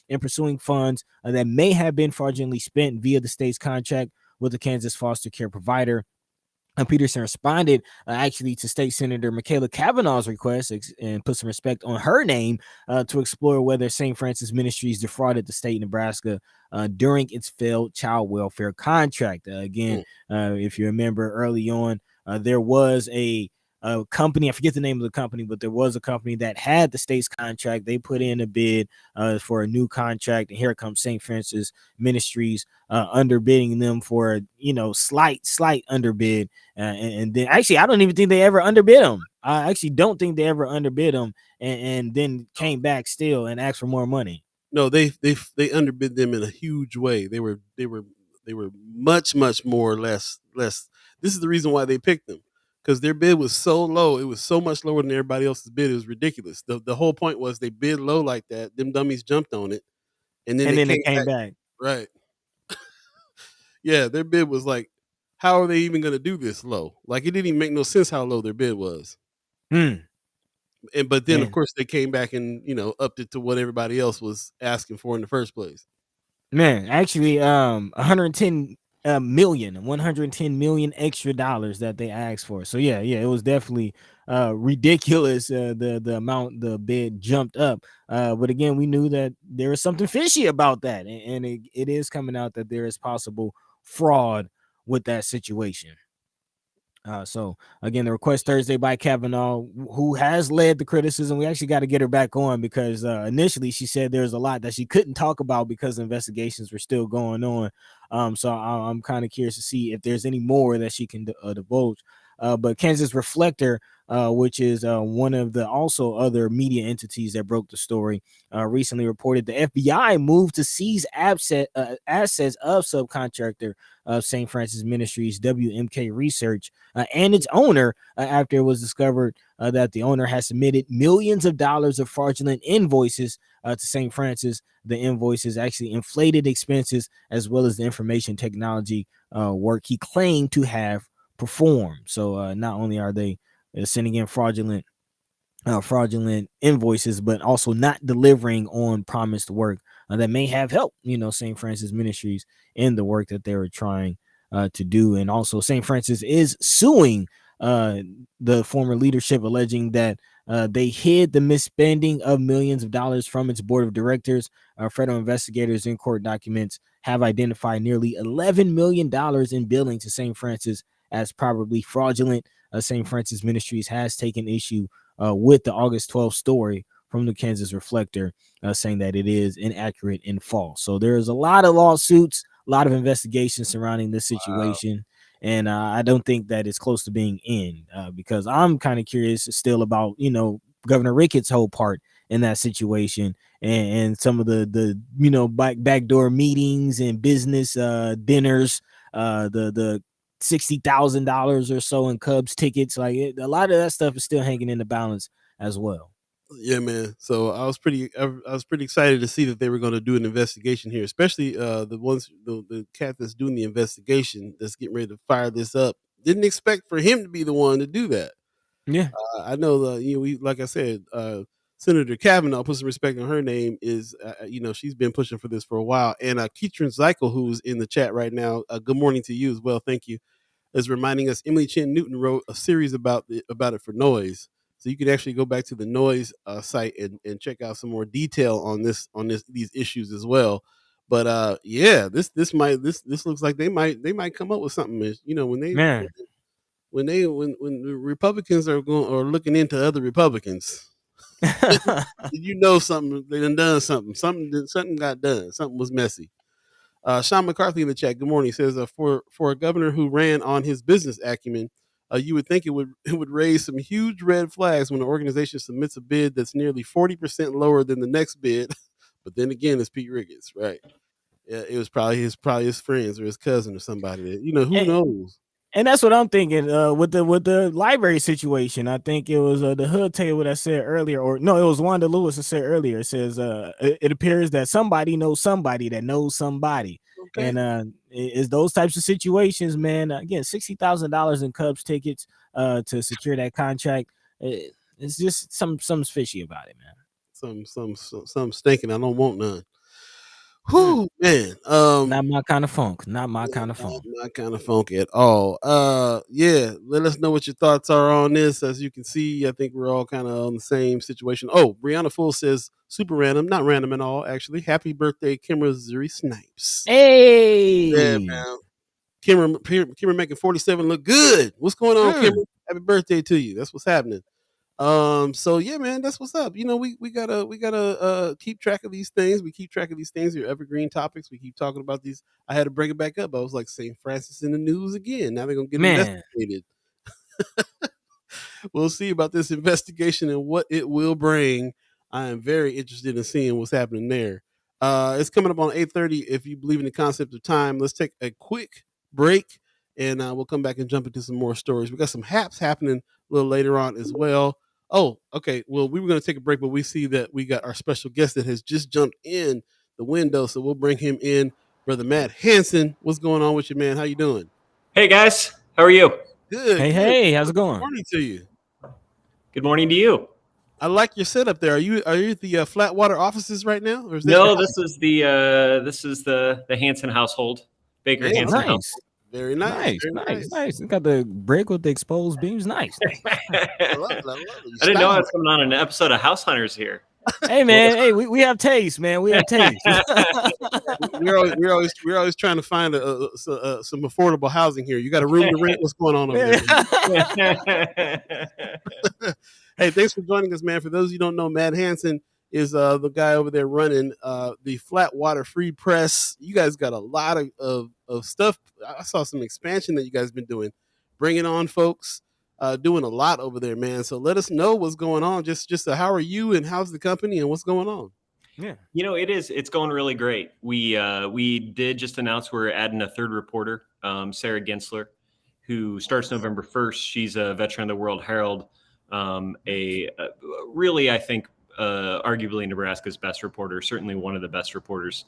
in pursuing funds that may have been fraudulently spent via the state's contract with the Kansas foster care provider. Peterson responded actually to State Senator Michaela Cavanaugh's request and put some respect on her name to explore whether St. Francis Ministries defrauded the state of Nebraska during its failed child welfare contract. If you remember early on, there was a company, I forget the name of the company, but there was a company that had the state's contract. They put in a bid for a new contract, and here comes St. Francis Ministries underbidding them for slight underbid. And then actually, I don't even think they ever underbid them. I actually don't think they ever underbid them, and then came back still and asked for more money. No, they underbid them in a huge way. They were much more or less. This is the reason why they picked them, because their bid was so low. It was so much lower than everybody else's bid. It was ridiculous. The whole point was they bid low like that. Them dummies jumped on it, and then they came back. Right. Yeah, their bid was like, how are they even going to do this low? Like, it didn't even make no sense how low their bid was. But then, of course, they came back and upped it to what everybody else was asking for in the first place. Man, actually, 110 million extra dollars that they asked for. So yeah, it was definitely ridiculous. The amount the bid jumped up. But again, we knew that there was something fishy about that, and it is coming out that there is possible fraud with that situation. So again, the request Thursday by Kavanaugh, who has led the criticism. We actually got to get her back on, because initially she said there's a lot that she couldn't talk about because investigations were still going on. So I'm kind of curious to see if there's any more that she can divulge. But Kansas Reflector, which is one of the also other media entities that broke the story, recently reported the FBI moved to seize assets of subcontractor of St. Francis Ministries, WMK Research, and its owner, after it was discovered that the owner has submitted millions of dollars of fraudulent invoices to St. Francis. The invoices actually inflated expenses, as well as the information technology work he claimed to have performed. So not only are they sending in fraudulent invoices, but also not delivering on promised work that may have helped St. Francis Ministries in the work that they were trying to do. And also St. Francis is suing the former leadership, alleging that they hid the misspending of millions of dollars from its board of directors. Federal investigators in court documents have identified nearly $11 million in billing to St. Francis as probably fraudulent. St. Francis Ministries has taken issue with the August 12th story from the Kansas Reflector, saying that it is inaccurate and false. So there's a lot of lawsuits, a lot of investigations surrounding this situation. Wow. And I don't think that it's close to being in, because I'm kind of curious still about, Governor Ricketts' whole part in that situation, and some of the backdoor meetings and business dinners, the $60,000 or so in Cubs tickets. Like a lot of that stuff is still hanging in the balance as well. Yeah, man. So I was pretty excited to see that they were going to do an investigation here, especially the cat that's doing the investigation, that's getting ready to fire this up. Didn't expect for him to be the one to do that. Yeah, I know like I said, Senator Kavanaugh, put some respect on her name, is she's been pushing for this for a while. And Keatron Zykel, who's in the chat right now, good morning to you as well. Thank you. Is reminding us Emily Chin Newton wrote a series about it for Noise, so you can actually go back to the Noise site and check out some more detail on these issues as well. But yeah, this looks like they might come up with something. When the Republicans are looking into other Republicans, something they done something got done, something was messy. Sean McCarthy in the chat, good morning, says for a governor who ran on his business acumen, you would think it would raise some huge red flags when an organization submits a bid that's nearly 40% lower than the next bid. But then again, it's Pete Ricketts, right? Yeah, it was probably his friends or his cousin or somebody that, who knows. And that's what I'm thinking with the library situation. I think it was the hood table that said earlier, or no, it was Wanda Lewis that said earlier. It says it appears that somebody knows somebody that knows somebody. Okay. And it's those types of situations, man. Again, $60,000 in Cubs tickets to secure that contract. It's just something's fishy about it, man. Some stinking. I don't want none. Whew, man. Not my kind of funk. Not my kind of funk. Not kind of funk at all. Yeah. Let us know what your thoughts are on this. As you can see, I think we're all kind of on the same situation. Oh, Brianna Full says super random, not random at all. Actually, happy birthday, Kimra Zuri Snipes. Hey, Yeah, man. Kimra making 47 look good. What's going on, Kimra? Happy birthday to you. That's what's happening. So yeah, man, that's what's up. You know, we gotta keep track of these things. We keep track of these things, your evergreen topics. We keep talking about these. I had to bring it back up. I was like St. Francis in the news again. Now they're gonna get investigated. We'll see about this investigation and what it will bring. I am very interested in seeing what's happening there. It's coming up on 8:30. If you believe in the concept of time, let's take a quick break and we'll come back and jump into some more stories. We got some haps happening a little later on as well. Oh, okay. Well, we were going to take a break, but we see that we got our special guest that has just jumped in the window, so we'll bring him in. Brother Matt Hansen, what's going on with you, man? How you doing? Hey guys, how are you? Good. Hey, how's it going? Good morning to you. Good morning to you. I like your setup there. Are you at the Flatwater offices right now? Or is no, this is the Hansen household, Baker Hey, Hansen nice. household. Very nice. Nice. It's got the brick with the exposed beams. Nice. I love it. I didn't know I was coming on an episode of House Hunters here. Hey man, hey, we have taste, man. We have taste. we're always trying to find some affordable housing here. You got a room to rent? What's going on over there? Hey, thanks for joining us, man. For those of you who don't know, Matt Hansen is the guy over there running the Flatwater Free Press. You guys got a lot of stuff. I saw some expansion that you guys been doing, bringing on folks, doing a lot over there, man. So let us know what's going on. Just how are you and how's the company and what's going on? Yeah, you know, it's going really great. We did just announce we're adding a third reporter, Sarah Gensler, who starts November 1st. She's a veteran of the World Herald, really, I think, arguably Nebraska's best reporter, certainly one of the best reporters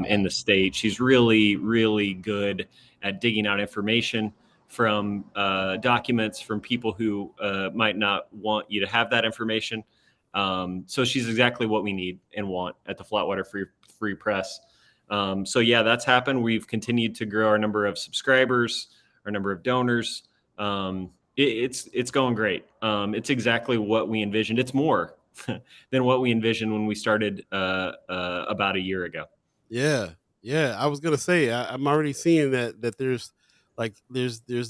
in the state. She's really, really good at digging out information from documents from people who might not want you to have that information. So she's exactly what we need and want at the Flatwater Free Press. So yeah, that's happened. We've continued to grow our number of subscribers, our number of donors. It's going great. It's exactly what we envisioned. It's more than what we envisioned when we started about a year ago. Yeah. I was gonna say I'm already seeing that there's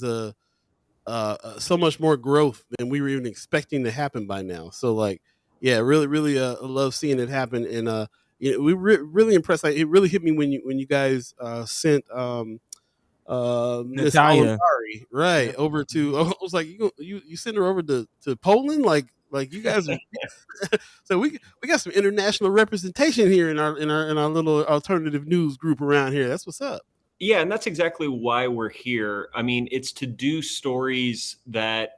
a so much more growth than we were even expecting to happen by now. So like, yeah, really love seeing it happen. And we really impressed. Like, it really hit me when you guys sent Miss Natalia. right over to. I was like, you sent her over to Poland, like you guys are. So we got some international representation here in our little alternative news group around here. That's what's up. Yeah, and that's exactly why we're here. I mean, it's to do stories that,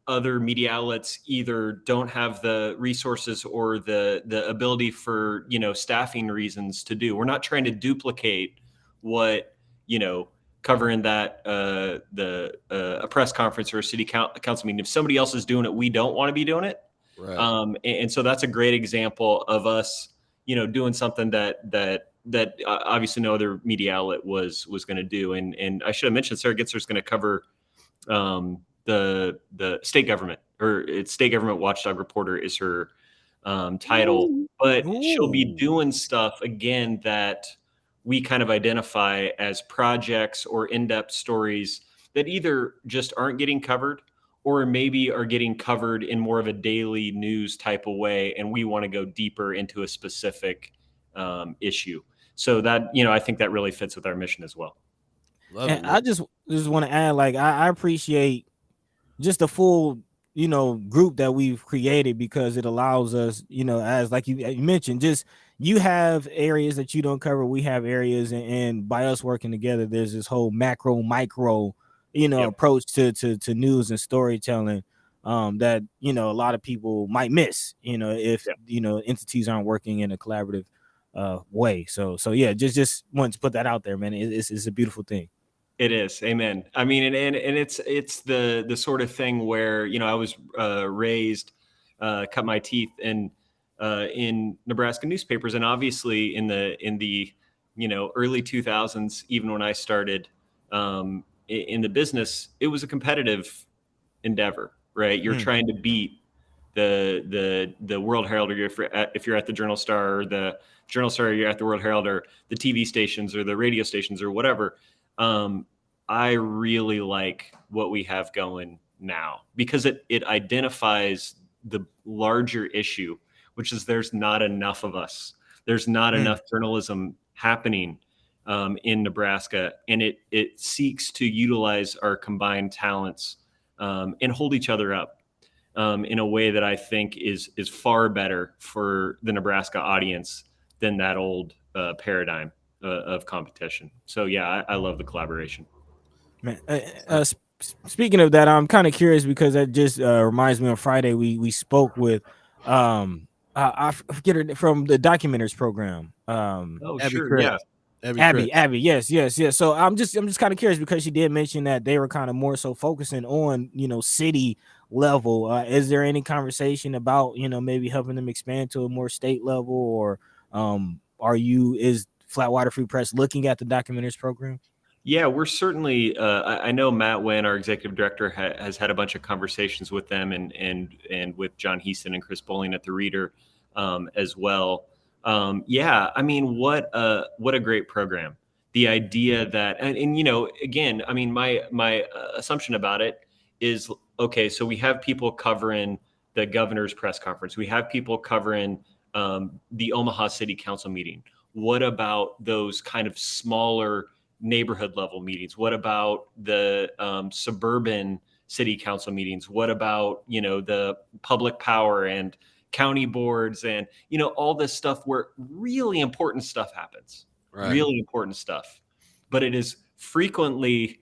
other media outlets either don't have the resources or the ability for, staffing reasons to do. We're not trying to duplicate what, covering that a press conference or a city council meeting. If somebody else is doing it, we don't want to be doing it. Right. And so that's a great example of us, doing something that obviously no other media outlet was going to do. And I should have mentioned Sarah Gensler is going to cover the state government, or it's state government watchdog reporter is her title, but she'll be doing stuff again that we kind of identify as projects or in-depth stories that either just aren't getting covered or maybe are getting covered in more of a daily news type of way. And we want to go deeper into a specific issue. So that, I think that really fits with our mission as well. Love it, I just want to add, like, I appreciate just the full, group that we've created, because it allows us, as like you mentioned, just you have areas that you don't cover. We have areas, and by us working together, there's this whole macro, micro, approach to news and storytelling that, a lot of people might miss, if, entities aren't working in a collaborative way. So yeah, just wanted to put that out there, man. It's a beautiful thing. It is. Amen. I mean, and it's the sort of thing where, I was raised, cut my teeth in in Nebraska newspapers. And obviously in the early 2000s, even when I started in the business, it was a competitive endeavor, right? You're trying to beat the World Herald, or if you're at the Journal Star, or the Journal Star, you're at the World Herald, or the TV stations or the radio stations or whatever. I really like what we have going now, because it identifies the larger issue, which is there's not enough of us. There's not enough journalism happening in Nebraska, and it seeks to utilize our combined talents and hold each other up in a way that I think is far better for the Nebraska audience than that old paradigm of competition. So yeah, I love the collaboration. Man, speaking of that, I'm kind of curious, because that just reminds me, on Friday we spoke with I forget her from the Documenters program. Abby, yes. So I'm just kind of curious, because she did mention that they were kind of more so focusing on city level. Is there any conversation about maybe helping them expand to a more state level, or is Flatwater Free Press looking at the Documenters program? Yeah, we're certainly. I know Matt Wynn, our executive director, has had a bunch of conversations with them, and with John Heaston and Chris Bowling at the Reader as well. Yeah, I mean, what a great program. The idea that, and again, I mean, my assumption about it is, okay, so we have people covering the governor's press conference. We have people covering the Omaha City Council meeting. What about those kind of smaller neighborhood level meetings? What about the suburban city council meetings? What about the public power and county boards and all this stuff where really important stuff happens? Right. Really important stuff, but it is frequently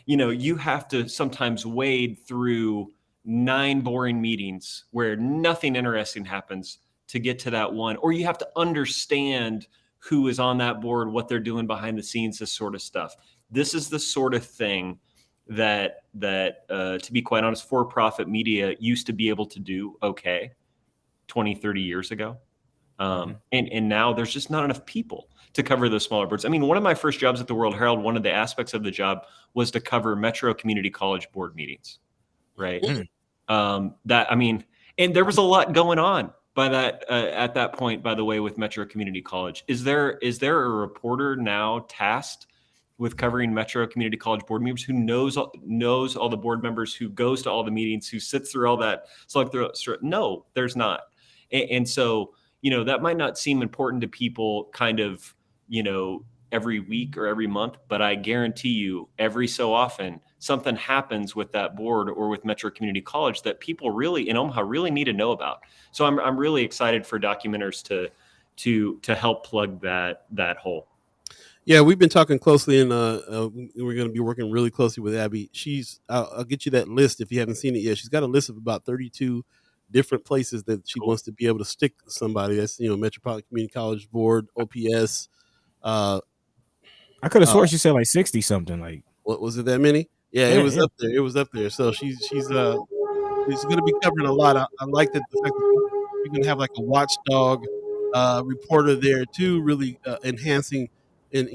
you have to sometimes wade through 9 boring meetings where nothing interesting happens to get to that one, or you have to understand who is on that board, what they're doing behind the scenes, this sort of stuff. This is the sort of thing that to be quite honest, for-profit media used to be able to do okay 20, 30 years ago. And now there's just not enough people to cover those smaller boards. I mean, one of my first jobs at the World Herald, one of the aspects of the job was to cover Metro Community College board meetings, right? And there was a lot going on at that point, by the way, with Metro Community College. Is there a reporter now tasked with covering Metro Community College board meetings, who knows all the board members, who goes to all the meetings, who sits through all that? No, there's not. And so, that might not seem important to people kind of, every week or every month, but I guarantee you every so often something happens with that board or with Metro Community College that people really in Omaha really need to know about. So I'm really excited for Documenters to help plug that hole. Yeah, we've been talking closely, and we're going to be working really closely with Abby. I'll get you that list if you haven't seen it yet. She's got a list of about 32 different places that she wants to be able to stick somebody. That's Metropolitan Community College Board, OPS. I could have sworn she said like 60 something. Like, what was it, that many? Yeah, it was up there. It was up there. So she's going to be covering a lot. I like that the fact that you're going to have like a watchdog reporter there too, really enhancing and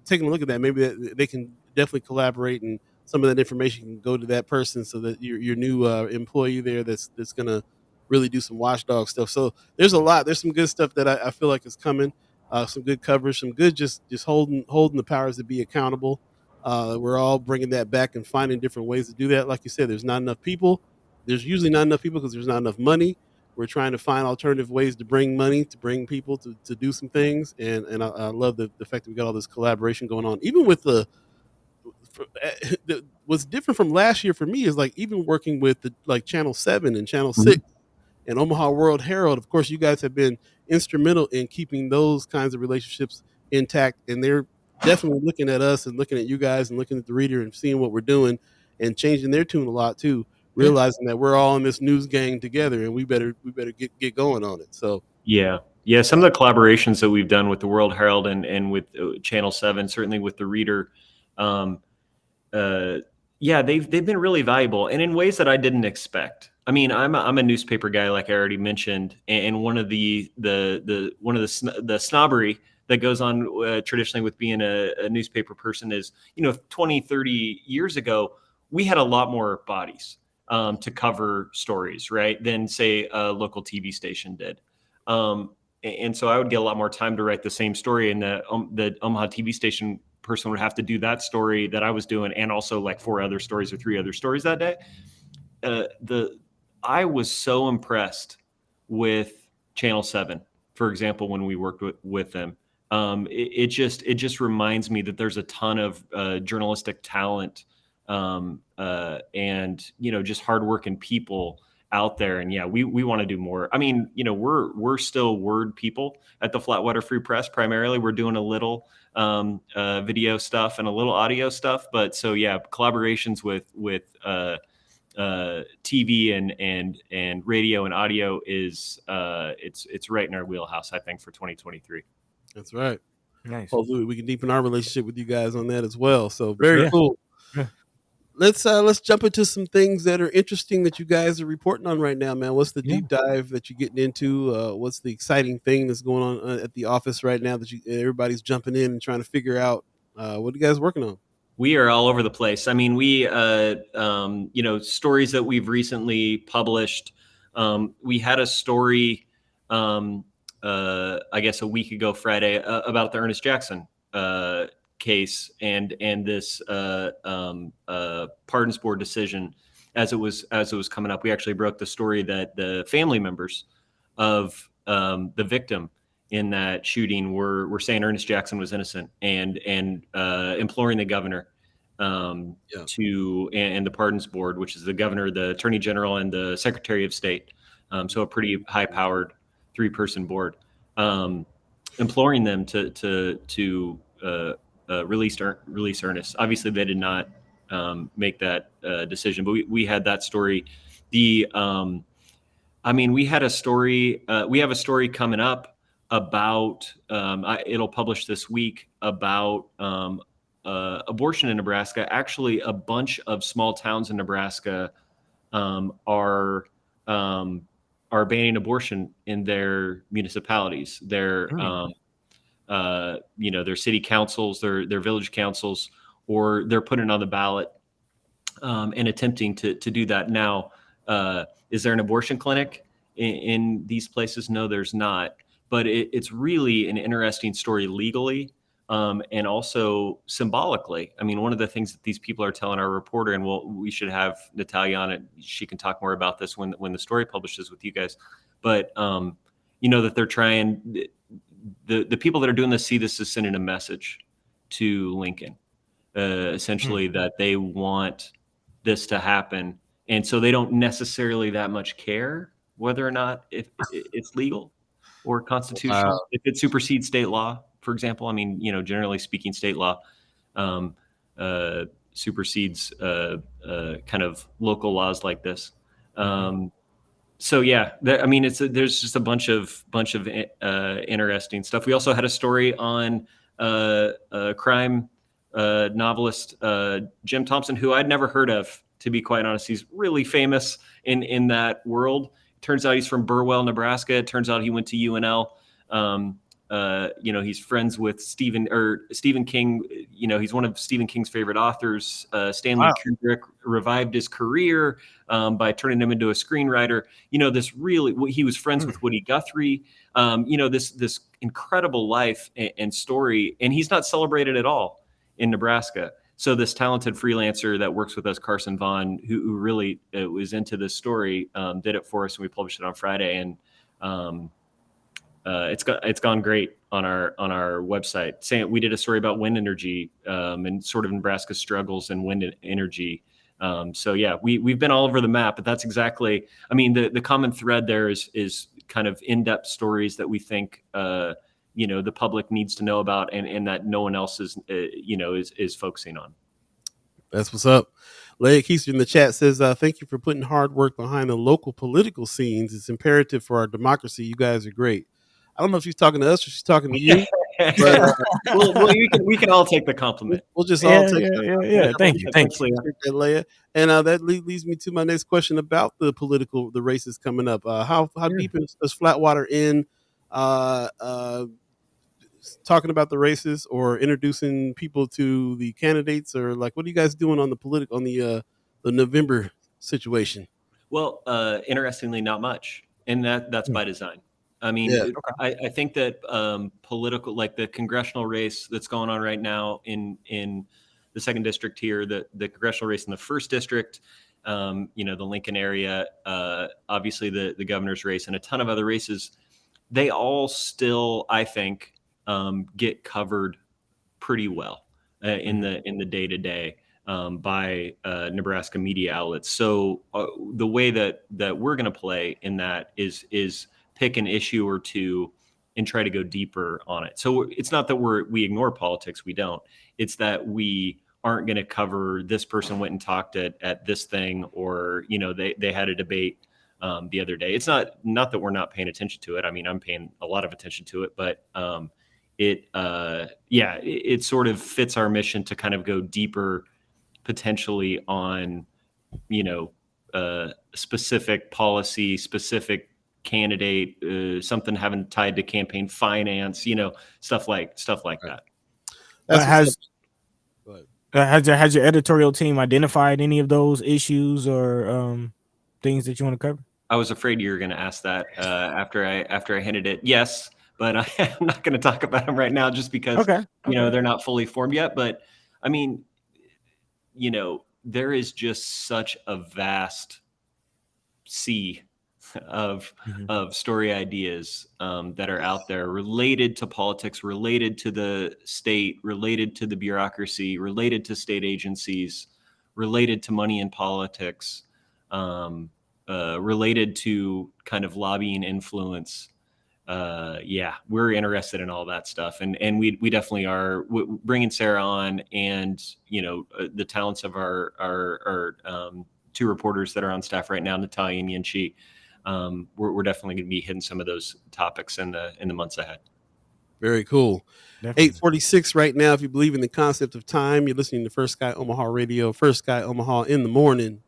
taking a look at that. Maybe they can definitely collaborate, and some of that information can go to that person, so that your new employee there that's going to really do some watchdog stuff. So there's a lot. There's some good stuff that I feel like is coming. Some good coverage, some good just holding the powers that be accountable. We're all bringing that back and finding different ways to do that. Like you said, there's not enough people. There's usually not enough people because there's not enough money. We're trying to find alternative ways to bring money, to bring people to do some things. And I love the fact that we got all this collaboration going on. Even with what's different from last year for me is like even working with like Channel 7 and Channel 6 and Omaha World Herald. Of course, you guys have been instrumental in keeping those kinds of relationships intact, and they're definitely looking at us and looking at you guys and looking at the Reader and seeing what we're doing and changing their tune a lot too, realizing that we're all in this news gang together and we better get going on it. So yeah, some of the collaborations that we've done with the World Herald and with Channel 7, certainly with the Reader, they've been really valuable and in ways that I didn't expect. I mean, I'm a newspaper guy, like I already mentioned, and one of the snobbery that goes on traditionally with being a newspaper person is, 20, 30 years ago, we had a lot more bodies to cover stories, right, than say a local TV station did. And so I would get a lot more time to write the same story, and the Omaha TV station person would have to do that story that I was doing, and also like 4 other stories or 3 other stories that day. I was so impressed with Channel 7, for example, when we worked with them. It just reminds me that there's a ton of journalistic talent and just hardworking people out there. And yeah, we want to do more. I mean, we're still word people at the Flatwater Free Press. Primarily, we're doing a little video stuff and a little audio stuff. But so yeah, collaborations with TV and radio and audio is it's right in our wheelhouse, I think, for 2023. That's right. Nice. Hopefully we can deepen our relationship with you guys on that as well. So very cool. Yeah. Let's jump into some things that are interesting that you guys are reporting on right now, man. What's the deep dive that you're getting into? What's the exciting thing that's going on at the office right now that everybody's jumping in and trying to figure out? What are you guys working on? We are all over the place. I mean, we, stories that we've recently published. We had a story, I guess a week ago Friday, about the Ernest Jackson case and this pardons board decision as it was coming up. We actually broke the story that the family members of the victim in that shooting were saying Ernest Jackson was innocent and imploring the governor to and the pardons board, which is the governor, the attorney general, and the secretary of state. So a pretty high-powered 3-person board, imploring them to release Ernest. Obviously, they did not make that decision, but we had that story. We had a story. We have a story coming up about it'll publish this week about abortion in Nebraska. Actually, a bunch of small towns in Nebraska are banning abortion in their municipalities. Their their city councils, their village councils, or they're putting it on the ballot and attempting to do that. Now, is there an abortion clinic in these places? No, there's not. But it's really an interesting story legally and also symbolically. I mean, one of the things that these people are telling our reporter, and we should have Natalia on it. She can talk more about this when the story publishes with you guys. But that they're trying. The people that are doing this see this as sending a message to Lincoln, essentially that they want this to happen, and so they don't necessarily that much care whether or not if it's legal or constitutional. Wow. If it supersedes state law, for example. I mean, generally speaking, state law supersedes kind of local laws like this. So yeah, there's just a bunch of interesting stuff. We also had a story on crime novelist Jim Thompson, who I'd never heard of, to be quite honest. He's really famous in that world. Turns out he's from Burwell, Nebraska. It turns out he went to UNL. He's friends with Stephen King. He's one of Stephen King's favorite authors. Stanley Kubrick revived his career by turning him into a screenwriter. He was friends with Woody Guthrie. This incredible life and story, and he's not celebrated at all in Nebraska. So this talented freelancer that works with us, Carson Vaughn, who really was into this story, did it for us, and we published it on Friday. And it's gone great on our website. Saying we did a story about wind energy and sort of Nebraska's struggles in wind energy. So yeah, we've been all over the map, but that's exactly. I mean, the common thread there is kind of in-depth stories that we think the public needs to know about, and that no one else is focusing on. That's what's up. Leigh Keister in the chat says, thank you for putting hard work behind the local political scenes. It's imperative for our democracy. You guys are great. I don't know if she's talking to us or she's talking to you. But we can all take the compliment. we'll just all take Thank you. Leia. And that leads me to my next question about the races coming up. How deep is Flatwater in talking about the races or introducing people to the candidates, or like what are you guys doing on the November situation? Well, interestingly, not much, and that's by design. I mean, I think that political, like the congressional race that's going on right now in the 2nd district here, the congressional race in the 1st district, the Lincoln area, obviously the governor's race, and a ton of other races, they all still, I think, get covered pretty well in the day-to-day by Nebraska media outlets. So the way that we're going to play in that is pick an issue or two and try to go deeper on it. So it's not that we ignore politics. We don't. It's that we aren't going to cover this person went and talked at this thing, or they had a debate the other day. It's not that we're not paying attention to it. I mean, I'm paying a lot of attention to it, but it sort of fits our mission to kind of go deeper potentially on specific policy, specific candidate, something having tied to campaign finance, stuff like that. Has your editorial team identified any of those issues or things that you want to cover? I was afraid you were going to ask that after I hinted it. Yes, but I'm not going to talk about them right now just because they're not fully formed yet. But I mean, there is just such a vast sea of story ideas that are out there related to politics, related to the state, related to the bureaucracy, related to state agencies, related to money in politics, related to kind of lobbying influence. We're interested in all that stuff, and we definitely are bringing Sarah on, and the talents of our 2 reporters that are on staff right now, Natalia and Yin-Chi. We're definitely going to be hitting some of those topics in the months ahead. Very cool. 8:46 right now. If you believe in the concept of time, you're listening to First Sky Omaha Radio. First Sky Omaha in the morning.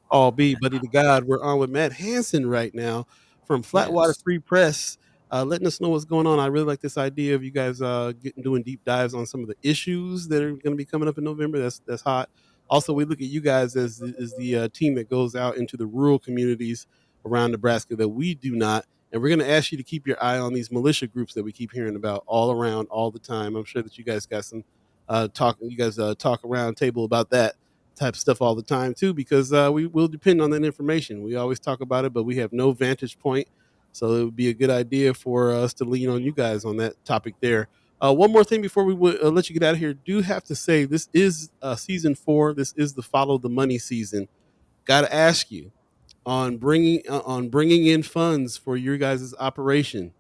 All Beee, Buddi3 Da Gawd. We're on with Matt Hansen right now from Flatwater Free Press, letting us know what's going on. I really like this idea of you guys doing deep dives on some of the issues that are going to be coming up in November. That's hot. Also, we look at you guys as the team that goes out into the rural communities around Nebraska that we do not. And we're going to ask you to keep your eye on these militia groups that we keep hearing about all around, all the time. I'm sure that you guys got some talk. You guys talk around table about that type of stuff all the time too, because we will depend on that information. We always talk about it, but we have no vantage point. So it would be a good idea for us to lean on you guys on that topic there. One more thing before we let you get out of here. Do have to say this is season 4. This is the Follow the Money season. Got to ask you on bringing in funds for your guys' operation.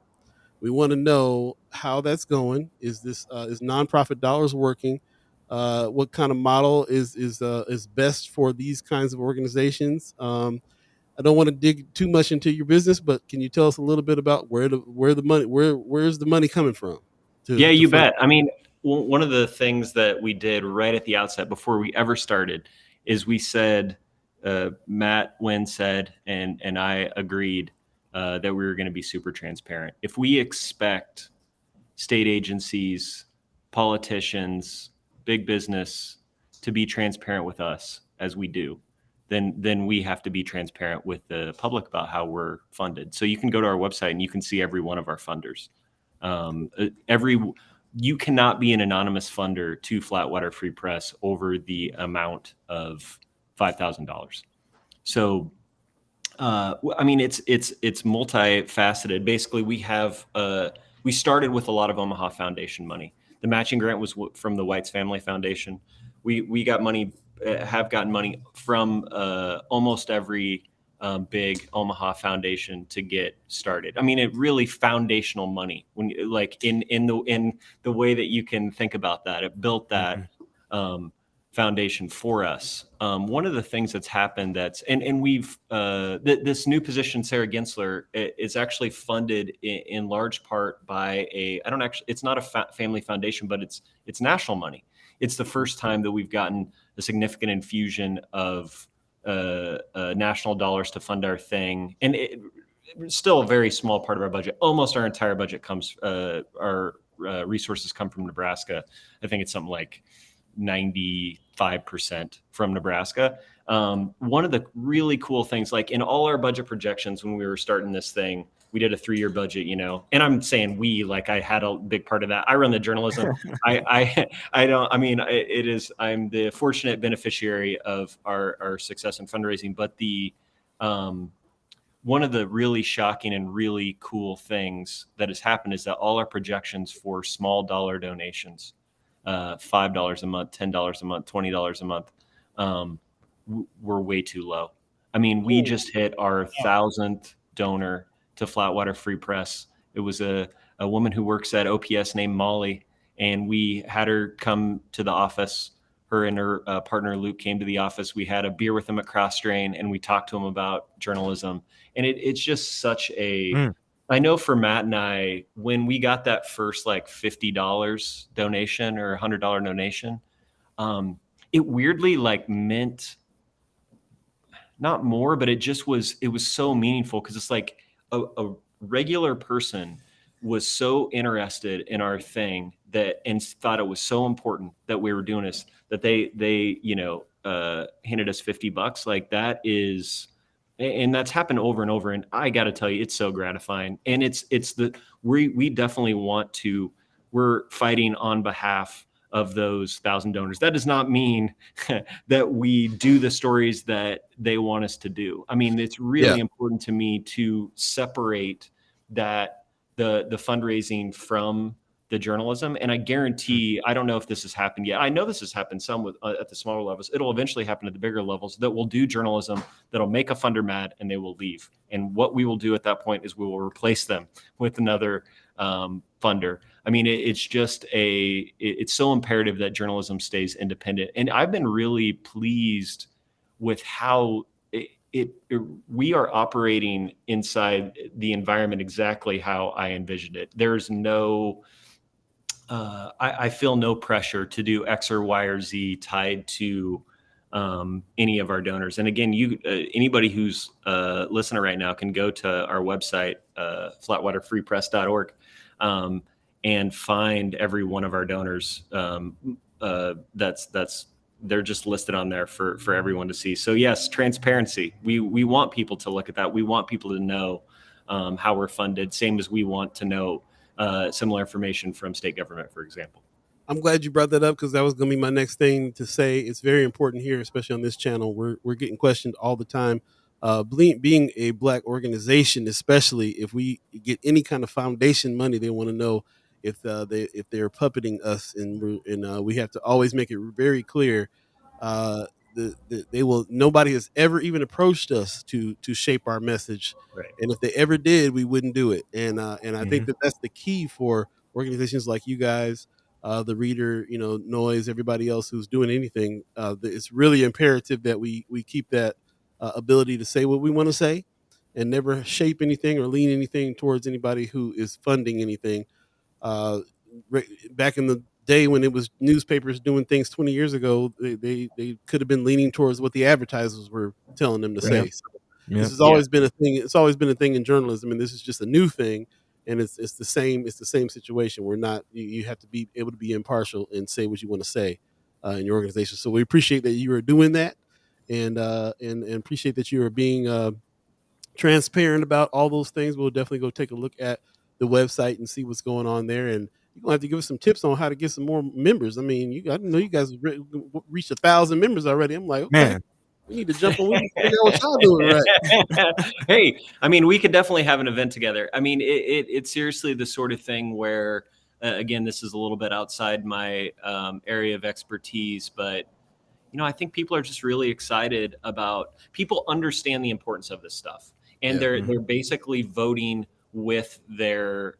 We want to know how that's going. Is nonprofit dollars working? What kind of model is best for these kinds of organizations? I don't want to dig too much into your business, but can you tell us a little bit about where's the money coming from? You bet. I mean, one of the things that we did right at the outset before we ever started is we said, Matt Wynn said, and I agreed that we were going to be super transparent. If we expect state agencies, politicians, big business to be transparent with us as we do, then we have to be transparent with the public about how we're funded. So you can go to our website and you can see every one of our funders. You cannot be an anonymous funder to Flatwater Free Press over the amount of $5,000. So, I mean, it's multifaceted. Basically, we started with a lot of Omaha Foundation money. The matching grant was from the White's Family Foundation. We got money, have gotten money from almost every big Omaha foundation to get started. I mean, it really foundational money when like in the way that you can think about that. It built that foundation for us. One of the things that's happened and we've this new position, Sarah Gensler, is actually funded in large part by it's not a family foundation, but it's national money. It's the first time that we've gotten a significant infusion of national dollars to fund our thing. And it's still a very small part of our budget. Almost our entire budget comes, our resources come from Nebraska. I think it's something like 95% from Nebraska. One of the really cool things, like in all our budget projections, when we were starting this thing, we did a 3-year budget, and I'm saying like I had a big part of that. I run the journalism. I'm the fortunate beneficiary of our success in fundraising, but one of the really shocking and really cool things that has happened is that all our projections for small dollar donations, $5 a month, $10 a month, $20 a month, were way too low. I mean, we just hit our 1,000th donor to Flatwater Free Press. It was a woman who works at OPS named Molly, and we had her come to the office. Her and her partner Luke came to the office. We had a beer with them at Cross Drain, and we talked to them about journalism. And it's just such a I know for Matt and I, when we got that first like $50 donation or $100 donation, it weirdly like meant not more, but it was so meaningful, because it's like a regular person was so interested in our thing and thought it was so important that we were doing this, that they handed us $50. Like that is, and that's happened over and over. And I got to tell you, it's so gratifying. And we definitely we're fighting on behalf of those 1,000 donors. That does not mean that we do the stories that they want us to do. I mean, it's really important to me to separate the fundraising from the journalism. And I guarantee, I don't know if this has happened yet. I know this has happened some at the smaller levels. It'll eventually happen at the bigger levels, that will do journalism that'll make a funder mad and they will leave. And what we will do at that point is we will replace them with another funder. I mean, it's so imperative that journalism stays independent. And I've been really pleased with how we are operating inside the environment exactly how I envisioned it. There's no, I feel no pressure to do X or Y or Z tied to any of our donors. And again, anybody who's listening right now can go to our website, flatwaterfreepress.org, and find every one of our donors. They're just listed on there for everyone to see. So yes, transparency. We want people to look at that. We want people to know how we're funded, same as we want to know similar information from state government, for example. I'm glad you brought that up, because that was going to be my next thing to say. It's very important here, especially on this channel. We're getting questioned all the time. Being a Black organization, especially if we get any kind of foundation money, they want to know if they're puppeting us, and we have to always make it very clear. Nobody has ever even approached us to shape our message, right. And if they ever did, we wouldn't do it. And I think that's the key for organizations like you guys, the Reader, Noise, everybody else who's doing anything. It's really imperative that we keep that ability to say what we want to say, and never shape anything or lean anything towards anybody who is funding anything. Back in the day when it was newspapers doing things 20 years ago, they could have been leaning towards what the advertisers were telling them to say. So this has always been a thing. It's always been a thing in journalism, and this is just a new thing. And it's the same situation. We're not, you have to be able to be impartial and say what you want to say in your organization. So we appreciate that you are doing that, and appreciate that you are being transparent about all those things. We'll definitely go take a look at the website and see what's going on there. And you're gonna have to give us some tips on how to get some more members. I mean, I know you guys reached 1,000 members already. I'm like, okay, man, we need to jump on. We need to figure out what y'all doing right. Hey, I mean, we could definitely have an event together. I mean, it's seriously the sort of thing where, again, this is a little bit outside my area of expertise, but I think people are just really excited about. People understand the importance of this stuff, and they're basically voting with their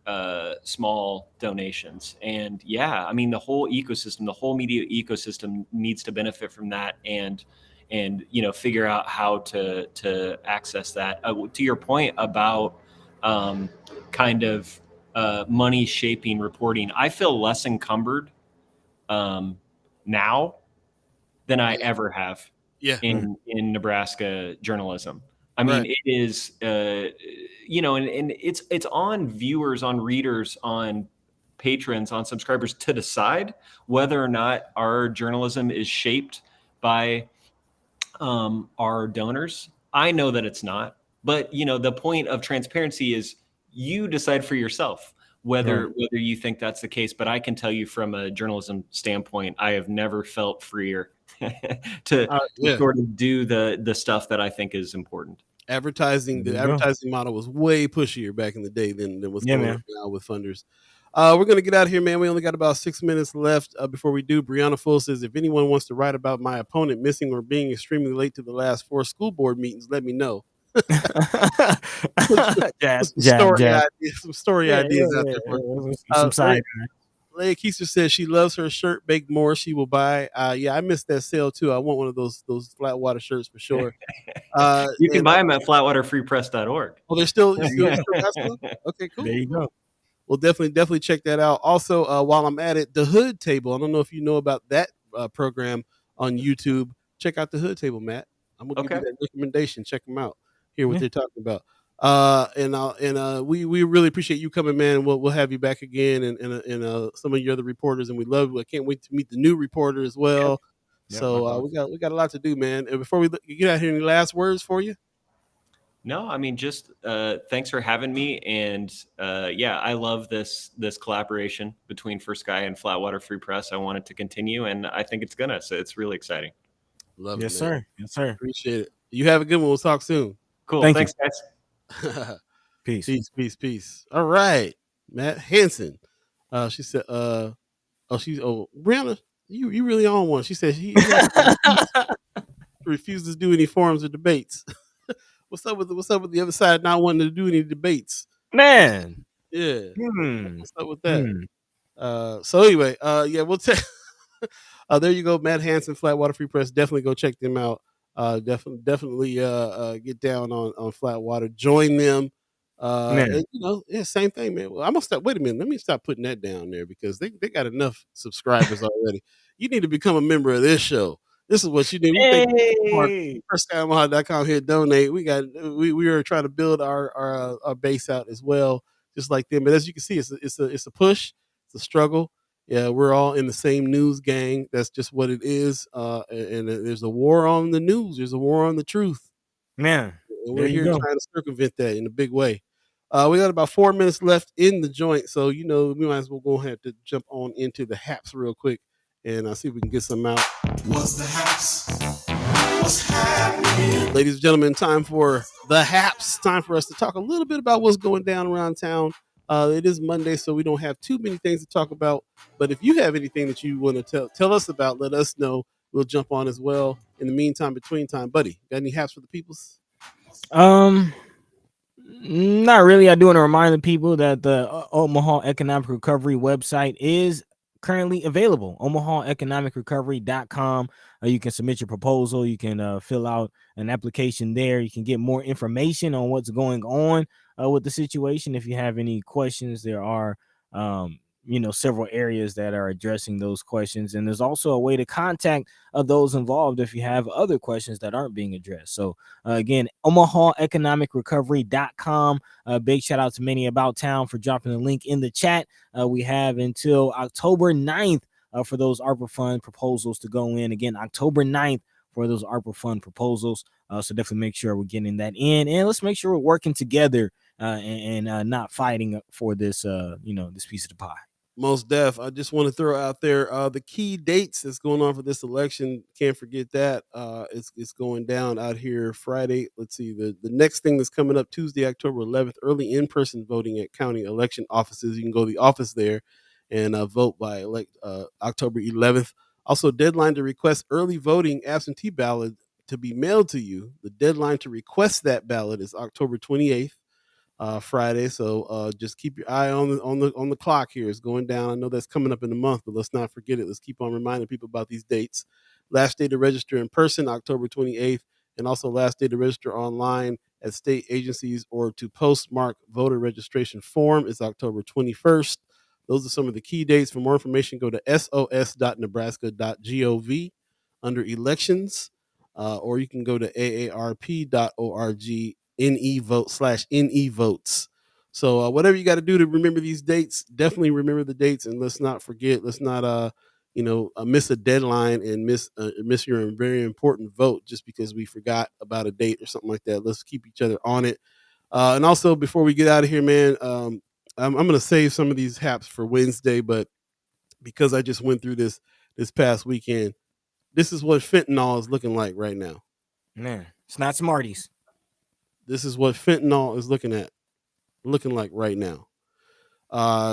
small donations. And yeah, I mean, the whole ecosystem, the whole media ecosystem needs to benefit from that, and figure out how to access that. To your point about kind of money shaping reporting, I feel less encumbered now than I ever have in Nebraska journalism. I mean, it is, and it's on viewers, on readers, on patrons, on subscribers to decide whether or not our journalism is shaped by our donors. I know that it's not, but the point of transparency is you decide for yourself whether you think that's the case. But I can tell you from a journalism standpoint, I have never felt freer to sort of do the stuff that I think is important. The advertising model was way pushier back in the day than what's going on now with funders. We're going to get out of here, man. We only got about 6 minutes left before we do. Brianna Full says, if anyone wants to write about my opponent missing or being extremely late to the last 4 school board meetings, let me know. Some story ideas out there. Some side. Leia Keister says she loves her shirt. Bake more, she will buy. I missed that sale too. I want one of those Flatwater shirts for sure. You can buy them at flatwaterfreepress.org. Oh, they're still okay, cool. There you go. Well, definitely check that out. Also, while I'm at it, the Hood Table. I don't know if you know about that program on YouTube. Check out the Hood Table, Matt. I'm gonna give you that recommendation. Check them out. Hear what they're talking about. We really appreciate you coming, man. We'll have you back again, and some of your other reporters, and I can't wait to meet the new reporter as well. So we got a lot to do, man. And before we get out here, any last words for you? No, I mean, just thanks for having me, and I love this collaboration between For Sky and Flatwater Free Press. I want it to continue, and I think it's gonna. So it's really exciting. Love it, yes, sir. Yes, sir. Appreciate it. You have a good one. We'll talk soon. Cool. Thanks, guys. Peace. All right, Matt Hansen. She said, Brianna, you really on one. She said he refuses to do any forums or debates. What's up with the other side not wanting to do any debates? Man. Yeah. What's up with that? So anyway, we'll take there you go, Matt Hansen, Flatwater Free Press. Definitely go check them out. Definitely get down on Flatwater. Join them. And, same thing, man. Well, I'm gonna stop. Wait a minute. Let me stop putting that down there because they got enough subscribers already. You need to become a member of this show. This is what you need. SkyOmaha.com here. Donate. We are trying to build our base out as well, just like them. But as you can see, it's a push. It's a struggle. Yeah, we're all in the same news gang. That's just what it is. And there's a war on the news. There's a war on the truth. Man, and we're here trying to circumvent that in a big way. We got about 4 minutes left in the joint, so we might as well go ahead to jump on into the haps real quick and see if we can get some out. What's the haps? What's happening? Ladies and gentlemen, time for the haps. Time for us to talk a little bit about what's going down around town. It is Monday, so we don't have too many things to talk about. But if you have anything that you want to tell us about, let us know. We'll jump on as well. In the meantime, between time, Buddy, got any haps for the peoples? Not really. I do want to remind the people that the Omaha Economic Recovery website is currently available. OmahaEconomicRecovery.com. You can submit your proposal. You can fill out an application there. You can get more information on what's going on with the situation. If you have any questions, there are several areas that are addressing those questions, and there's also a way to contact those involved if you have other questions that aren't being addressed. So again, OmahaEconomicRecovery.com. Big shout out to Manny About Town for dropping the link in the chat. We have until October 9th for those ARPA fund proposals to go in. Again, October 9th for those ARPA fund proposals. So definitely make sure we're getting that in, and let's make sure we're working together and not fighting for this this piece of the pie. Most def. I just want to throw out there the key dates that's going on for this election. Can't forget that. It's going down out here Friday. Let's see, the next thing that's coming up Tuesday, October 11th, early in-person voting at county election offices. You can go to the office there and vote by October 11th. Also, deadline to request early voting absentee ballot to be mailed to you. The deadline to request that ballot is October 28th. Friday. So just keep your eye on the clock here. It's going down. I know that's coming up in a month, but let's not forget it. Let's keep on reminding people about these dates. Last day to register in person, October 28th, and also last day to register online at state agencies or to postmark voter registration form is October 21st. Those are some of the key dates. For more information, go to sos.nebraska.gov under elections, or you can go to aarp.org NE votes. So whatever you got to do to remember these dates, definitely remember the dates, and let's not forget. Let's not miss a deadline and miss your very important vote just because we forgot about a date or something like that. Let's keep each other on it. And also, before we get out of here, man, I'm going to save some of these haps for Wednesday, but because I just went through this past weekend, this is what fentanyl is looking like right now. Man, it's not Smarties. This is what fentanyl is looking like right now.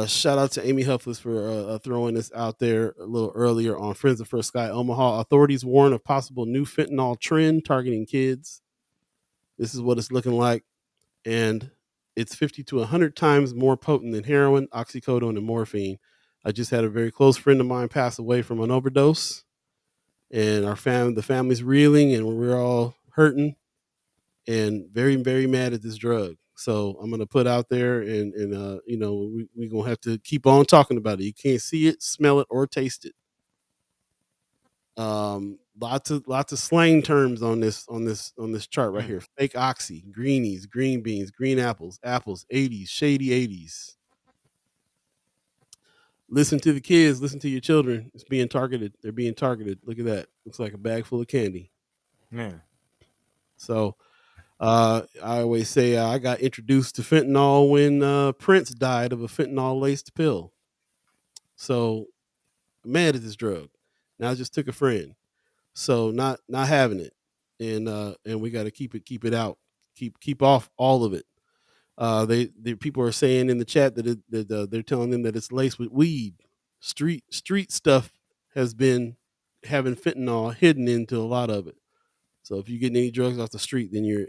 Shout out to Amy Huffless for throwing this out there a little earlier on Friends of First Sky Omaha. Authorities warn of possible new fentanyl trend targeting kids. This is what it's looking like. And it's 50 to 100 times more potent than heroin, oxycodone, and morphine. I just had a very close friend of mine pass away from an overdose. And the family's reeling, and we're all hurting and very, very mad at this drug. So I'm going to put out there and we're going to have to keep on talking about it. You can't see it, smell it, or taste it. Lots of slang terms on this chart right here. Fake oxy, greenies, green beans, green apples, 80s, shady 80s. Listen to the kids, listen to your children. It's being targeted. They're being targeted. Look at that. Looks like a bag full of candy. Man. So I always say I got introduced to fentanyl when Prince died of a fentanyl-laced pill. So I'm mad at this drug. Now I just took a friend. So not having it. And we got to keep it out. Keep off all of it. The people are saying in the chat that they're telling them that it's laced with weed. Street stuff has been having fentanyl hidden into a lot of it. So if you're getting any drugs off the street, then you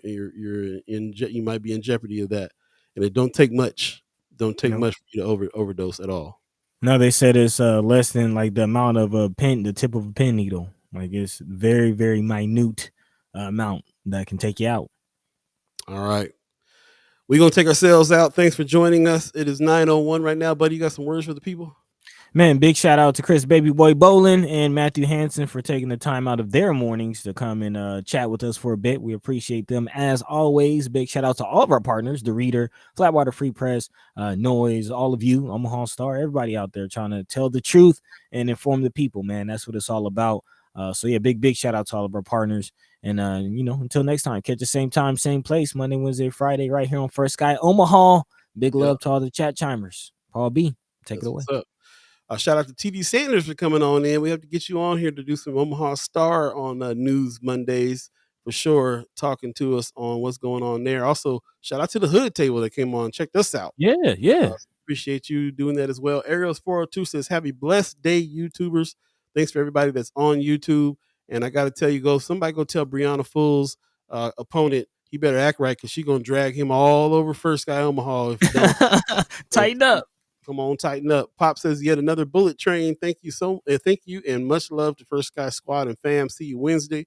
might be in jeopardy of that. And it don't take much. Don't take much for you to overdose at all. No, they said it's less than like the amount of the tip of a pen needle. Like it's very, very minute amount that can take you out. All right. We're going to take ourselves out. Thanks for joining us. It is 9:01 right now. Buddy, you got some words for the people? Man, big shout out to Chris Baby Boy Bolin and Matthew Hansen for taking the time out of their mornings to come and chat with us for a bit. We appreciate them as always. Big shout out to all of our partners, The Reader, Flatwater Free Press, Noise, all of you, Omaha Star, everybody out there trying to tell the truth and inform the people, man. That's what it's all about. So yeah, big shout out to all of our partners. And until next time, catch the same time, same place, Monday, Wednesday, Friday, right here on First Sky Omaha. Big love to all the chat chimers. Paul B, take it away. What's up? Shout out to TD Sanders for coming on in. We have to get you on here to do some Omaha Star on News Mondays for sure, talking to us on what's going on there. Also, shout out to the Hood Table that came on, checked us out. Yeah. Appreciate you doing that as well. Ariel's 402 says, "Have a blessed day, YouTubers." Thanks for everybody that's on YouTube. And I got to tell you, somebody go tell Brianna Fool's opponent he better act right because she's gonna drag him all over First Sky Omaha if you don't. Tighten up. Come on, tighten up. Pop says, yet another bullet train. Thank you and much love to First Sky Squad and fam. See you Wednesday.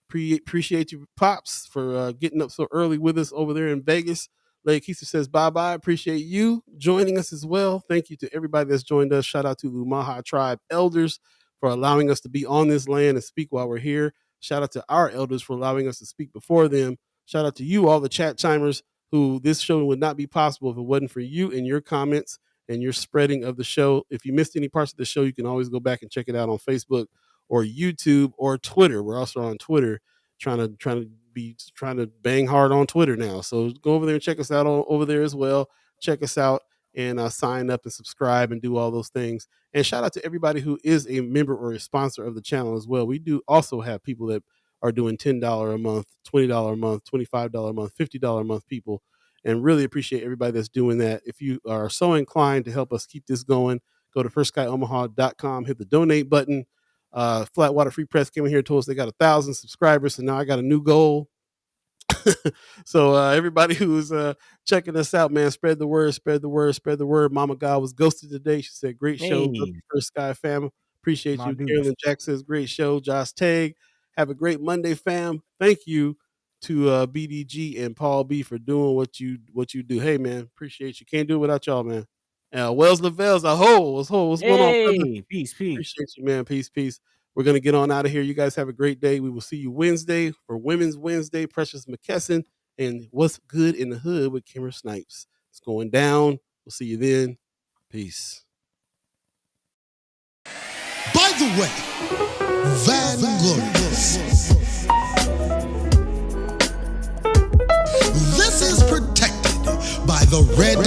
Appreciate you, Pops, for getting up so early with us over there in Vegas. Lady Keisha says, bye-bye. Appreciate you joining us as well. Thank you to everybody that's joined us. Shout out to the Umaha Tribe elders for allowing us to be on this land and speak while we're here. Shout out to our elders for allowing us to speak before them. Shout out to you, all the chat chimers, who this show would not be possible if it wasn't for you and your comments and your spreading of the show. If you missed any parts of the show, you can always go back and check it out on Facebook or YouTube or Twitter. We're also on Twitter, trying to bang hard on Twitter now. So go over there and check us out over there as well. Check us out and sign up and subscribe and do all those things. And shout out to everybody who is a member or a sponsor of the channel as well. We do also have people that are doing $10 a month, $20 a month, $25 a month, $50 a month people. And really appreciate everybody that's doing that. If you are so inclined to help us keep this going, go to firstskyOmaha.com, hit the donate button. Flatwater Free Press came in here and told us they got 1,000 subscribers. So now I got a new goal. So everybody who's checking us out, man, spread the word, spread the word, spread the word. Mama God was ghosted today. She said, great show. Love you first, Sky fam. Appreciate you. Carolyn Jack says, great show. Josh Tag, have a great Monday, fam. Thank you to BDG and Paul B for doing what you do. Hey, man, appreciate you. Can't do it without y'all, man. Wells Lavelle's a hole. What's going on, brother? Peace. Appreciate you, man. Peace. We're going to get on out of here. You guys have a great day. We will see you Wednesday for Women's Wednesday. Precious McKesson and What's Good in the Hood with Kimmer Snipes. It's going down. We'll see you then. Peace. By the way, Vanglorious. This is protected by the Red